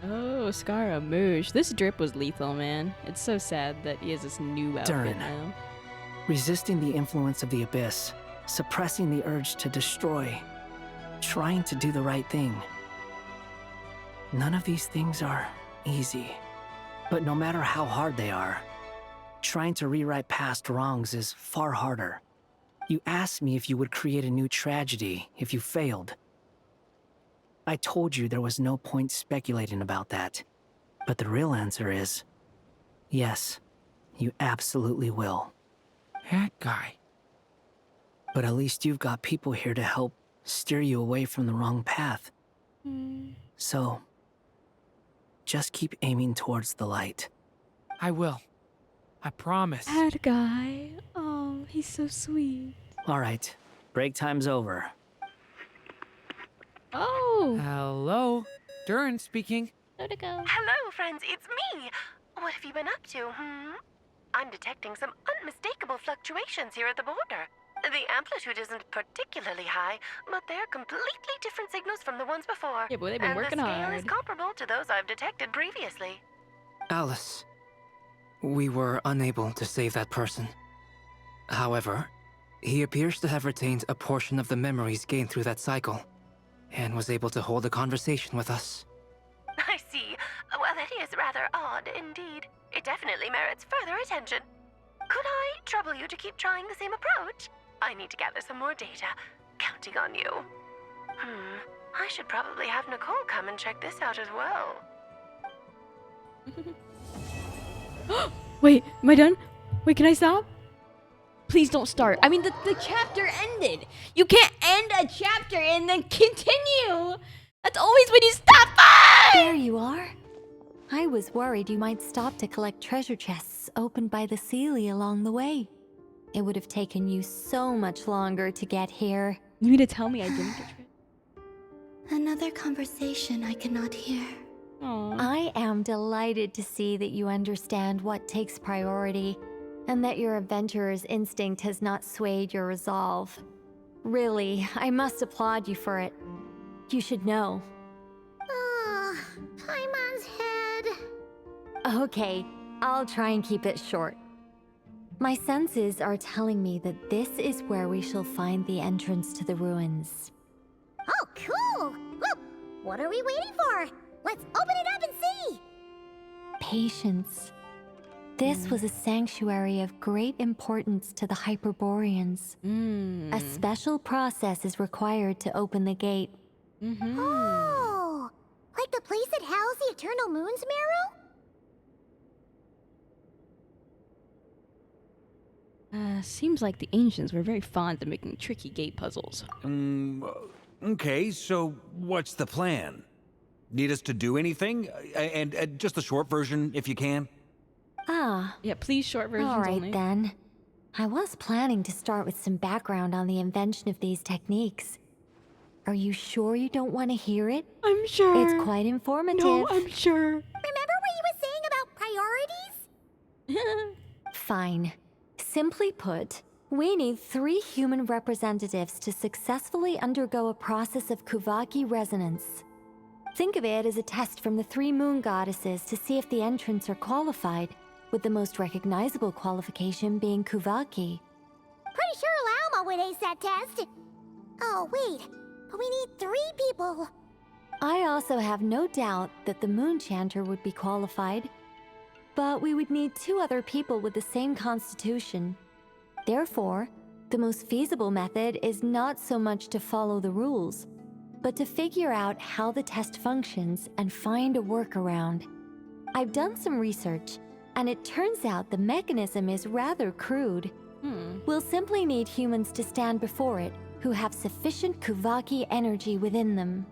Speaker 3: Oh, Scaramouche. This drip was lethal, man. It's so sad that he has this new outfit
Speaker 18: Durin.
Speaker 3: now.
Speaker 18: resisting the influence of the abyss, suppressing the urge to destroy, trying to do the right thing. None of these things are easy, but no matter how hard they are, trying to rewrite past wrongs is far harder. You asked me if you would create a new tragedy if you failed. I told you there was no point speculating about that, but the real answer is, yes, you absolutely will.
Speaker 17: That guy.
Speaker 18: But at least you've got people here to help steer you away from the wrong path. So, just keep aiming towards the light.
Speaker 17: I will. I promise.
Speaker 3: Bad guy. Oh, he's so sweet.
Speaker 18: All right, break time's over.
Speaker 3: Oh.
Speaker 17: Hello. Durin speaking.
Speaker 5: Hello, friends, it's me. What have you been up to, I'm detecting some unmistakable fluctuations here at the border. The amplitude isn't particularly high, but they're completely different signals from the ones before.
Speaker 3: Yeah, boy, they've been working
Speaker 5: the scale
Speaker 3: hard.
Speaker 5: is comparable to those I've detected previously.
Speaker 20: Alice, we were unable to save that person. However, he appears to have retained a portion of the memories gained through that cycle, and was able to hold a conversation with us.
Speaker 5: I see. Well, that is rather odd indeed. It definitely merits further attention. Could I trouble you to keep trying the same approach? I need to gather some more data. Counting on you. I should probably have Nicole come and check this out as well.
Speaker 3: Wait, am I done? Wait, can I stop? Please don't start. I mean, the chapter ended. You can't end a chapter and then continue. That's always when you stop.
Speaker 7: There you are. I was worried you might stop to collect treasure chests opened by the Seelie along the way. It would have taken you so much longer to get here.
Speaker 3: You mean to tell me I didn't get tricked?
Speaker 10: Another conversation I cannot hear.
Speaker 7: I am delighted to see that you understand what takes priority, and that your adventurer's instinct has not swayed your resolve. Really, I must applaud you for it. You should know.
Speaker 2: Paimon's head.
Speaker 7: Okay, I'll try and keep it short. My senses are telling me that this is where we shall find the entrance to the ruins.
Speaker 2: Oh, cool! Well, what are we waiting for? Let's open it up and see!
Speaker 7: Patience. This was a sanctuary of great importance to the Hyperboreans. A special process is required to open the gate.
Speaker 2: Oh! Like the place that housed the Eternal Moon's Marrow?
Speaker 3: Seems like the ancients were very fond of making tricky gate puzzles.
Speaker 15: Okay, so what's the plan? Need us to do anything? And just the short version, if you can.
Speaker 7: Ah.
Speaker 3: Yeah, please, short versions
Speaker 7: All right,
Speaker 3: only.
Speaker 7: then. I was planning to start with some background on the invention of these techniques. Are you sure you don't want to hear it?
Speaker 3: I'm sure.
Speaker 7: It's quite informative.
Speaker 3: No, I'm sure.
Speaker 2: Remember what you were saying about priorities?
Speaker 7: Fine. Simply put, we need 3 human representatives to successfully undergo a process of Kuvaki resonance. Think of it as a test from the 3 moon goddesses to see if the entrants are qualified, with the most recognizable qualification being Kuvaki.
Speaker 2: Pretty sure Lauma would ace that test. Oh, wait. But we need 3 people.
Speaker 7: I also have no doubt that the moon chanter would be qualified. But we would need 2 other people with the same constitution. Therefore, the most feasible method is not so much to follow the rules, but to figure out how the test functions and find a workaround. I've done some research, and it turns out the mechanism is rather crude. We'll simply need humans to stand before it who have sufficient Kuvaki energy within them.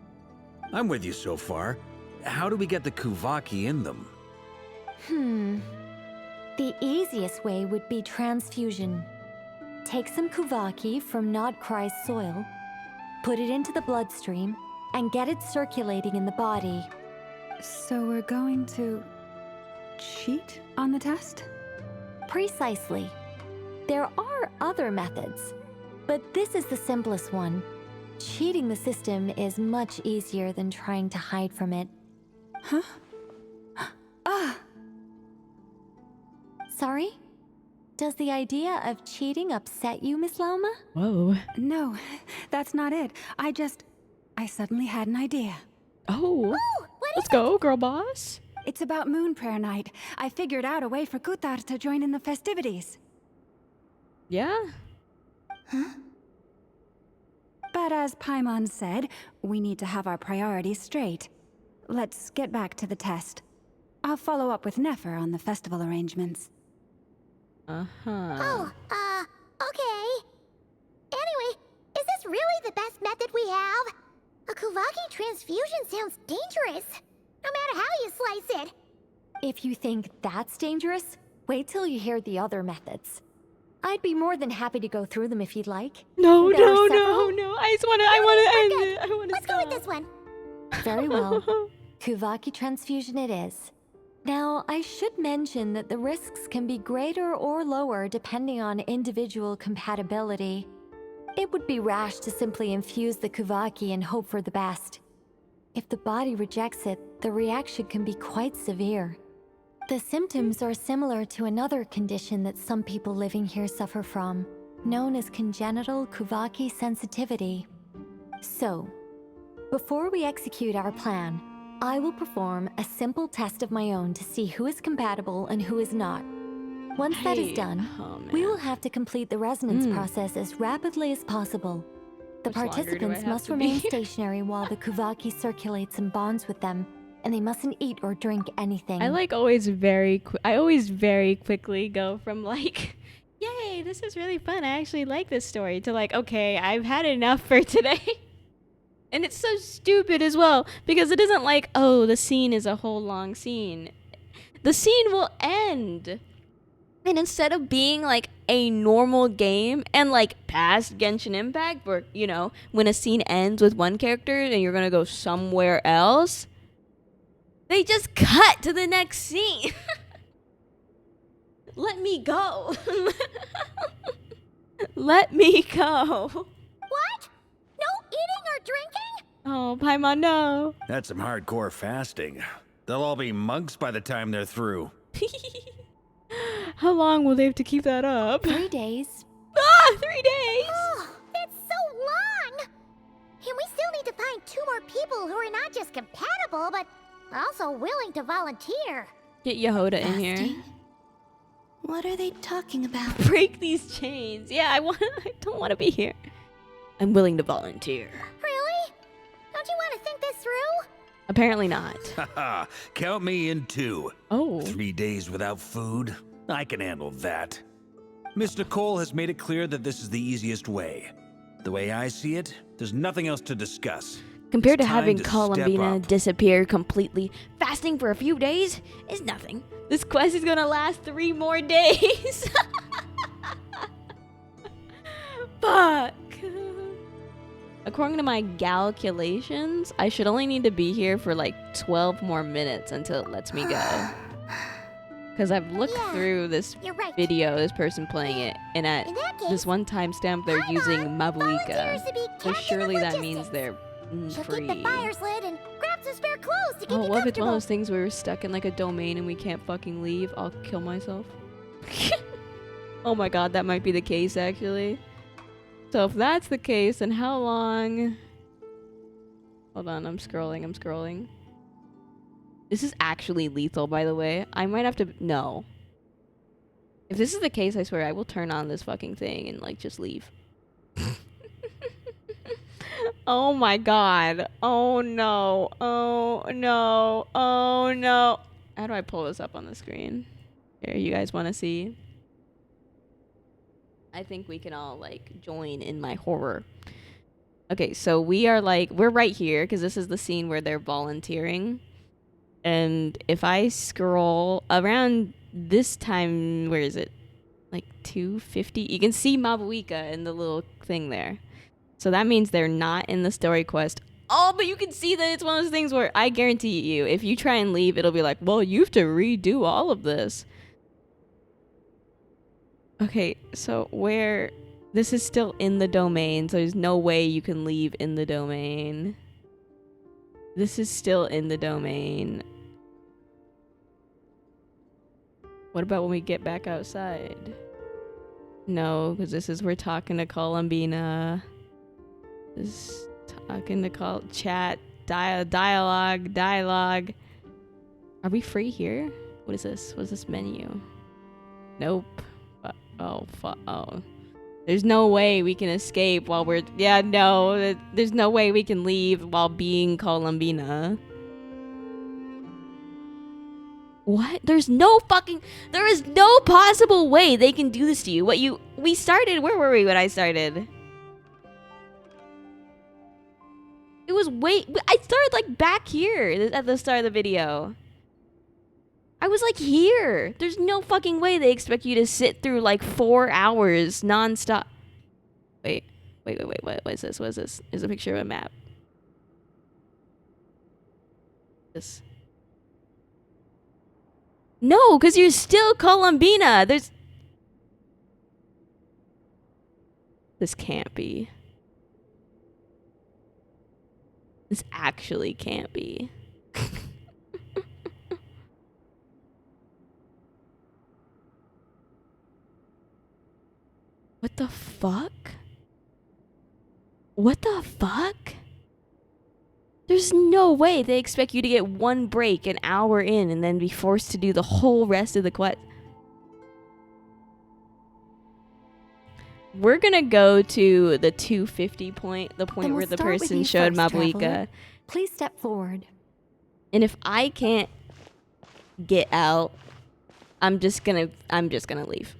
Speaker 15: I'm with you so far. How do we get the Kuvaki in them?
Speaker 7: The easiest way would be transfusion. Take some Kuvaki from Nodcry's soil, put it into the bloodstream, and get it circulating in the body.
Speaker 4: So we're going to cheat on the test?
Speaker 7: Precisely. There are other methods, but this is the simplest one. Cheating the system is much easier than trying to hide from it.
Speaker 4: Huh?
Speaker 7: Sorry? Does the idea of cheating upset you, Miss Lauma?
Speaker 3: Whoa.
Speaker 4: No, that's not it. I suddenly had an idea.
Speaker 3: Oh, let's go, girl boss.
Speaker 4: It's about Moon Prayer Night. I figured out a way for Kutar to join in the festivities.
Speaker 3: Yeah?
Speaker 4: But as Paimon said, we need to have our priorities straight. Let's get back to the test. I'll follow up with Nefer on the festival arrangements.
Speaker 2: Oh, okay. Anyway, is this really the best method we have? A Kuvaki transfusion sounds dangerous, no matter how you slice it.
Speaker 7: If you think that's dangerous, wait till you hear the other methods. I'd be more than happy to go through them if you'd like.
Speaker 3: No.
Speaker 7: There are
Speaker 3: I want to
Speaker 2: Let's go with this one.
Speaker 7: Very well. Kuvaki transfusion it is. Now, I should mention that the risks can be greater or lower depending on individual compatibility. It would be rash to simply infuse the Kuvaki and hope for the best. If the body rejects it, the reaction can be quite severe. The symptoms are similar to another condition that some people living here suffer from, known as congenital Kuvaki sensitivity. So, before we execute our plan, I will perform a simple test of my own to see who is compatible and who is not. Once that is done, we will have to complete the resonance process as rapidly as possible. The participants must remain stationary while the Kuvaki circulates and bonds with them, and they mustn't eat or drink anything.
Speaker 3: I always very quickly go from like, yay, this is really fun, I actually like this story, to like, okay, I've had enough for today. And it's so stupid as well, because it isn't like, oh, the scene is a whole long scene. The scene will end. And instead of being like a normal game and like past Genshin Impact, where, you know, when a scene ends with one character and you're gonna go somewhere else, they just cut to the next scene. Let me go. Let me go.
Speaker 2: What? No eating or drinking?
Speaker 3: Oh, Paimon, no.
Speaker 15: That's some hardcore fasting. They'll all be monks by the time they're through.
Speaker 3: How long will they have to keep that up?
Speaker 7: 3 days.
Speaker 3: 3 days?
Speaker 2: Oh, that's so long! And we still need to find 2 more people who are not just compatible, but Also willing to volunteer.
Speaker 3: Get Yehoda in here.
Speaker 10: Fasting? What are they talking about?
Speaker 3: Break these chains. Yeah, I don't want to be here. I'm willing to volunteer.
Speaker 2: Really? Don't you want to think this through?
Speaker 3: Apparently not.
Speaker 15: Haha, count me in too.
Speaker 3: Oh.
Speaker 15: 3 days without food? I can handle that. Miss Nicole has made it clear that this is the easiest way. The way I see it, there's nothing else to discuss.
Speaker 3: Compared to
Speaker 15: It's time
Speaker 3: having
Speaker 15: to step
Speaker 3: Columbina
Speaker 15: up.
Speaker 3: disappear completely, fasting for a few days is nothing. This quest is gonna last 3 more days. Fuck. According to my calculations, I should only need to be here for like 12 more minutes until it lets me go. Because I've looked through this video, this person playing it, and at this one timestamp they're using Mabuika. So surely that means they're free.
Speaker 2: Keep the fires lit and grab some spare clothes to keep
Speaker 3: Oh,
Speaker 2: you
Speaker 3: what if it's one
Speaker 2: comfortable.
Speaker 3: of those things where we're stuck in like a domain and we can't fucking leave? I'll kill myself. Oh my god, that might be the case actually. So if that's the case, then how long? Hold on, I'm scrolling. This is actually lethal, by the way. I might have to, no. If this is the case, I swear I will turn on this fucking thing and like just leave. Oh my god. Oh no. Oh no. Oh no. How do I pull this up on the screen? Here, you guys want to see? I think we can all like join in my horror. Okay, so we're right here because this is the scene where they're volunteering. And if I scroll around this time, where is it? Like 250? You can see Mabuika in the little thing there. So that means they're not in the story quest. Oh, but you can see that it's one of those things where I guarantee you, if you try and leave, it'll be like, well, you have to redo all of this. Okay, so where... This is still in the domain, so there's no way you can leave in the domain. This is still in the domain. What about when we get back outside? No, because this is we're talking to Columbina. This talking to chat, dialogue. Are we free here? What is this? What is this menu? Nope. Oh, fuck. Oh. There's no way we can escape while we're... Yeah, no. There's no way we can leave while being Columbina. What? There is no possible way they can do this to you. We started... Where were we when I started? It was I started like back here at the start of the video. I was like here. There's no fucking way they expect you to sit through like 4 hours nonstop. Wait. What is this? What is this? Is a picture of a map. This. No, because you're still Columbina. This can't be. This actually can't be. What the fuck? What the fuck? There's no way they expect you to get one break an hour in and then be forced to do the whole rest of the quest. We're gonna go to the 250 point, the point where the person showed Mabuika.
Speaker 7: Please step forward.
Speaker 3: And if I can't get out, I'm just gonna leave.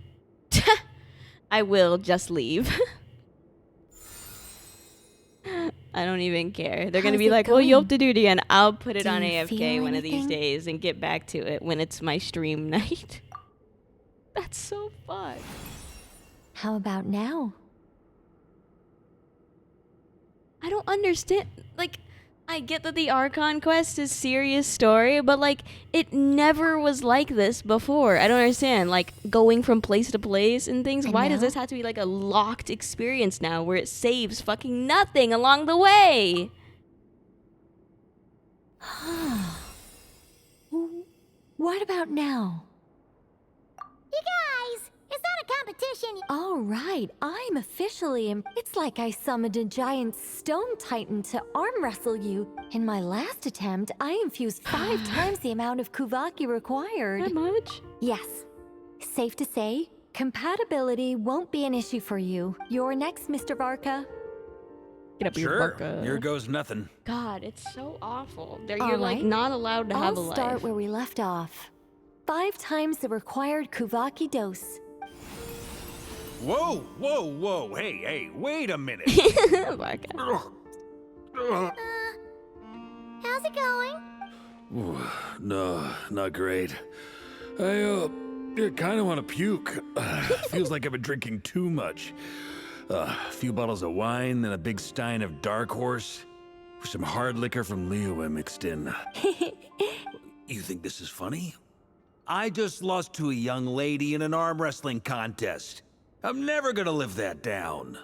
Speaker 3: I will just leave. I don't even care. They're gonna be like, well, you'll have to do it again. I'll put it on AFK one of these days and get back to it when it's my stream night. That's so fun.
Speaker 7: How about now?
Speaker 3: I don't understand. Like, I get that the Archon quest is serious story, but like, it never was like this before. I don't understand. Like, going from place to place and things. Why does this have to be like a locked experience now where it saves fucking nothing along the way?
Speaker 7: What about now?
Speaker 2: You guys, it's not a competition. competition.
Speaker 16: All right, I'm officially It's like I summoned a giant stone titan to arm wrestle you. In my last attempt, I infused 5 times the amount of Kuvaki required.
Speaker 3: That much?
Speaker 16: Yes. Safe to say, compatibility won't be an issue for you. You're next, Mr. Varka.
Speaker 3: Get up your
Speaker 15: Sure.
Speaker 3: Barca.
Speaker 15: Here goes nothing.
Speaker 3: God, it's so awful. You're
Speaker 16: All
Speaker 3: like
Speaker 16: right.
Speaker 3: not allowed to have a
Speaker 16: I'll
Speaker 3: life.
Speaker 16: start where we left off. 5 times the required Kuvaki dose.
Speaker 15: Whoa, whoa, whoa. Hey, wait a minute.
Speaker 2: How's it going?
Speaker 12: Ooh, no, not great. I kind of want to puke. Feels like I've been drinking too much. A few bottles of wine, then a big stein of Dark Horse. Some hard liquor from Leo I mixed in. You think this is funny?
Speaker 15: I just lost to a young lady in an arm wrestling contest. I'm never gonna live that down.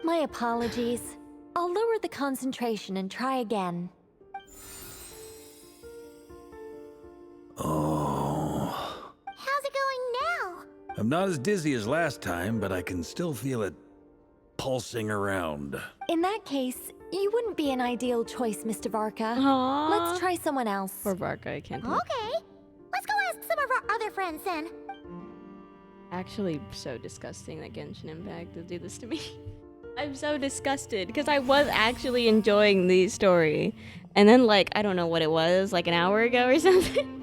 Speaker 16: My apologies. I'll lower the concentration and try again.
Speaker 12: Oh.
Speaker 2: How's it going now?
Speaker 12: I'm not as dizzy as last time, but I can still feel it pulsing around.
Speaker 16: In that case, you wouldn't be an ideal choice, Mr. Varka.
Speaker 3: Aww.
Speaker 16: Let's try someone else.
Speaker 3: Poor Varka, I can't do it.
Speaker 2: Okay. Let's go ask some of our other friends then.
Speaker 3: Actually, so disgusting that Genshin Impact did do this to me. I'm so disgusted because I was actually enjoying the story. And then, like, I don't know what it was, like an hour ago or something.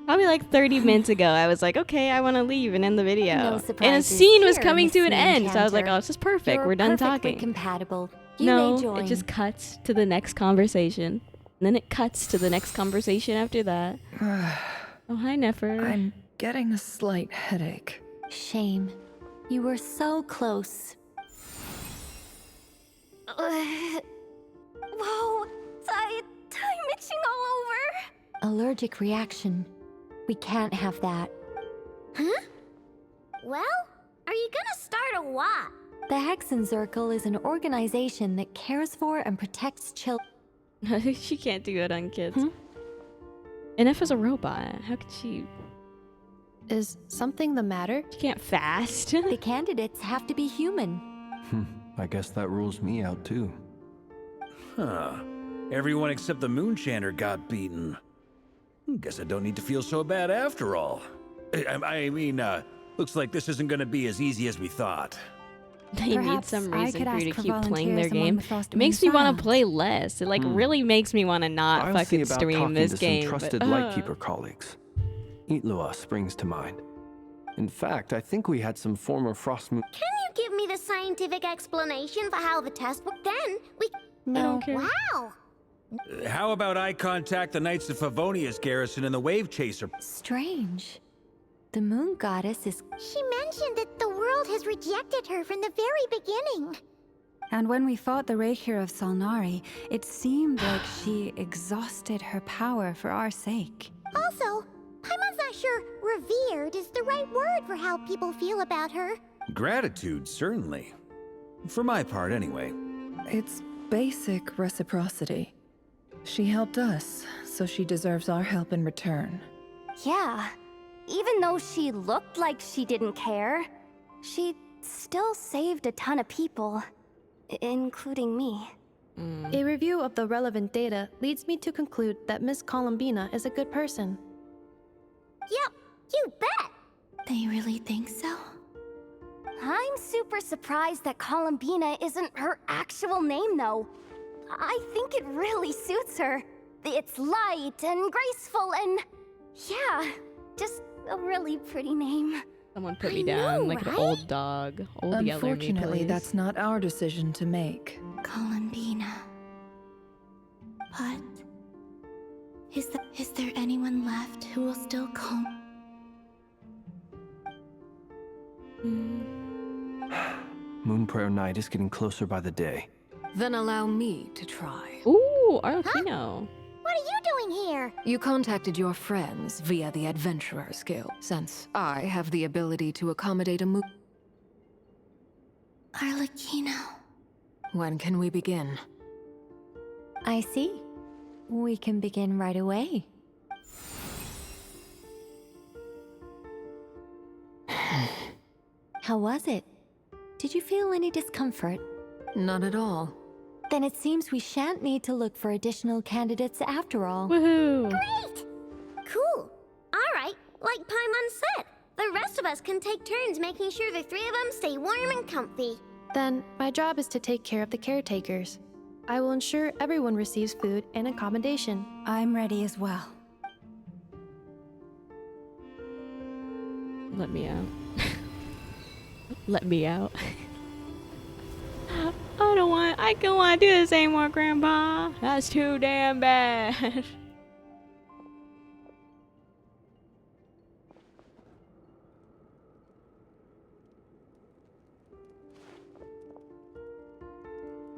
Speaker 3: Probably like 30 minutes ago, I was like, okay, I want to leave and end the video.
Speaker 16: No
Speaker 3: and a
Speaker 16: surprises
Speaker 3: scene was
Speaker 16: here,
Speaker 3: coming
Speaker 16: Miss
Speaker 3: to an
Speaker 16: Moon
Speaker 3: end. So I was like,
Speaker 16: Canter.
Speaker 3: oh, this is perfect.
Speaker 16: You're
Speaker 3: We're done
Speaker 16: perfectly
Speaker 3: talking.
Speaker 16: compatible. You
Speaker 3: No,
Speaker 16: may join.
Speaker 3: it just cuts to the next conversation. And then it cuts to the next conversation after that. Oh, hi, Nefer.
Speaker 6: I'm getting a slight headache.
Speaker 16: Shame. You were so close.
Speaker 10: Whoa, I'm itching all over.
Speaker 16: Allergic reaction. We can't have that.
Speaker 2: Huh? Well, are you gonna start a what?
Speaker 16: The Hexen Circle is an organization that cares for and protects children.
Speaker 3: She can't do it on kids. And if as a robot, how could she?
Speaker 6: Is something the matter?
Speaker 3: She can't fast.
Speaker 16: The candidates have to be human.
Speaker 22: I guess that rules me out too.
Speaker 15: Huh. Everyone except the Moonchander got beaten. Guess I don't need to feel so bad after all. I mean, looks like this isn't gonna be as easy as we thought.
Speaker 3: They need
Speaker 4: Perhaps
Speaker 3: some
Speaker 4: I
Speaker 3: reason
Speaker 4: could
Speaker 3: for you
Speaker 4: ask
Speaker 3: to
Speaker 4: for
Speaker 3: keep playing their
Speaker 4: volunteers among
Speaker 3: game.
Speaker 4: the Frost
Speaker 3: It makes
Speaker 4: Moon
Speaker 3: me want
Speaker 4: Silence.
Speaker 3: to play less. It like really makes me want to not
Speaker 22: I'll see
Speaker 3: fucking
Speaker 22: about
Speaker 3: stream
Speaker 22: talking
Speaker 3: this
Speaker 22: to
Speaker 3: game.
Speaker 22: some trusted
Speaker 3: but,
Speaker 22: Lightkeeper colleagues. Eatloa springs to mind. In fact, I think we had some former Frost Moon.
Speaker 2: Can you give me the scientific explanation for how the test worked? Then we.
Speaker 16: No.
Speaker 2: Wow.
Speaker 15: How about I contact the Knights of Favonia's garrison and the Wave Chaser?
Speaker 16: Strange. The moon goddess is...
Speaker 2: She mentioned that the world has rejected her from the very beginning.
Speaker 4: And when we fought the Reikir of Solnari, it seemed like she exhausted her power for our sake.
Speaker 2: Also, Paimon's not sure revered is the right word for how people feel about her.
Speaker 15: Gratitude, certainly. For my part, anyway.
Speaker 6: It's basic reciprocity. She helped us, so she deserves our help in return.
Speaker 10: Yeah. Even though she looked like she didn't care, she still saved a ton of people, including me.
Speaker 6: A review of the relevant data leads me to conclude that Miss Columbina is a good person.
Speaker 2: Yep, you bet!
Speaker 10: They really think so? I'm super surprised that Columbina isn't her actual name, though. I think it really suits her. It's light and graceful and... yeah, just a really pretty name.
Speaker 3: Someone put me down like an old dog. Old yellow me,
Speaker 6: Unfortunately,
Speaker 3: please.
Speaker 6: that's not our decision to make.
Speaker 10: Columbina. But... Is there anyone left who will still call...
Speaker 22: Moon Prayer Night is getting closer by the day.
Speaker 19: Then allow me to try.
Speaker 3: Ooh, Arlecchino.
Speaker 2: What are you doing here?
Speaker 19: You contacted your friends via the Adventurer's Guild, since I have the ability to accommodate a moon.
Speaker 10: Arlecchino.
Speaker 19: When can we begin?
Speaker 16: I see. We can begin right away.
Speaker 7: How was it? Did you feel any discomfort?
Speaker 19: Not at all.
Speaker 7: Then it seems we shan't need to look for additional candidates after all.
Speaker 3: Woohoo!
Speaker 2: Great! Cool. Alright, like Paimon said, the rest of us can take turns making sure the three of them stay warm and comfy.
Speaker 8: Then, my job is to take care of the caretakers. I will ensure everyone receives food and accommodation.
Speaker 4: I'm ready as well.
Speaker 3: Let me out. Let me out. I don't want to do this anymore, Grandpa. That's too damn bad.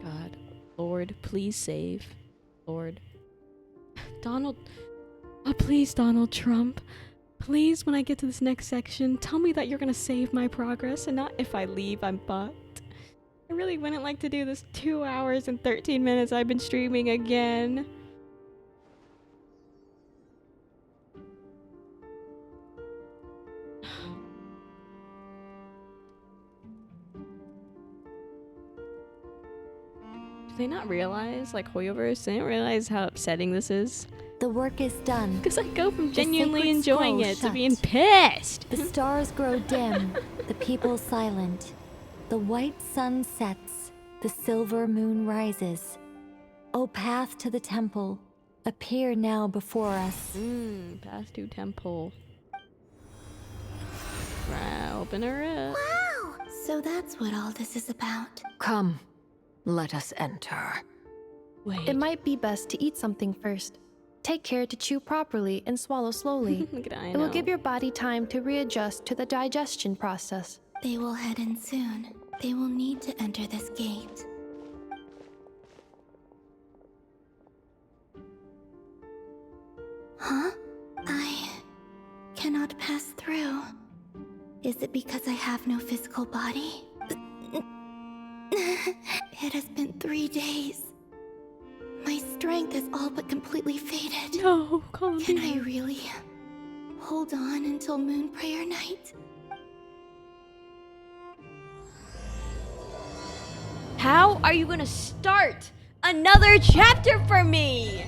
Speaker 3: God, Lord, please save. Lord. Donald. Oh, please, Donald Trump. Please, when I get to this next section, tell me that you're gonna save my progress and not if I leave, I'm fucked. I really wouldn't like to do this 2 hours and 13 minutes I've been streaming again. Do they not realize, like Hoyoverse, they don't realize how upsetting this is?
Speaker 7: The work is done.
Speaker 3: Because I go from genuinely
Speaker 7: sacred
Speaker 3: enjoying
Speaker 7: scroll
Speaker 3: it to
Speaker 7: shut.
Speaker 3: being pissed.
Speaker 7: The stars grow dim, the people silent. The white sun sets, the silver moon rises. O path to the temple, appear now before us.
Speaker 3: Path to temple. Right, open her up.
Speaker 10: Wow! So that's what all this is about.
Speaker 19: Come, let us enter.
Speaker 8: It might be best to eat something first. Take care to chew properly and swallow slowly.
Speaker 3: Look at
Speaker 8: It will give your body time to readjust to the digestion process.
Speaker 10: They will head in soon. They will need to enter this gate. Huh? I cannot pass through. Is it because I have no physical body? It has been 3 days. My strength is all but completely faded.
Speaker 3: No,
Speaker 10: can I really hold on until moon prayer night?
Speaker 3: How are you gonna start another chapter for me?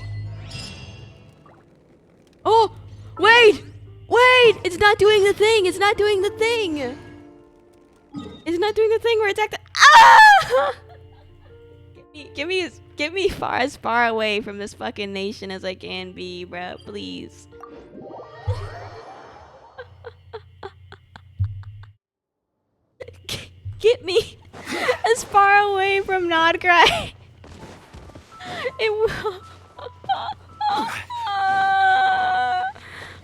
Speaker 3: Oh, wait! Wait! It's not doing the thing! It's not doing the thing! It's not doing the thing where it's acting. Ah! Get me as far away from this fucking nation as I can be, bro. Please. Get me as far away from Nodcry. It will.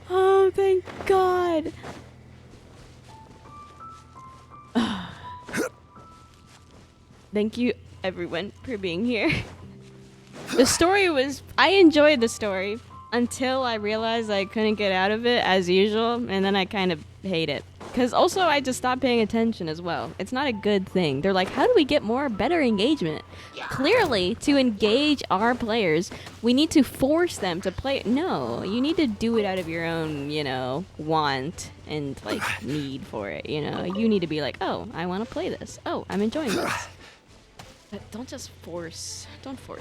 Speaker 3: Oh, thank God. Thank you, everyone, for being here. The story was... I enjoyed the story until I realized I couldn't get out of it as usual, and then I kind of hate it. Because also, I just stopped paying attention as well. It's not a good thing. They're like, how do we get better engagement? Clearly, to engage our players, we need to force them to play. No, you need to do it out of your own, want and, need for it, You need to be like, oh, I want to play this. Oh, I'm enjoying this. But don't force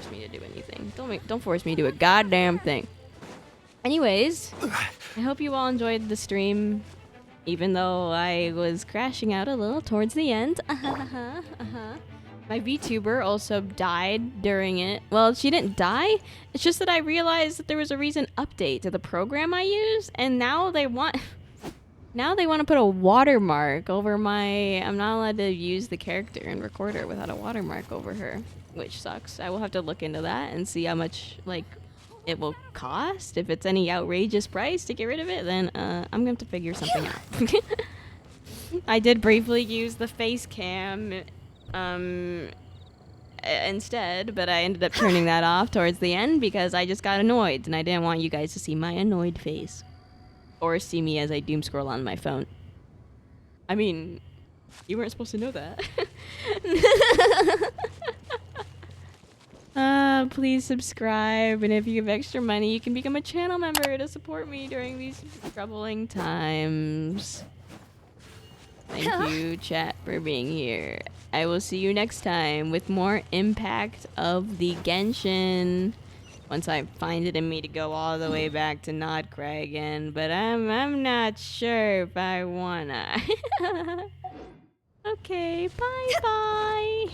Speaker 3: me to do anything. Don't force me to do a goddamn thing. Anyways, I hope you all enjoyed the stream, even though I was crashing out a little towards the end. My VTuber also died during it. Well, she didn't die. It's just that I realized that there was a recent update to the program I use, and now they want to put a watermark over my... I'm not allowed to use the character and record her without a watermark over her, which sucks. I will have to look into that and see how much, it will cost. If it's any outrageous price to get rid of it, then I'm going to figure something out. I did briefly use the face cam instead, but I ended up turning that off towards the end because I just got annoyed, and I didn't want you guys to see my annoyed face. Or see me as I doom scroll on my phone. I mean, you weren't supposed to know that. Please subscribe, and if you have extra money, you can become a channel member to support me during these troubling times. Thank you, chat, for being here. I will see you next time with more Impact of the Genshin. Once I find it in me to go all the way back to Nodcry again, but I'm not sure if I wanna. Okay, bye bye.